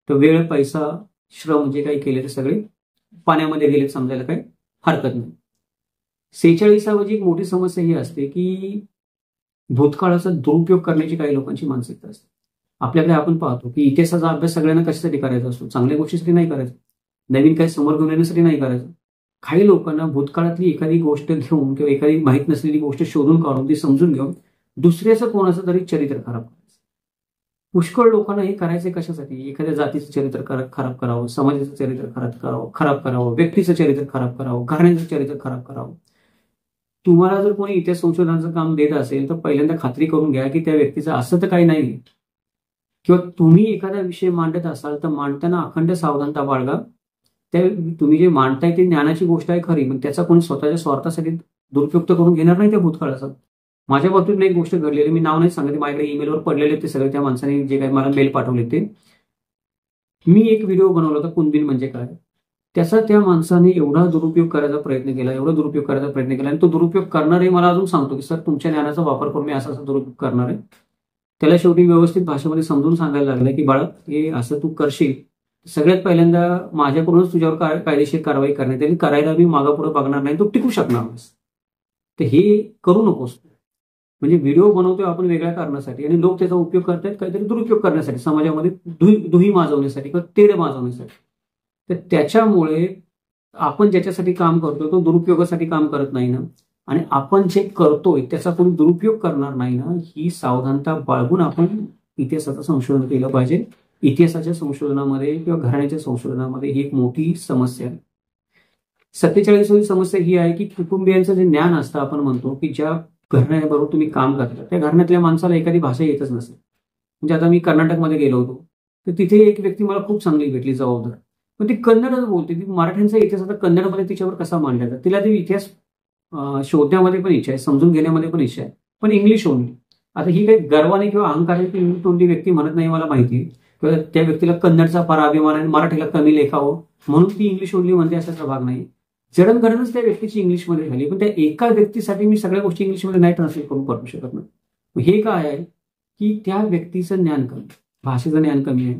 तर वेळ, पैसा, श्रम जे काही केले ते सगळे पाण्यामध्ये गेले समजायला काही हरकत नाही. 46वी एक मोठी समस्या ही असते की भूतकाळाचा दुरुपयोग करण्याची काही लोकांची मानसिकता असते. आपल्याकडे आपण पाहतो की इतिहासाचा अभ्यास सगळ्यांना कशासाठी करायचा असतो, चांगल्या गोष्टीसाठी नाही करायचा, नवीन काही समोर घेऊन येण्यासाठी नाही करायचं. काही लोकांना भूतकाळातली एखादी गोष्ट घेऊन किंवा एखादी माहीत नसलेली गोष्ट शोधून काढून ती समजून घेऊन दुसऱ्याचं कोणाचं तरी चरित्र खराब करायचं. पुष्कळ लोकांना हे करायचे कशासाठी, एखाद्या जातीचं चरित्र खराब करावं, समाजाचं चरित्र खराब करावं, व्यक्तीचं चरित्र खराब करावं, घराण्याचं चरित्र खराब करावं. तुम्हाला जर कोणी इतिहास संशोधनाचं काम देत असेल तर पहिल्यांदा खात्री करून घ्या की त्या व्यक्तीचं असं तर काही नाही, किंवा तुम्ही एखादा विषय मांडत असाल तर मांडताना अखंड सावधानता बाळगा. त्या तुम्ही जे मांडताय ते ज्ञानाची गोष्ट आहे खरी, पण त्याचा कोणी स्वतःच्या स्वार्थासाठी दुरुपयोग करून घेणार नाही त्या भूतकाळाचा. माझ्या बाबतीत एक गोष्ट घडलेली, मी नाव नाही सांगत, माझ्याकडे ईमेलवर पडलेले ते सगळे, त्या माणसाने जे काही मला मेल पाठवले ते. मी एक व्हिडिओ बनवला होता, कुंदबिन म्हणजे काय. त्याचा त्या माणसाने एवढा दुरुपयोग करायचा प्रयत्न केला, एवढा दुरुपयोग करायचा प्रयत्न केला, आणि तो दुरुपयोग करणारे मला अजून सांगतो की सर तुमच्या ज्ञानाचा वापर करून मी असा दुरुपयोग करणार आहे. त्याला शेवटी व्यवस्थित भाषेमध्ये समजून सांगायला लागलं की बाळा, हे असं तू करशील, सगळ्यात पहिल्यांदा माझ्याकडूनच तुझ्यावर कायदेशीर कारवाई करण्यात येईल, करायला मी मागापुढे बघणार नाही, तू टिकू शकणार नाहीस. तर हे करू नकोस. म्हणजे व्हिडिओ बनवतोय आपण वेगळ्या कारणासाठी, आणि लोक त्याचा उपयोग करतायत काहीतरी दुरुपयोग करण्यासाठी, समाजामध्ये दुही माजवण्यासाठी किंवा तेढ माजवण्यासाठी. तर त्याच्यामुळे आपण ज्याच्यासाठी काम करतोय तो दुरुपयोगासाठी काम करत नाही ना, आणि आपण जे करतोय त्याचा कोणी दुरुपयोग करणार नाही ना, ही सावधानता बाळगून आपण इतिहासाचं संशोधन केलं पाहिजे. इतिहासाच्या संशोधनामध्ये किंवा घराण्याच्या संशोधनामध्ये ही एक मोठी समस्या आहे. 47वी समस्या ही आहे की कुटुंबियांचं जे ज्ञान असतं, आपण म्हणतो की ज्या घराण्याबरोबर तुम्ही काम करता त्या घराण्यातल्या माणसाला एखादी भाषा येतच नसेल. म्हणजे आता मी कर्नाटकमध्ये गेलो होतो, तर तिथे एक व्यक्ती मला खूप चांगली भेटली, जबाबदार, पण ती कन्नडच बोलते. ती मराठ्यांचा इतिहास आता कन्नडमध्ये तिच्यावर कसा मांडला जातो, तिला ते इतिहास शोधण्यामध्ये पण इच्छा आहे, समजून घेण्यामध्ये पण इच्छा आहे, पण इंग्लिश ओनली. आता ही काही गर्वाने किंवा अहंकाराने इंग्लिश ओनली व्यक्ती म्हणत नाही, मला माहिती आहे, किंवा त्या व्यक्तीला कन्नडचा फार अभिमान आहे, मराठीला कमी लेखावं म्हणून ती इंग्लिश ओनली म्हणते असाचा भाग नाही. जडणघडणच त्या व्यक्तीची इंग्लिशमध्ये झाली, पण त्या एका व्यक्तीसाठी मी सगळ्या गोष्टी इंग्लिशमध्ये नाही ट्रान्सलेट करून करू शकत नाही. हे काय आहे की त्या व्यक्तीचं ज्ञान कमी, भाषेचं ज्ञान कमी आहे,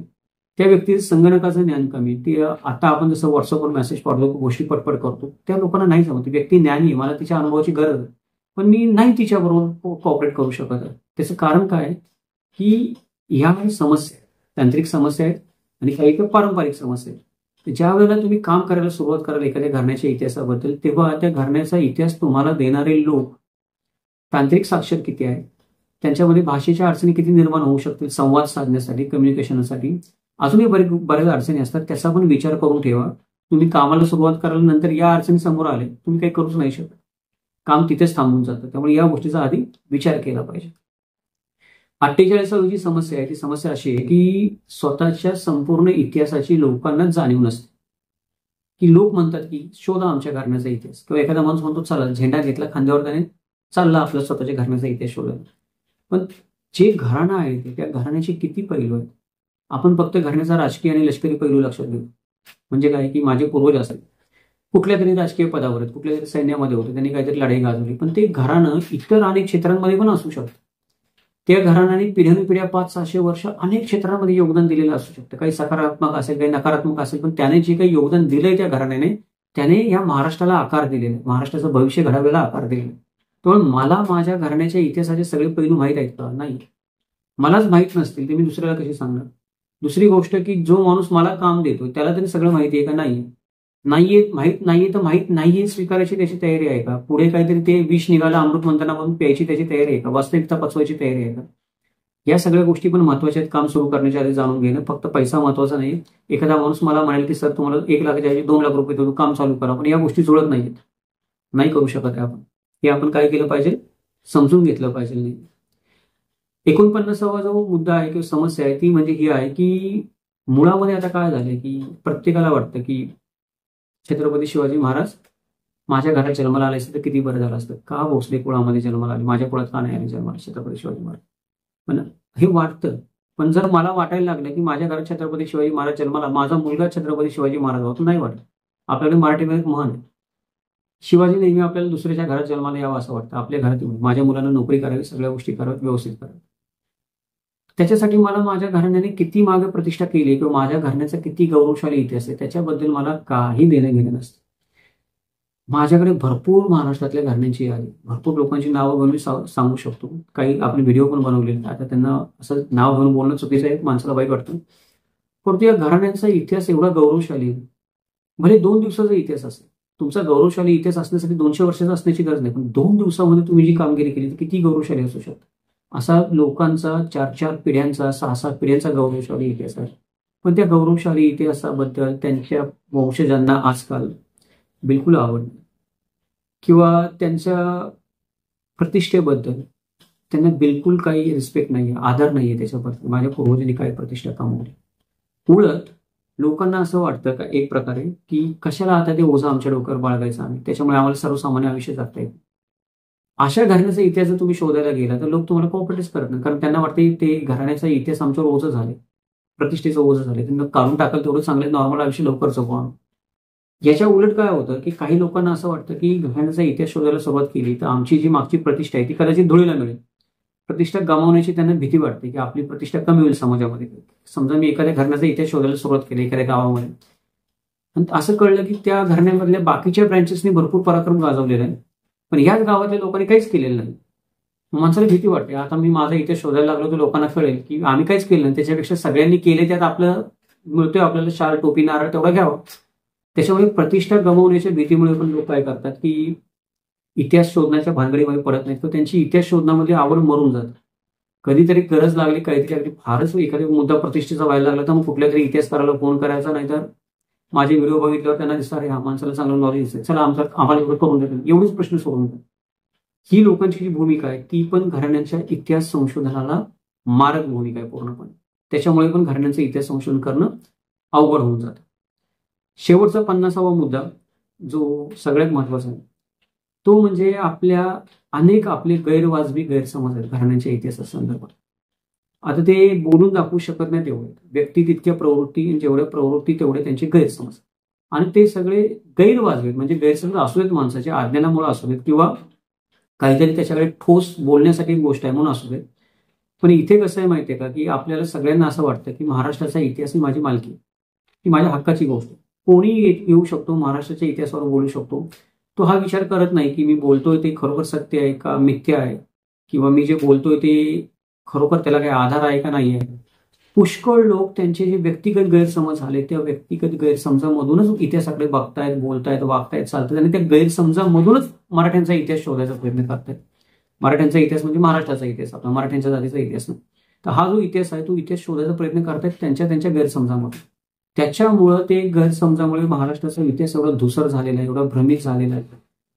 त्या व्यक्तीचं संगणकाचं ज्ञान कमी. ती आता आपण जसं व्हॉट्सअपवर मेसेज पाठवतो, गोष्टी पटपट करतो, त्या लोकांना नाही जमत. व्यक्ती ज्ञानी आहे, मला तिच्या अनुभवाची गरज आहे, पण मी नाही तिच्याबरोबर कॉपरेट करू शकत. त्याचं कारण काय की ह्या समस्या, तांत्रिक समस्या आहेत, आणि काही तर पारंपरिक समस्या आहेत. ज्या वेळेला तुम्ही काम करायला सुरुवात कराल एखाद्या घराण्याच्या इतिहासाबद्दल, तेव्हा त्या घराण्याचा इतिहास तुम्हाला देणारे लोक तांत्रिक साक्षर किती आहे, त्यांच्यामध्ये भाषेच्या अडचणी किती निर्माण होऊ शकतील संवाद साधण्यासाठी, कम्युनिकेशनसाठी, अजूनही बऱ्याच अडचणी असतात, त्याचा पण विचार करून ठेवा. तुम्ही कामाला सुरुवात कराल, नंतर या अडचणी समोर आले, तुम्ही काही करूच नाही शकत, काम तिथेच थांबून जातं. त्यामुळे या गोष्टीचा आधी विचार केला पाहिजे. 48वी जी समस्या आहे ती समस्या अशी आहे की स्वतःच्या संपूर्ण इतिहासाची लोकांना जाणीव नसते. की लोक म्हणतात की शोधा आमच्या घराण्याचा इतिहास, किंवा एखादा माणूस म्हणतो चला झेंडा घेतला खांद्यावर, त्याने चालला आपला स्वतःच्या घराण्याचा इतिहास शोधायला. पण जे घराणं आहे त्या घराण्याचे किती पैलू आहेत. आपण फक्त घराण्याचा राजकीय आणि लष्करी पैलू लक्षात घेऊ. म्हणजे काय की माझे पूर्वज असतात, कुठल्या तरी राजकीय पदावर आहेत, कुठल्या तरी सैन्यामध्ये होते, त्यांनी काहीतरी लढाई गाजवली, पण ते घराणं इतर अनेक क्षेत्रांमध्ये पण असू शकतं. त्या घराण्याने पिढ्यानपिढ्या 500-600 वर्ष अनेक क्षेत्रांमध्ये योगदान दिलेलं असू शकतं. काही सकारात्मक असेल, काही नकारात्मक असेल, पण त्याने जे काही योगदान दिलंय त्या घराण्याने, त्याने या महाराष्ट्राला आकार दिलेला, महाराष्ट्राचं भविष्य घडवायला आकार दिलेला. त्यामुळे मला माझ्या घराण्याच्या इतिहासाचे सगळे पैलू माहीत आहेत का? नाही. मलाच माहीत नसतील ते मी दुसऱ्याला कशी सांगणार. दुसरी गोष्ट की जो माणूस मला काम देतो त्याला तरी सगळं माहिती आहे का? नाही. माहीत नाहीये तर माहीत नाहीये स्वीकारायची त्याची तयारी आहे का? पुढे काहीतरी ते विष निघालं अमृत म्हणताना म्हणून प्यायची त्याची तयारी आहे का? वास्तविकता पचवायची तयारी आहे का? या सगळ्या गोष्टी पण महत्वाच्या आहेत. काम सुरू करण्याच्या आधी जाणून घेणं. फक्त पैसा महत्वाचा नाही. एखादा माणूस मला म्हणेल की सर तुम्हाला 1 लाखाच्या ऐवजी 2 लाख रुपये देतो, काम चालू करा, पण या गोष्टी जुळत नाहीत, नाही करू शकत आहे आपण. हे आपण काय केलं पाहिजे, समजून घेतलं पाहिजे. नाही 49वा जो मुद्दा आहे किंवा समस्या आहे ती म्हणजे ही आहे की मुळामध्ये आता काय झालंय की प्रत्येकाला वाटतं की छत्रपती शिवाजी महाराज माझ्या घरात जन्माला आले असते तर किती बरं झालं असतं. का भोसले कुळामध्ये जन्माला आले, माझ्या कुळात का नाही आले जन्माला छत्रपती शिवाजी महाराज. पण हे वाटतं, पण जर मला वाटायला लागलं की माझ्या घरात छत्रपती शिवाजी महाराज जन्माला, माझा मुलगा छत्रपती शिवाजी महाराज होतो, नाही वाटत. आपल्याकडे मराठीमध्ये एक म्हण आहे, शिवाजी नेहमी आपल्याला दुसऱ्याच्या घरात जन्माला यावं असं वाटतं. आपल्या घरात येऊन माझ्या मुलांना नोकरी करावी, सगळ्या गोष्टी कराव्यात, व्यवस्थित कराव्यात. त्याच्यासाठी मला माझ्या घराण्याने किती मागे प्रतिष्ठा केली किंवा माझ्या घराण्याचा किती गौरवशाली इतिहास आहे त्याच्याबद्दल मला काही देणं घेणं नसतं. माझ्याकडे भरपूर महाराष्ट्रातल्या घराण्यांची यादी, भरपूर लोकांची नावं घेऊन मी सांगू शकतो. काही आपण व्हिडिओ पण बनवलेले. आता त्यांना असं नाव घेऊन बोलणं चुकीचं आहे, माणसाला वाईट वाटतं. परंतु या घराण्यांचा इतिहास एवढा गौरवशाली आहे. भले 2 दिवसाचा इतिहास असेल, तुमचा गौरवशाली इतिहास असण्यासाठी 200 वर्षाचा असण्याची गरज नाही, पण 2 दिवसामध्ये तुम्ही जी कामगिरी केली ती किती गौरवशाली असू शकते. असा लोकांचा 4-4 पिढ्यांचा, 6-6 पिढ्यांचा गौरवशाली इतिहास आहे. पण त्या गौरवशाली इतिहासाबद्दल त्यांच्या वंशजांना आजकाल बिलकुल आवड नाही, किंवा त्यांच्या प्रतिष्ठेबद्दल त्यांना बिलकुल काही रिस्पेक्ट नाहीये, आदर नाहीये त्याच्याबद्दल. माझ्या पूर्वजांनी काय प्रतिष्ठा कमावली. उलट लोकांना असं वाटतं का एक प्रकारे की कशाला आता ते ओझं आमच्या डोक्यावर बाळगायचं आम्ही, त्याच्यामुळे आम्हाला सर्वसामान्य आयुष्य जगता येईल. अशा घराण्याचा इतिहास जर तुम्ही शोधायला गेला तर लोक तुम्हाला कॉपरेटच करत नाही, कारण त्यांना वाटते ते घराण्याचा इतिहास आमच्यावर ओझं झाले, प्रतिष्ठेचं ओझं झाले, त्यांना काढून टाकाल तेवढं चांगलं, नॉर्मल आयुष्य लवकर जगवा. याच्या उलट काय होतं की काही लोकांना असं वाटतं की घराण्याचा इतिहास शोधायला सुरुवात केली तर आमची जी मागची प्रतिष्ठा आहे ती कदाचित धुळीला मिळेल. प्रतिष्ठा गमावण्याची त्यांना भीती वाटते की आपली प्रतिष्ठा कमी होईल समाजामध्ये. समजा मी एखाद्या घराण्याचा इतिहास शोधायला सुरुवात केली एखाद्या गावामध्ये, आणि असं कळलं की त्या घराण्यामधल्या बाकीच्या ब्रँचेसनी भरपूर पराक्रम गाजवलेला आहे, पण याच गावातल्या लोकांनी काहीच केलेलं नाही. माणसाला भीती वाटते, आता मी माझा इतिहास शोधायला लागलो तर लोकांना कळेल की आम्ही काहीच केलं नाही, त्याच्यापेक्षा सगळ्यांनी केले त्यात आपलं मिळतोय आपल्याला शाल टोपी नारळ तेवढा घ्यावा. त्याच्यामुळे प्रतिष्ठा गमावण्याच्या भीतीमुळे पण लोक काय करतात की इतिहास शोधण्याच्या भानगडीमध्ये पडत नाहीत, तर त्यांची इतिहास शोधण्यामध्ये आवड मरून जात. कधीतरी गरज लागली, काहीतरी अगदी फारच एखादा मुद्दा प्रतिष्ठेचा व्हायला लागला तर मग कुठल्या तरी इतिहासकाराला फोन करायचा, नाहीतर माझे व्हिडिओ बघितल्यावर त्यांना दिसतं अरे हा माणसाला चांगलं नॉलेज आहे, चला आम्हाला एवढं करून देतो, एवढेच प्रश्न सोडून देतात. ही लोकांची जी भूमिका आहे ती पण घराण्यांच्या इतिहास संशोधनाला मारक भूमिका आहे पूर्णपणे. त्याच्यामुळे पण घराण्यांचं इतिहास संशोधन करणं अवघड होऊन जातं. शेवटचा 50वा मुद्दा जो सगळ्यात महत्वाचा आहे तो म्हणजे अनेक आपले गैरवाजवी गैरसमज आहेत घराण्यांच्या इतिहासासंदर्भात. आता ते बोलून दाखवू शकत नाही तेवढे, व्यक्ती तितक्या प्रवृत्ती, जेवढ्या प्रवृत्ती तेवढे त्यांचे गैरसमज, आणि ते सगळे गैरवाजवी म्हणजे गैरसमज असू देत माणसाच्या अज्ञानामुळे असू देत किंवा काहीतरी त्याच्याकडे ठोस बोलण्यासाठी एक गोष्ट आहे म्हणून असू देत. पण इथे कसं आहे माहितीये का की आपल्याला सगळ्यांना असं वाटतं की महाराष्ट्राचा इतिहास ही माझी मालकी, ही माझ्या हक्काची गोष्ट, कोणी येऊ शकतो महाराष्ट्राच्या इतिहासावर बोलू शकतो. तो हा विचार करत नाही की मी बोलतोय ते खरोखर सत्य आहे का मिथ्या आहे, किंवा मी जे बोलतोय ते खरोखर त्याला काही आधार आहे का नाही आहे. पुष्कळ लोक त्यांचे जे व्यक्तिगत गैरसमज झाले त्या व्यक्तिगत गैरसमजामधूनच इतिहासाकडे बघतायत, बोलतायत, वागतायत, चालतात, आणि त्या गैरसमजामधूनच मराठ्यांचा इतिहास शोधायचा प्रयत्न करतायत. मराठ्यांचा इतिहास म्हणजे महाराष्ट्राचा इतिहास, आपला मराठ्यांच्या जातीचा इतिहास नाही. तर हा जो इतिहास आहे तो इतिहास शोधायचा प्रयत्न करतायत त्यांच्या गैरसमजामध्ये. त्याच्यामुळं ते गैरसमजामुळे महाराष्ट्राचा इतिहास एवढा धुसर झालेला आहे, एवढा भ्रमित झालेला आहे.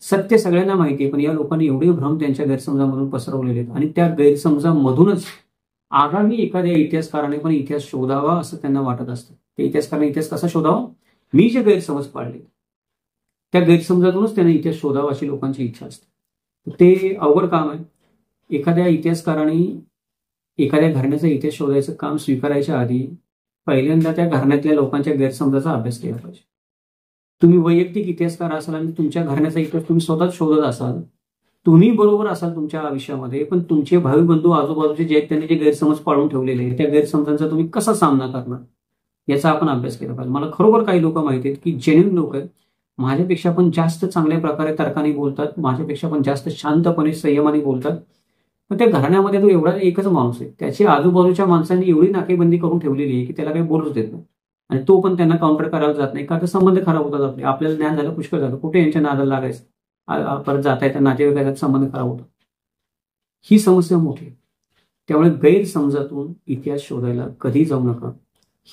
सत्य सगळ्यांना माहिती आहे, पण या लोकांनी एवढे भ्रम त्यांच्या गैरसमजामधून पसरवलेले आहेत, आणि त्या गैरसमजामधूनच आगामी एखाद्या इतिहासकाराने पण इतिहास शोधावा असं त्यांना वाटत असतं. त्या इतिहासकाराने इतिहास कसा शोधावा, मी जे गैरसमज पाळले त्या गैरसमजातूनच त्यांना इतिहास शोधावा अशी लोकांची इच्छा असते. ते अवघड काम आहे. एखाद्या इतिहासकाराने एखाद्या घराण्याचा इतिहास शोधायचं काम स्वीकारायच्या आधी पहिल्यांदा त्या घराण्यातल्या लोकांच्या गैरसमजाचा अभ्यास केला पाहिजे. तुम्ही वैयक्तिक इतिहासकार असाल आणि तुमच्या घराण्याचा इतिहास तुम्ही स्वतःच शोधत असाल, तुम्ही बरोबर असाल तुमच्या आयुष्यामध्ये, पण तुमचे भावी बंधू आजूबाजूचे जे त्यांनी जे गैरसमज पाळून ठेवलेले आहेत त्या गैरसमजांचा तुम्ही कसा सामना करणार याचा आपण अभ्यास केला पाहिजे. मला खरोखर काही लोक माहिती आहेत की जेन्युइन लोक आहेत, माझ्यापेक्षा पण जास्त चांगल्या प्रकारे तर्काने बोलतात, माझ्यापेक्षा पण जास्त शांतपणे संयमाने बोलतात, पण त्या घराण्यामध्ये तो एवढा एकच माणूस आहे, त्याची आजूबाजूच्या माणसांनी एवढी नाकेबंदी करून ठेवलेली आहे की त्याला काही बोलूच देत नाही, आणि तो पण त्यांना काउंटर करायला जात नाही, का तर संबंध खराब होतात. आपल्याला ज्ञान झालं, पुष्कळ झालं, कुठे यांच्या नादाला लागायचं, परत जाता येतात नातेवाईकांचा संबंध खराब होतो. ही समस्या मोठी आहे. त्यामुळे गैरसमजातून इतिहास शोधायला कधी जाऊ नका.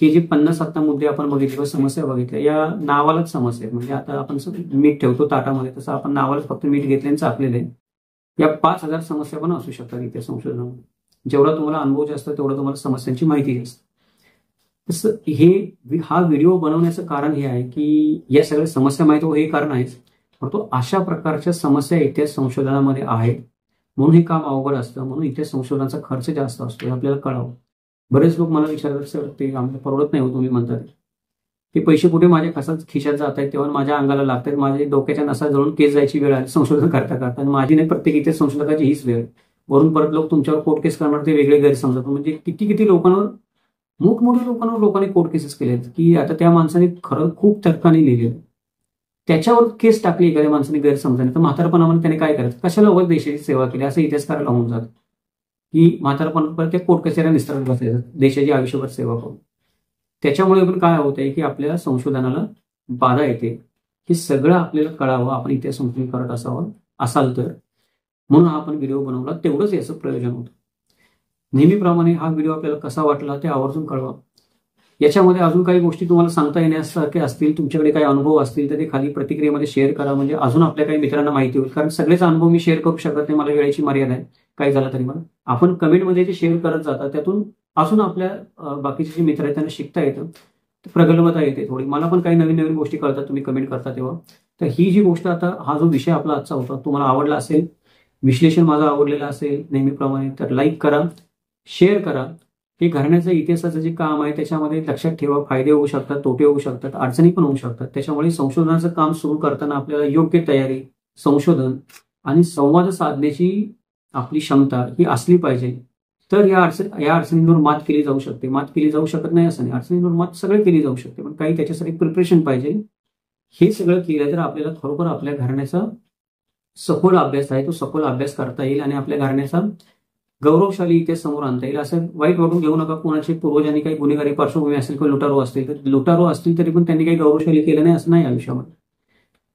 हे जे 50 आता मुद्दे आपण बघितले, समस्या बघितल्या, या नावालाच समस्या आहेत. म्हणजे आता आपण मीठ ठेवतो ताटामध्ये, तसं आपण नावालाच फक्त मीठ घेतले आणि चाकलेले. या 5000 समस्या पण असू शकतात इतिहास संशोधनामध्ये. जेवढा तुम्हाला अनुभव जास्त तेवढं तुम्हाला समस्यांची माहिती जास्त. तसं हा व्हिडिओ बनवण्याचं कारण हे आहे की या सगळ्या समस्या माहिती हो, हे कारण आहेच, परंतु अशा प्रकारच्या समस्या इतिहास संशोधनामध्ये आहेत म्हणून हे काम अवघड असतं, म्हणून इतिहास संशोधनाचा खर्च जास्त असतो हे आपल्याला कळावं. बरेच लोक मला विचारतात सर ते आम्हाला परवडत नाही हो तुम्ही म्हणतात, ते पैसे कुठे माझ्या खिशात जात आहेत तेव्हा माझ्या अंगाला लागतात, माझ्या डोक्याच्या नसा जळून केस जायची वेळ आली संशोधन करता करता, आणि माझी नाही प्रत्येक इतिहास संशोधकाची हीच वेळ. वरून परत लोक तुमच्यावर कोर्ट केस करणार, ते वेगळे गैरसमजतात. म्हणजे किती लोकांवर, मोठमोठ्या लोकांनी कोर्ट केसेस केलेत की आता त्या माणसाने खरं खूप तर्काने लिहिलेलं, त्याच्यावर केस टाकली एखाद्या माणसाने गैरसमजाने, तर म्हातारपणामध्ये त्याने काय करायचं, कशाला उगाच देशाची सेवा केली असं इतिहासकाराला होऊन जातं की म्हातारपणापर्यंत त्या कोर्ट कचेऱ्या निस्तरत बसायचं देशाची आयुष्यभर सेवा करून. त्याच्यामुळे पण काय होतंय की आपल्या संशोधनाला बाधा येते. हे सगळं आपल्याला कळावं, आपण इतिहास संशोधन करत असाल तर, म्हणून आपण व्हिडिओ बनवला, तेवढंच याचं प्रयोजन होतं. नेहमीप्रमाणे हा व्हिडिओ आपल्याला कसा वाटला ते आवर्जून कळवा. याच्यामध्ये अजून काही गोष्टी तुम्हाला सांगता येण्यासारखे असतील, तुमच्याकडे काही अनुभव असतील तर ते खाली प्रतिक्रियेमध्ये शेअर करा, म्हणजे अजून आपल्या काही मित्रांना माहिती होईल. कारण सगळेच अनुभव मी शेअर करू शकत नाही, मला वेळेची मर्यादा आहे. काही झालं तरी मला आपण कमेंटमध्ये जे शेअर करत जातात त्यातून अजून आपल्या बाकीचे जे मित्र आहेत त्यांना शिकता येतं, प्रगल्भता येते थोडी. मला पण काही नवीन गोष्टी कळतात तुम्ही कमेंट करता तेव्हा. तर ही जी गोष्ट, आता हा जो विषय आपला आजचा होता तुम्हाला आवडला असेल विश्लेषण माझं आवडलेलं असेल नेहमीप्रमाणे तर लाईक करा, शेअर करा. हे घराण्याचं इतिहासाचं जे काम आहे त्याच्यामध्ये लक्षात ठेवा, फायदे होऊ शकतात, तोटे होऊ शकतात, अडचणी पण होऊ शकतात. त्याच्यामुळे संशोधनाचं काम सुरू करताना आपल्याला योग्य तयारी, संशोधन आणि संवाद साधण्याची आपली क्षमता ही असली पाहिजे. तर या अडचणींवर मात केली जाऊ शकते. मात केली जाऊ शकत नाही असं नाही, अडचणींवर मात सगळं केली जाऊ शकते, पण काही त्याच्यासाठी प्रिपरेशन पाहिजे. हे सगळं केलं तर आपल्याला खरोखर आपल्या घराण्याचा सखोल अभ्यास आहे तो सखोल अभ्यास करता येईल आणि आपल्या घराण्याचा गौरवशाली इतिहास समोर आणता येईल. असं वाईट वाटून घेऊ नका. कोणाचे पूर्वजांनी काही गुन्हेगारी पार्श्वभूमी असेल किंवा लुटारू असतील तर लुटारू असतील तरी पण त्यांनी काही गौरवशाली केलं नाही असं नाही आयुष्यामध्ये.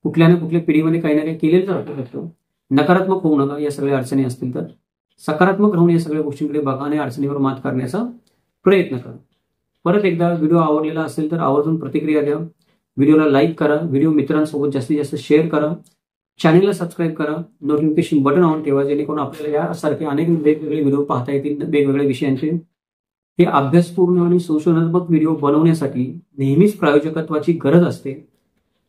कुठल्या ना कुठल्या पिढीमध्ये काही ना काही केलेलं असतं. नकारात्मक होऊ नका. या सगळ्या अडचणी असतील तर सकारात्मक राहून या सगळ्या गोष्टींकडे बघा आणि अडचणीवर मात करण्याचा प्रयत्न करा. परत एकदा व्हिडिओ आवडलेला असेल तर आवर्जून प्रतिक्रिया द्या. व्हिडिओला लाईक करा, व्हिडिओ मित्रांसोबत जास्तीत जास्त शेअर करा, चॅनलला सबस्क्राईब करा, नोटिफिकेशन बटन ऑन ठेवा जेणेकरून आपल्याला यासारखे अनेक वेगवेगळे व्हिडिओ पाहता येतील वेगवेगळ्या विषयांचे. हे अभ्यासपूर्ण आणि संशोधनात्मक व्हिडिओ बनवण्यासाठी नेहमीच प्रायोजकत्वाची गरज असते.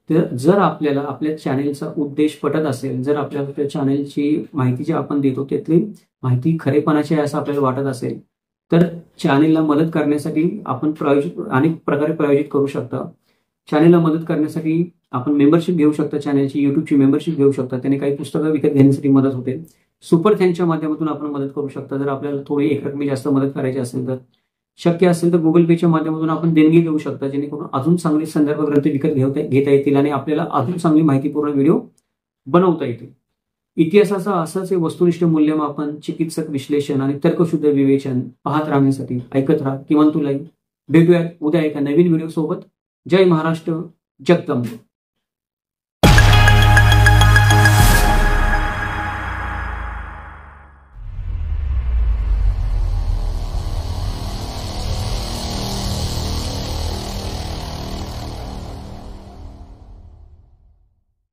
तर जर आपल्याला आपल्या चॅनेलचा उद्देश पटत असेल, जर आपल्याला त्या चॅनेलची माहिती जी आपण देतो त्यातली माहिती खरेपणाची आहे असं आपल्याला वाटत असेल तर चॅनेलला मदत करण्यासाठी आपण अनेक प्रकारे प्रायोजित करू शकता. चॅनेलला मदत करण्यासाठी आपण मेंबरशिप घेऊ शकता, चॅनलची युट्यूबची मेंबरशिप घेऊ शकता. त्याने काही पुस्तकं विकत घेण्यासाठी मदत होते. सुपर थँक्सच्या माध्यमातून आपण मदत करू शकता. जर आपल्याला थोडी एक रकमी जास्त मदत करायची असेल तर शक्य असेल तर गुगल पेच्या माध्यमातून आपण देणगी देऊ शकता जेणेकरून अजून चांगले संदर्भ ग्रंथ विकत घेता येतील आणि आपल्याला अजून चांगली माहितीपूर्ण व्हिडिओ बनवता येतील. इतिहासाचं असंच हे वस्तुनिष्ठ मूल्यमापन, चिकित्सक विश्लेषण आणि तर्कशुद्ध विवेचन पाहत राहण्यासाठी ऐकत राहा किमान तू लाईव्ह. भेटूयात उद्या एका नवीन व्हिडिओ सोबत. जय महाराष्ट्र, जगदंब.